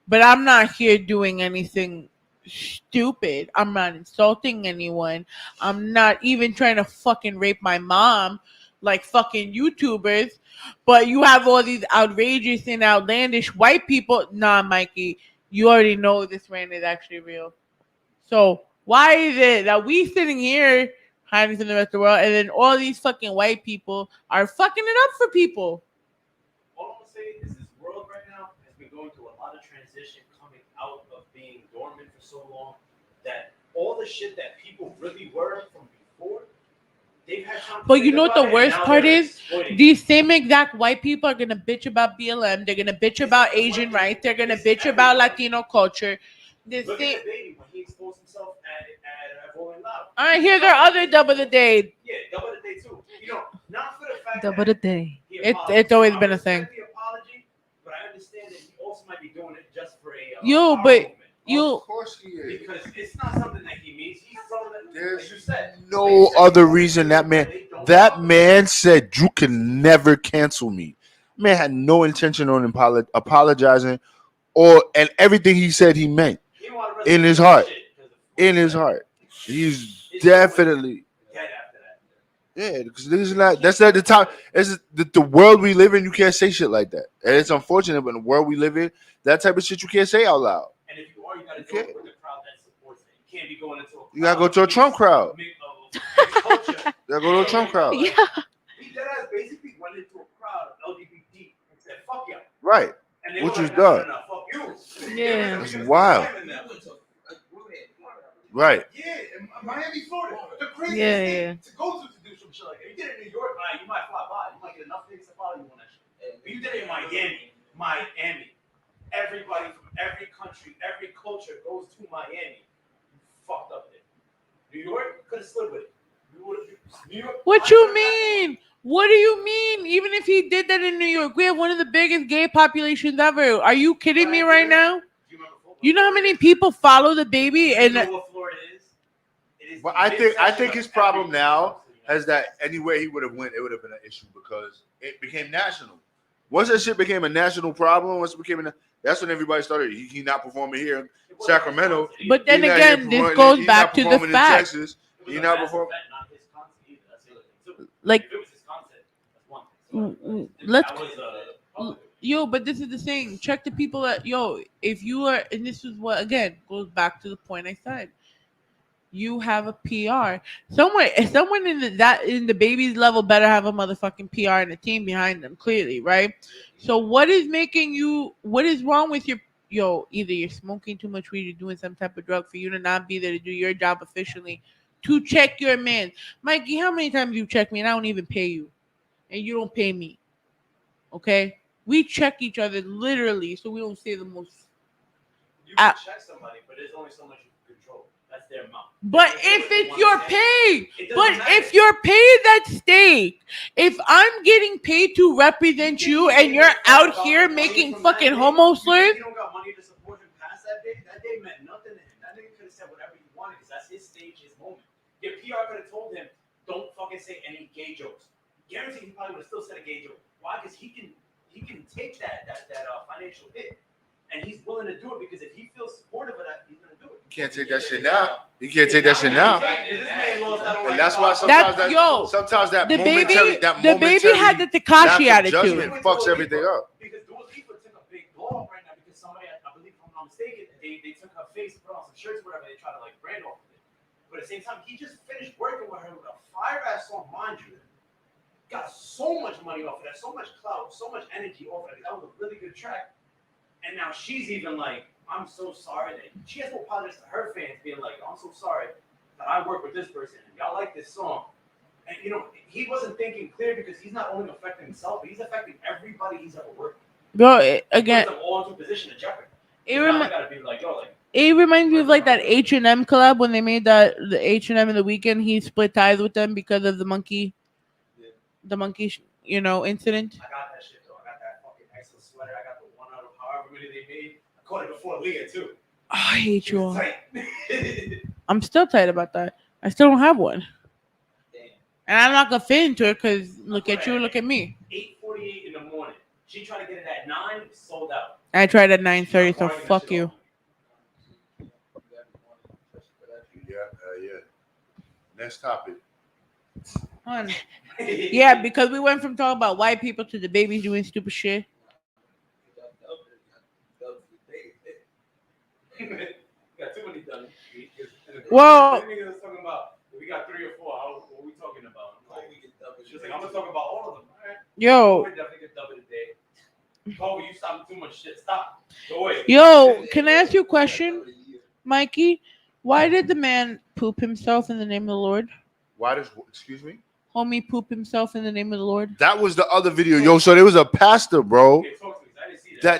Speaker 3: But I'm not here doing anything stupid. I'm not insulting anyone. I'm not even trying to fucking rape my mom like fucking YouTubers. But you have all these outrageous and outlandish white people. Nah, Mikey, you already know this rant is actually real. So why is it that we sitting here hiding from the rest of the world, and then all these fucking white people are fucking it up for people?
Speaker 7: All I'm gonna say is this world right now has been going through a lot of transition, coming out of being dormant for so long that all the shit that people really were from before, they've had time to
Speaker 3: But you
Speaker 7: think
Speaker 3: know what
Speaker 7: about
Speaker 3: the
Speaker 7: it,
Speaker 3: worst
Speaker 7: and now
Speaker 3: part
Speaker 7: they're
Speaker 3: is?
Speaker 7: exploiting
Speaker 3: These same exact white people are gonna bitch about BLM. They're gonna bitch about Asian rights. They're gonna bitch about Latino culture.
Speaker 7: it. Look at the baby when he exposed himself at Rolling Loud.
Speaker 3: All right, here's our other dub of the day.
Speaker 7: Yeah, double the day too. Not for the fact
Speaker 5: Double
Speaker 7: that
Speaker 5: the day.
Speaker 7: he
Speaker 3: It's
Speaker 7: apologized.
Speaker 3: always
Speaker 7: I
Speaker 3: been a
Speaker 7: respect
Speaker 3: thing.
Speaker 7: the apology, but I understand that he also might be doing it just for a
Speaker 3: Yo,
Speaker 7: power
Speaker 3: but
Speaker 7: movement.
Speaker 3: you.
Speaker 2: Of course he is.
Speaker 7: Because it's not something that he means. He's throwing it.
Speaker 2: There's
Speaker 7: Like you said,
Speaker 2: no other reason that man said you can never cancel me. Man had no intention on apologizing, and everything he said he meant
Speaker 7: he didn't want to
Speaker 2: in his
Speaker 7: wrestle
Speaker 2: heart.
Speaker 7: shit because of
Speaker 2: In his heart, he's definitely.
Speaker 7: dead after that.
Speaker 2: Yeah, because this is not. That's not the time. It's the world we live in. You can't say shit like that, and it's unfortunate. But in the world we live in, that type of shit you can't say out loud.
Speaker 7: And if you are, you got to do it with the crowd that supports it. You can't be going into a crowd.
Speaker 2: You gotta go to a Trump crowd.
Speaker 7: Culture.
Speaker 2: You gotta go to a Trump crowd.
Speaker 5: Yeah.
Speaker 7: He dead ass basically went into a crowd of LGBT and said, "Fuck you."
Speaker 2: Right.
Speaker 7: And they
Speaker 2: Which
Speaker 7: were
Speaker 2: was
Speaker 7: like,
Speaker 2: done.
Speaker 7: No, fuck you.
Speaker 5: Yeah.
Speaker 2: That's wild. Right.
Speaker 7: Yeah, in Miami, Florida. The craziest
Speaker 5: Yeah,
Speaker 7: thing
Speaker 5: yeah.
Speaker 7: to go to do some shit like that. You did it in New York, you might fly by. You might get enough things to follow you on that shit. But you did it in Miami. Everybody from every country, every culture goes to Miami. You fucked up there. New York could have slid with it. New York.
Speaker 3: What you mean? What do you mean? Even if he did that in New York, we have one of the biggest gay populations ever. Are you kidding me right now? You know how many people follow the baby?
Speaker 7: You
Speaker 3: And
Speaker 7: know what Florida is? It is
Speaker 2: But
Speaker 7: the
Speaker 2: I think
Speaker 7: midsection
Speaker 2: his
Speaker 7: of
Speaker 2: problem
Speaker 7: every
Speaker 2: now
Speaker 7: country.
Speaker 2: is that anywhere he would have went, it would have been an issue because it became national. Once that shit became a national problem, that's when everybody started. He not performing here in Sacramento.
Speaker 3: but then
Speaker 2: He not
Speaker 3: again,
Speaker 2: here
Speaker 3: this
Speaker 2: performing-
Speaker 3: goes
Speaker 2: he
Speaker 3: back
Speaker 2: not
Speaker 3: to the
Speaker 2: performing in
Speaker 3: fact.
Speaker 2: Texas.
Speaker 7: It was
Speaker 2: He
Speaker 7: a
Speaker 2: not
Speaker 7: massive
Speaker 2: performing.
Speaker 7: bet, not his concept either. That's the other thing too.
Speaker 3: Like,
Speaker 7: If it was his concept, that's one thing.
Speaker 3: let's.
Speaker 7: That was
Speaker 3: Yo, but this is the thing. Check the people that if you are, and this is what again goes back to the point I said. you have a PR. Someone in the baby's level better have a motherfucking PR and a team behind them, clearly, right? So what is making you? What is wrong with your? Yo, either you're smoking too much weed, you're doing some type of drug for you to not be there to do your job efficiently, to check your man. Mikey, how many times you check me and I don't even pay you, and you don't pay me? Okay, we check each other literally, so we don't say the most.
Speaker 7: You can check somebody, but there's only so much you can control. That's their amount.
Speaker 3: But if it's your pay, if you're paid that stake, if I'm getting paid to represent you and you're out here making fucking homo slurs.
Speaker 7: You don't got money to support him past that day. That day meant nothing to him. That nigga could have said whatever he wanted because that's his stage, his moment. Your PR could have told him, don't fucking say any gay jokes. Guarantee he probably would have still said a gay joke. Why? Because he can take that financial hit. And he's willing to do it because if he feels supportive of that, he's gonna do it.
Speaker 2: You can't take that shit now. You can't take that shit now. And that's why sometimes that
Speaker 3: the
Speaker 2: momentary,
Speaker 3: baby had the Tekashi attitude.
Speaker 2: Judgment fucks everything up.
Speaker 7: Because Dua Lipa took a big blow up right now because somebody, I believe, if I'm not mistaken, they took her face, put on some shirts, whatever. They tried to like brand off of it. But at the same time, he just finished working with her with a fire ass song, mind you. Got so much money off of that, so much clout, so much energy off of it. That was a really good track. And now she's even like, I'm so sorry that she has no apologies to her fans, being like, I'm so sorry that I work with this person and y'all like this song. And you know, he wasn't thinking clear because he's not only affecting himself, but he's affecting everybody he's ever worked with.
Speaker 3: Bro, again,
Speaker 7: them all into a position of jeopardy.
Speaker 3: It reminds me of like that H&M collab when they made the H&M in the weekend. He split ties with them because of the monkey, incident.
Speaker 7: I got that shit though. I got that fucking excellent sweater. I got the one out of however many they made. I caught it before Leah too.
Speaker 3: Oh, I hate you all. I'm still tight about that. I still don't have one.
Speaker 7: Damn.
Speaker 3: And I'm not gonna fit into it because look at you, look at me.
Speaker 7: 8:48 in the morning. She tried to get it at 9, sold out.
Speaker 3: I tried at 9:30, so fuck you.
Speaker 2: Yeah. Next topic.
Speaker 3: Yeah, because we went from talking about white people to the babies doing stupid shit.
Speaker 7: Got too many done.
Speaker 3: Well,
Speaker 7: talking about we got 3 or 4. What are we talking about? She was like, I'm gonna talk about all of them. Right?
Speaker 3: Yo.
Speaker 7: We definitely get double today. Kobe, you stop too much shit. Stop. Go away.
Speaker 3: Yo, can I ask you a question, Mikey? Why did the man poop himself in the name of the Lord?
Speaker 2: Excuse me?
Speaker 3: Homie poop himself in the name of the Lord.
Speaker 2: That was the other video. Yo, so there was a pastor, bro. I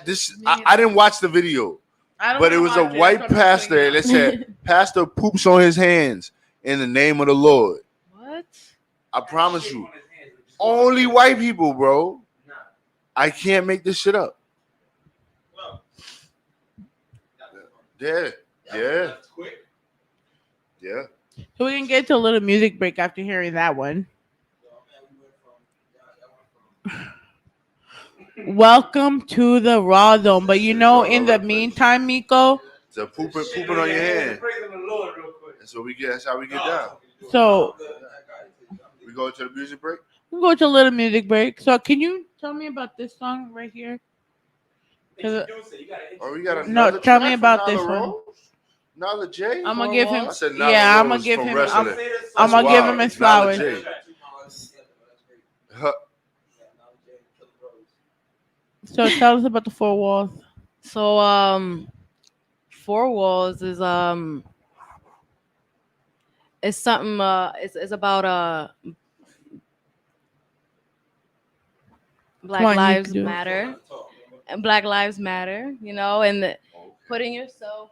Speaker 2: didn't watch the video. But it was a white pastor and it said, Pastor poops on his hands in the name of the Lord.
Speaker 5: What?
Speaker 2: I promise you. Only white people, bro. I can't make this shit up. Yeah.
Speaker 3: So we can get to a little music break after hearing that one. Welcome to the Rawrrzone. But in the meantime, Miko.
Speaker 2: So pooping on your hand. That's how we get down.
Speaker 3: So
Speaker 2: we go to the music break?
Speaker 3: We'll go to a little music break. So can you tell me about this song right here?
Speaker 2: We got another
Speaker 3: tell me about this one.
Speaker 2: Nyla Jayy?
Speaker 3: I'm gonna give him.
Speaker 2: I'm gonna give him.
Speaker 3: I'm gonna give him his flowers. So tell us about the 4 walls.
Speaker 5: So 4 walls is it's something it's about Black Lives Matter and Black Lives Matter, and putting yourself,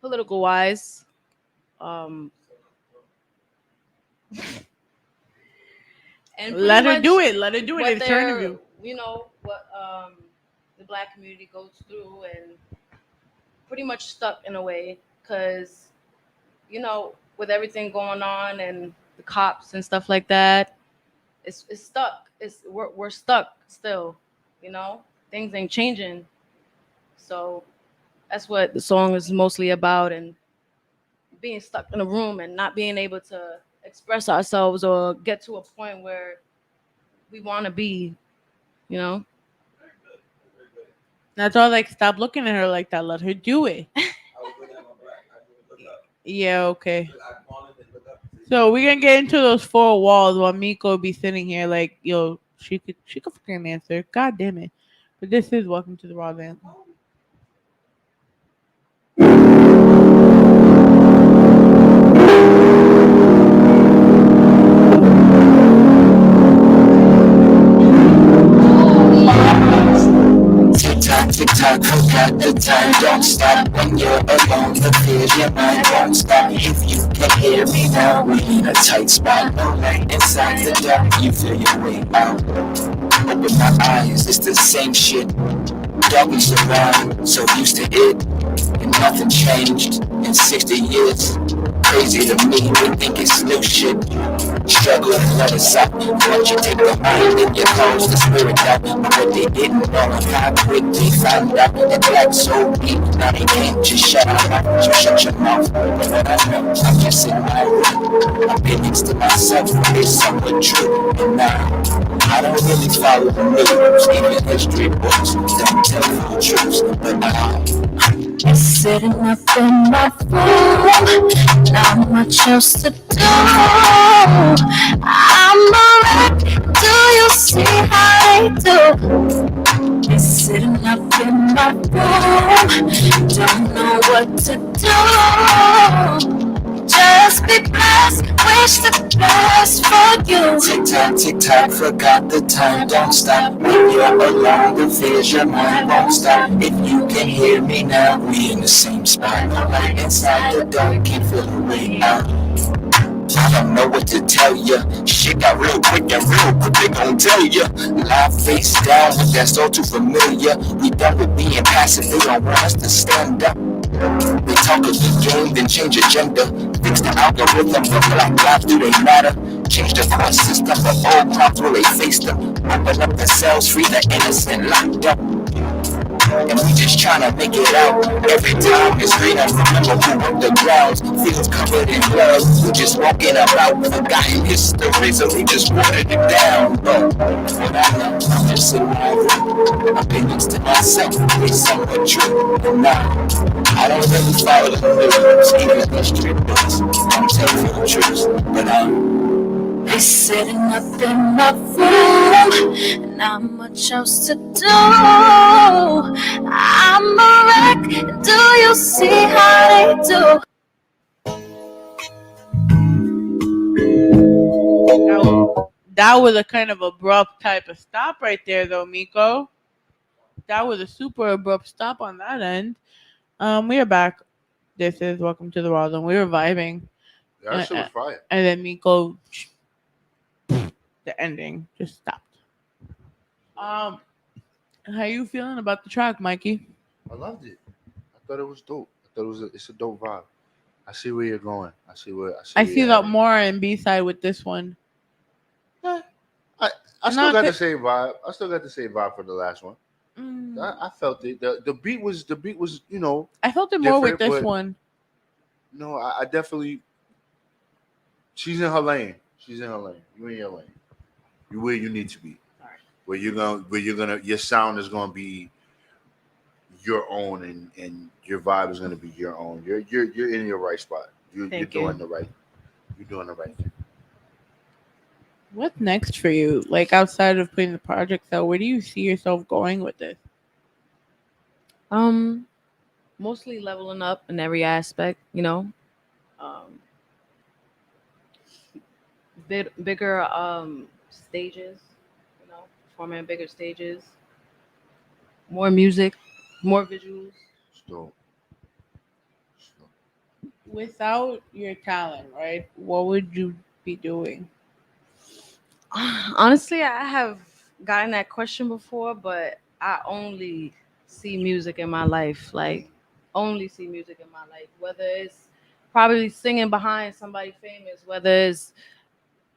Speaker 5: political wise, and
Speaker 3: let her do it. Let her do it. It's her interview.
Speaker 5: What the Black community goes through, and pretty much stuck in a way, because with everything going on and the cops and stuff like that, it's stuck. We're stuck still. Things ain't changing. So that's what the song is mostly about, and being stuck in a room and not being able to express ourselves or get to a point where we want to be,
Speaker 3: That's all. Like, stop looking at her like that. Let her do it. Yeah, okay. So we're gonna get into those four walls while Miko be sitting here like, yo, she could fucking answer. God damn it. But this is Welcome to the Rawrdzone.
Speaker 9: Tick tock, forgot the time. Don't stop when you're alone. The fears your mind won't stop. If you can hear me now, we in a tight spot. Right inside the dark, you feel your way out. Open my eyes, it's the same shit. Darkness around, so used to it, and nothing changed in 60 years. Crazy to me, they think it's new shit. Struggle and let it stop. Once you take the mind and you close the spirit down. But what they didn't know, how quick they found out. That black so deep, now they can't just shut our mouth. Just shut your mouth. But what I know, I'm just in my room. Opinions to myself, it's somewhat true. And now, I don't really follow the news, even history books. Don't tell the truth, but I'm sitting up in my room, not much else to do. I'm a wreck, do you see how they do? Sitting up in my room, don't know what to do. Just be blessed, wish the best for you. Tick tock, forgot the time. Don't stop when you're alone. The fears your mind won't stop. If you can hear me now, we in the same spot. Right inside the dark, can't feel the way out. I don't know what to tell ya. Shit got real quick and real quick, they gon' tell ya. Lie face down, that's all too familiar. We done with being passive, they don't want us to stand up. They talk a good game, then change agenda. Fix the algorithm, but black lives, do they matter? Change the court system, but old crimes, will they face them? Open up the cells, free the innocent locked up. And we just tryna make it out. Every time it's freedom, remember who worked the grounds. Fields covered in blood, we just walking about. Forgotten history, so we just watered it down. But I know, I'm just in my room. Opinions to myself, it's somewhat true. And now, I don't really follow the news, even history books. Don't tell you the truth, but I'm sitting up in my room, not much else to do. I'm a wreck, do you see how they do?
Speaker 3: That was a kind of abrupt type of stop right there, though, Miko. That was a super abrupt stop on that end. We are back. This is Welcome to the Rawrdzone. We were vibing.
Speaker 2: Yeah, that shit was fire.
Speaker 3: And then Miko, the ending just stopped. How you feeling about the track, Mikey?
Speaker 2: I loved it. I thought it was dope. I thought it's a dope vibe. I see where you're going. I see
Speaker 3: that more R&B side with this one.
Speaker 2: I still got the same vibe. I still got the same vibe for the last one. I felt it. The beat was you know.
Speaker 3: I felt it more with this one.
Speaker 2: No, I definitely. She's in her lane. You in your lane. You where you need to be. Where you're gonna your sound is gonna be your own and your vibe is gonna be your own. You're in your right spot. You're doing the right thing.
Speaker 3: What's next for you? Like outside of putting the projects out, where do you see yourself going with this?
Speaker 5: Mostly leveling up in every aspect, you know. Bigger stages, you know, performing on bigger stages. More music, more visuals.
Speaker 2: So.
Speaker 3: Without your talent, right? What would you be doing?
Speaker 5: Honestly, I have gotten that question before, but I only see music in my life. Like, only see music in my life. Whether it's probably singing behind somebody famous, whether it's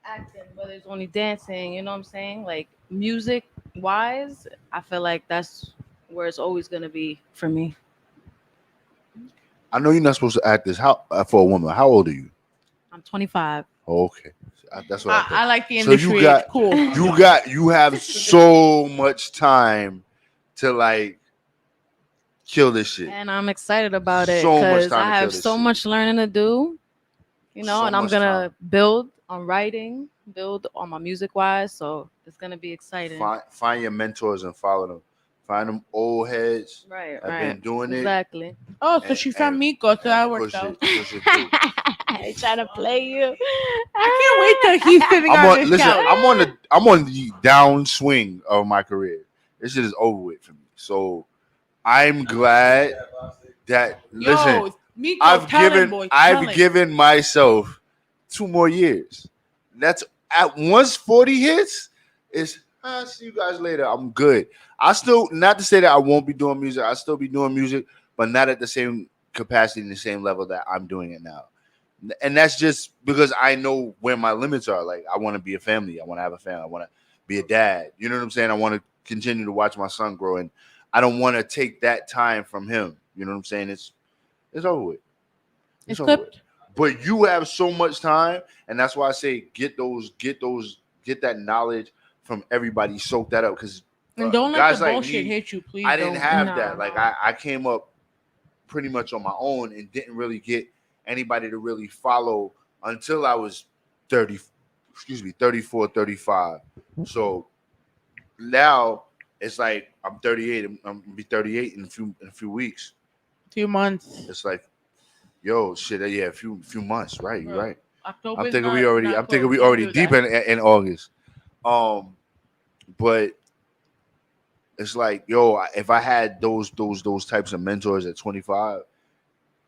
Speaker 5: acting, whether it's only dancing, you know what I'm saying? Like, music wise, I feel like that's where it's always going to be for me.
Speaker 2: I know you're not supposed to act this. How for a woman? How old are you?
Speaker 5: I'm 25.
Speaker 2: Oh, okay. That's what
Speaker 3: I like the industry.
Speaker 2: So you got
Speaker 3: it's cool.
Speaker 2: You have so much time to like kill this shit.
Speaker 5: And I'm excited about it
Speaker 2: So much
Speaker 5: because
Speaker 2: time
Speaker 5: I
Speaker 2: to kill
Speaker 5: have
Speaker 2: this
Speaker 5: so
Speaker 2: shit.
Speaker 5: much learning to do,
Speaker 2: So
Speaker 5: and I'm
Speaker 2: much
Speaker 5: gonna
Speaker 2: time.
Speaker 5: build on writing, build on my music wise. So it's gonna be exciting.
Speaker 2: Find your mentors and follow them. Find them old heads
Speaker 5: Right,
Speaker 2: that been doing it.
Speaker 5: exactly.
Speaker 3: Oh, so she found Miko, so that worked
Speaker 2: Push
Speaker 3: out.
Speaker 2: it through.
Speaker 5: Trying to play you.
Speaker 3: I can't wait till he's sitting
Speaker 2: I'm
Speaker 3: on
Speaker 2: on.
Speaker 3: this
Speaker 2: Listen,
Speaker 3: couch.
Speaker 2: I'm on the downswing of my career. This shit is over with for me. So I'm glad that listen.
Speaker 3: Miko,
Speaker 2: I've given myself 2 more years. That's at once 40 hits. Is I'll see you guys later. I'm good. I still not to say that I won't be doing music. I still be doing music, but not at the same capacity and the same level that I'm doing it now. And that's just because I know where my limits are. Like I want to be a family. I want to have a family. I want to be a dad. You know what I'm saying? I want to continue to watch my son grow, and I don't want to take that time from him. You know what I'm saying? It's over with.
Speaker 3: It's
Speaker 2: over
Speaker 3: clipped.
Speaker 2: with. But you have so much time, and that's why I say get that knowledge from everybody. Soak that up because
Speaker 3: And don't let
Speaker 2: guys
Speaker 3: the
Speaker 2: like
Speaker 3: bullshit
Speaker 2: me,
Speaker 3: hit you, please.
Speaker 2: I didn't have
Speaker 5: No.
Speaker 2: that. Like I came up pretty much on my own and didn't really get anybody to really follow until I was 34, 35. So now it's like I'm 38. I'm gonna be 38 in a few weeks.
Speaker 3: 2 months.
Speaker 2: It's like, yo, shit, yeah, a few months, right? You're right.
Speaker 3: October.
Speaker 2: I'm thinking we already deep in August. But it's like, yo, if I had those types of mentors at 25,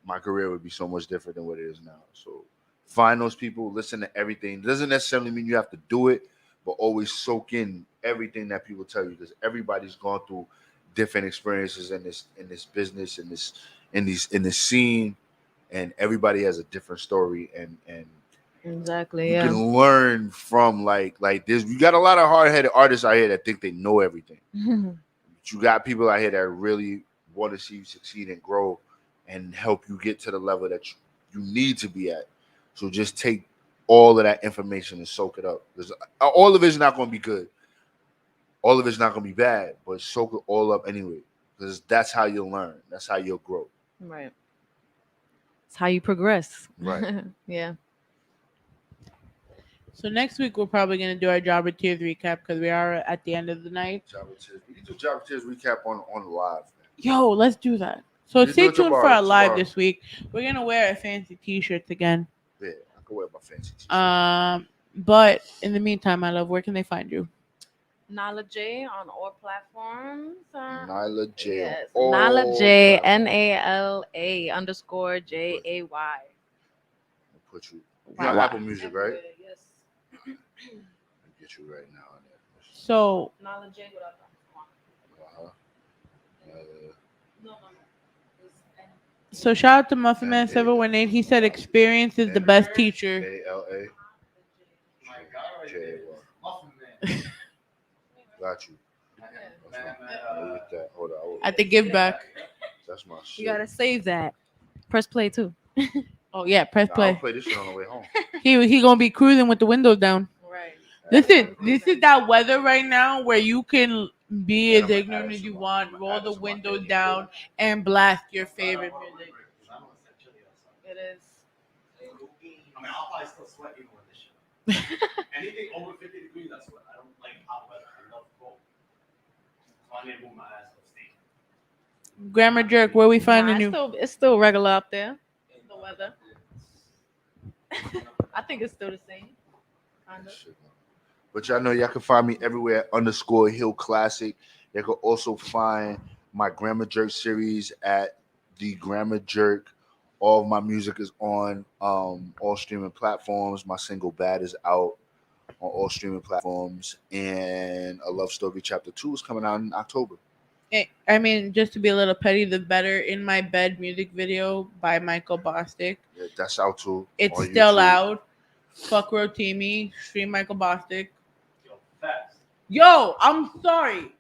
Speaker 2: my career would be so much different than what it is now. So find those people, listen to everything. It doesn't necessarily mean you have to do it, but always soak in everything that people tell you because everybody's gone through different experiences in this business, in this scene, and everybody has a different story and
Speaker 5: Exactly.
Speaker 2: you
Speaker 5: Yeah.
Speaker 2: can learn from like this. You got a lot of hard-headed artists out here that think they know everything. But you got people out here that really want to see you succeed and grow and help you get to the level that you need to be at. So just take all of that information and soak it up. Because all of it's not going to be good. All of it's not going to be bad, but soak it all up anyway. Because that's how you'll learn. That's how you'll grow.
Speaker 5: Right. It's how you progress.
Speaker 2: Right.
Speaker 5: Yeah.
Speaker 3: So next week we're probably gonna do our Jobber Tears recap because we are at the end of the night.
Speaker 2: Jobber Tears. We can do Jobber Tears recap on live. Man.
Speaker 3: Yo, let's do that. So
Speaker 2: We
Speaker 3: stay
Speaker 2: do it
Speaker 3: tuned for
Speaker 2: tomorrow,
Speaker 3: our live
Speaker 2: tomorrow.
Speaker 3: this week. We're gonna wear our fancy t-shirts again.
Speaker 2: Yeah, I can wear my fancy t-shirt.
Speaker 3: But in the meantime, my love, where can they find you?
Speaker 5: Nyla Jayy on all platforms.
Speaker 2: Nyla Jayy.
Speaker 5: Yes.
Speaker 2: on all
Speaker 5: Nyla Jayy,
Speaker 2: platforms.
Speaker 5: NALA_JAY.
Speaker 2: I'll put you. You
Speaker 5: Wow.
Speaker 2: on Apple Music, right?
Speaker 5: Yes.
Speaker 2: I'll get you right now.
Speaker 3: So
Speaker 5: Nyla Jayy without
Speaker 3: So shout out to Muffin Man 718. He said experience is the best teacher.
Speaker 2: ALA. Got you. Hold on.
Speaker 3: At the give back.
Speaker 2: That's my shit.
Speaker 5: You gotta save that. Press play too.
Speaker 3: Oh yeah, press
Speaker 2: I'll
Speaker 3: play.
Speaker 2: play this shit on the way home.
Speaker 3: He gonna be cruising with the windows down.
Speaker 5: Right.
Speaker 3: This is that weather right now where you can be as ignorant as you want, roll the windows down, and blast your favorite music.
Speaker 5: It is.
Speaker 7: I mean, I'll probably still sweat even with this shit. Anything over 50 degrees, I sweat. I don't like hot weather. I love cold. So I need to move my ass upstate.
Speaker 3: Grammar Jerk, where we finding you?
Speaker 5: It's still regular up there. The weather. I think it's still the same. Kind of.
Speaker 2: But y'all know y'all can find me everywhere at _Hill Classic. You can also find my Grammar Jerk series at the Grammar Jerk. All of my music is on all streaming platforms. My single Bad is out on all streaming platforms. And A Love Story Chapter 2 is coming out in October.
Speaker 3: I mean, just to be a little petty, the Better in My Bed music video by Michael Bostic.
Speaker 2: Yeah, that's out too.
Speaker 3: It's
Speaker 2: on
Speaker 3: still
Speaker 2: YouTube.
Speaker 3: out. Fuck Rotimi. Stream Michael Bostic.
Speaker 7: Yo, fast.
Speaker 3: Yo, I'm sorry.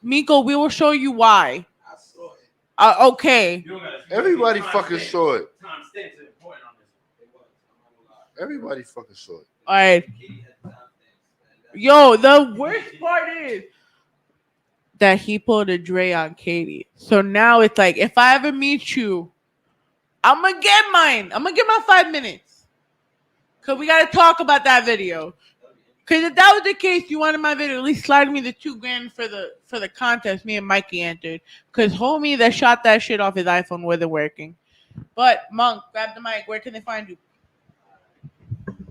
Speaker 3: Miko, we will show you why.
Speaker 7: I saw it.
Speaker 3: Okay.
Speaker 7: You don't gotta-
Speaker 2: Everybody
Speaker 7: time
Speaker 2: fucking
Speaker 7: stamps.
Speaker 2: saw it.
Speaker 7: Time stamps are important on this. It was. I'm not gonna lie.
Speaker 2: Everybody fucking saw it.
Speaker 3: All right.
Speaker 7: Katie had time stamps.
Speaker 3: Yo, the worst part is that he pulled a Dre on Katie. So now it's like, if I ever meet you, I'm gonna get mine. I'm gonna get my 5 minutes. Cause we gotta talk about that video. Cause if that was the case, you wanted my video, at least slide me the $2,000 for the contest me and Mikey entered. Cause homie that shot that shit off his iPhone wasn't working. But Monk, grab the mic. Where can they find you?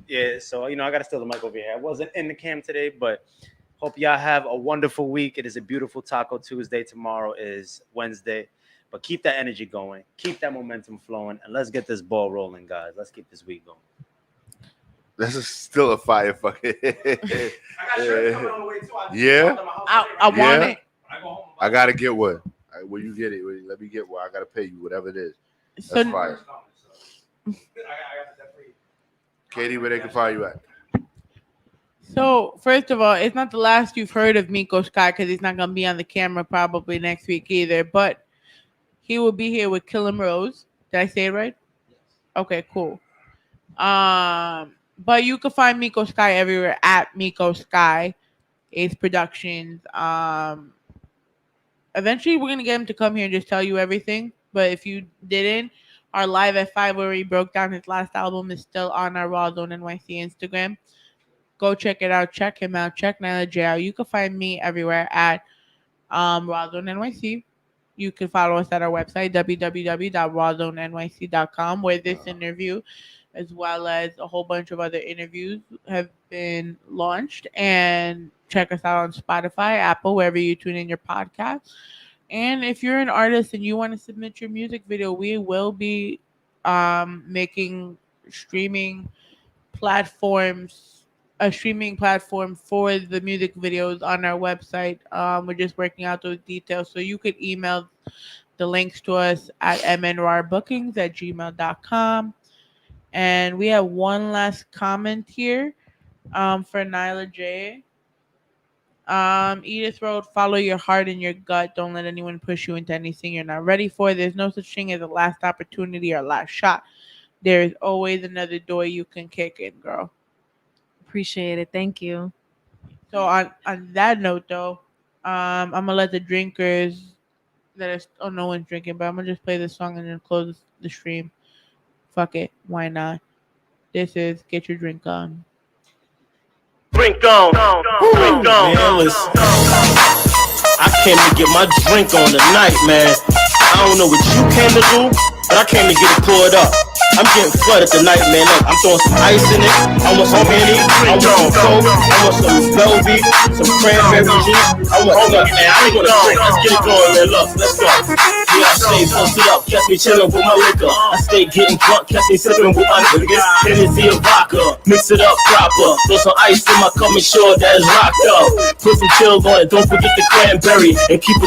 Speaker 11: Yeah, so I gotta steal the mic over here. I wasn't in the cam today, but hope y'all have a wonderful week. It is a beautiful Taco Tuesday. Tomorrow is Wednesday. But keep that energy going. Keep that momentum flowing. And let's get this ball rolling, guys. Let's keep this week going.
Speaker 2: This is still a fire fucking.
Speaker 7: I got shirts coming on the way too.
Speaker 2: Yeah?
Speaker 3: I want it.
Speaker 2: I gotta get one. When you get it, let me get one. I gotta pay you whatever it is. That's
Speaker 3: So-
Speaker 2: fire. Katie, where they can find you at?
Speaker 3: So, first of all, it's not the last you've heard of Miko Sky because he's not going to be on the camera probably next week either. But he will be here with Killam Rose. Did I say it right? Okay, cool. But you can find Miko Sky everywhere at Miko Sky, Eigth Productions. Eventually, we're going to get him to come here and just tell you everything. But if you didn't, our Live at 5 where he broke down his last album is still on our Rawrrzone NYC Instagram. Go check it out. Check him out. Check Nyla Jayy out. You can find me everywhere at Rawrrzone NYC. You can follow us at our website, www.rawrzonenyc.com, where this interview, as well as a whole bunch of other interviews, have been launched. And check us out on Spotify, Apple, wherever you tune in your podcast. And if you're an artist and you want to submit your music video, we will be making a streaming platform for the music videos on our website. We're just working out those details. So you could email the links to us at mnrbookings@gmail.com. And we have one last comment here for Nyla Jayy. Edith wrote, follow your heart and your gut. Don't let anyone push you into anything you're not ready for. There's no such thing as a last opportunity or last shot. There is always another door you can kick in, girl.
Speaker 5: Appreciate it. Thank you.
Speaker 3: So on that note, though, I'm going to let the drinkers no one's drinking, but I'm going to just play this song and then close the stream. Fuck it. Why not? This is Get Your Drink On.
Speaker 4: Drink on. Drink on. Man, listen. I came to get my drink on tonight, man. I don't know what you came to do, but I came to get it poured up. I'm getting flooded tonight, man. Look, I'm throwing some ice in it. I want some Henny. I want some Coke. I want some Velvy, some cranberry juice. I want man. I ain't gonna drink. Let's get it going, man. Look, let's go. Yeah, I stay posted up, catch me chilling with my liquor. I stay getting drunk, catch me sipping with my niggas. Hennessy and vodka, mix it up proper. Throw some ice in my cup, make sure that it's rocked up. Put some chill on it, don't forget the cranberry, and keep it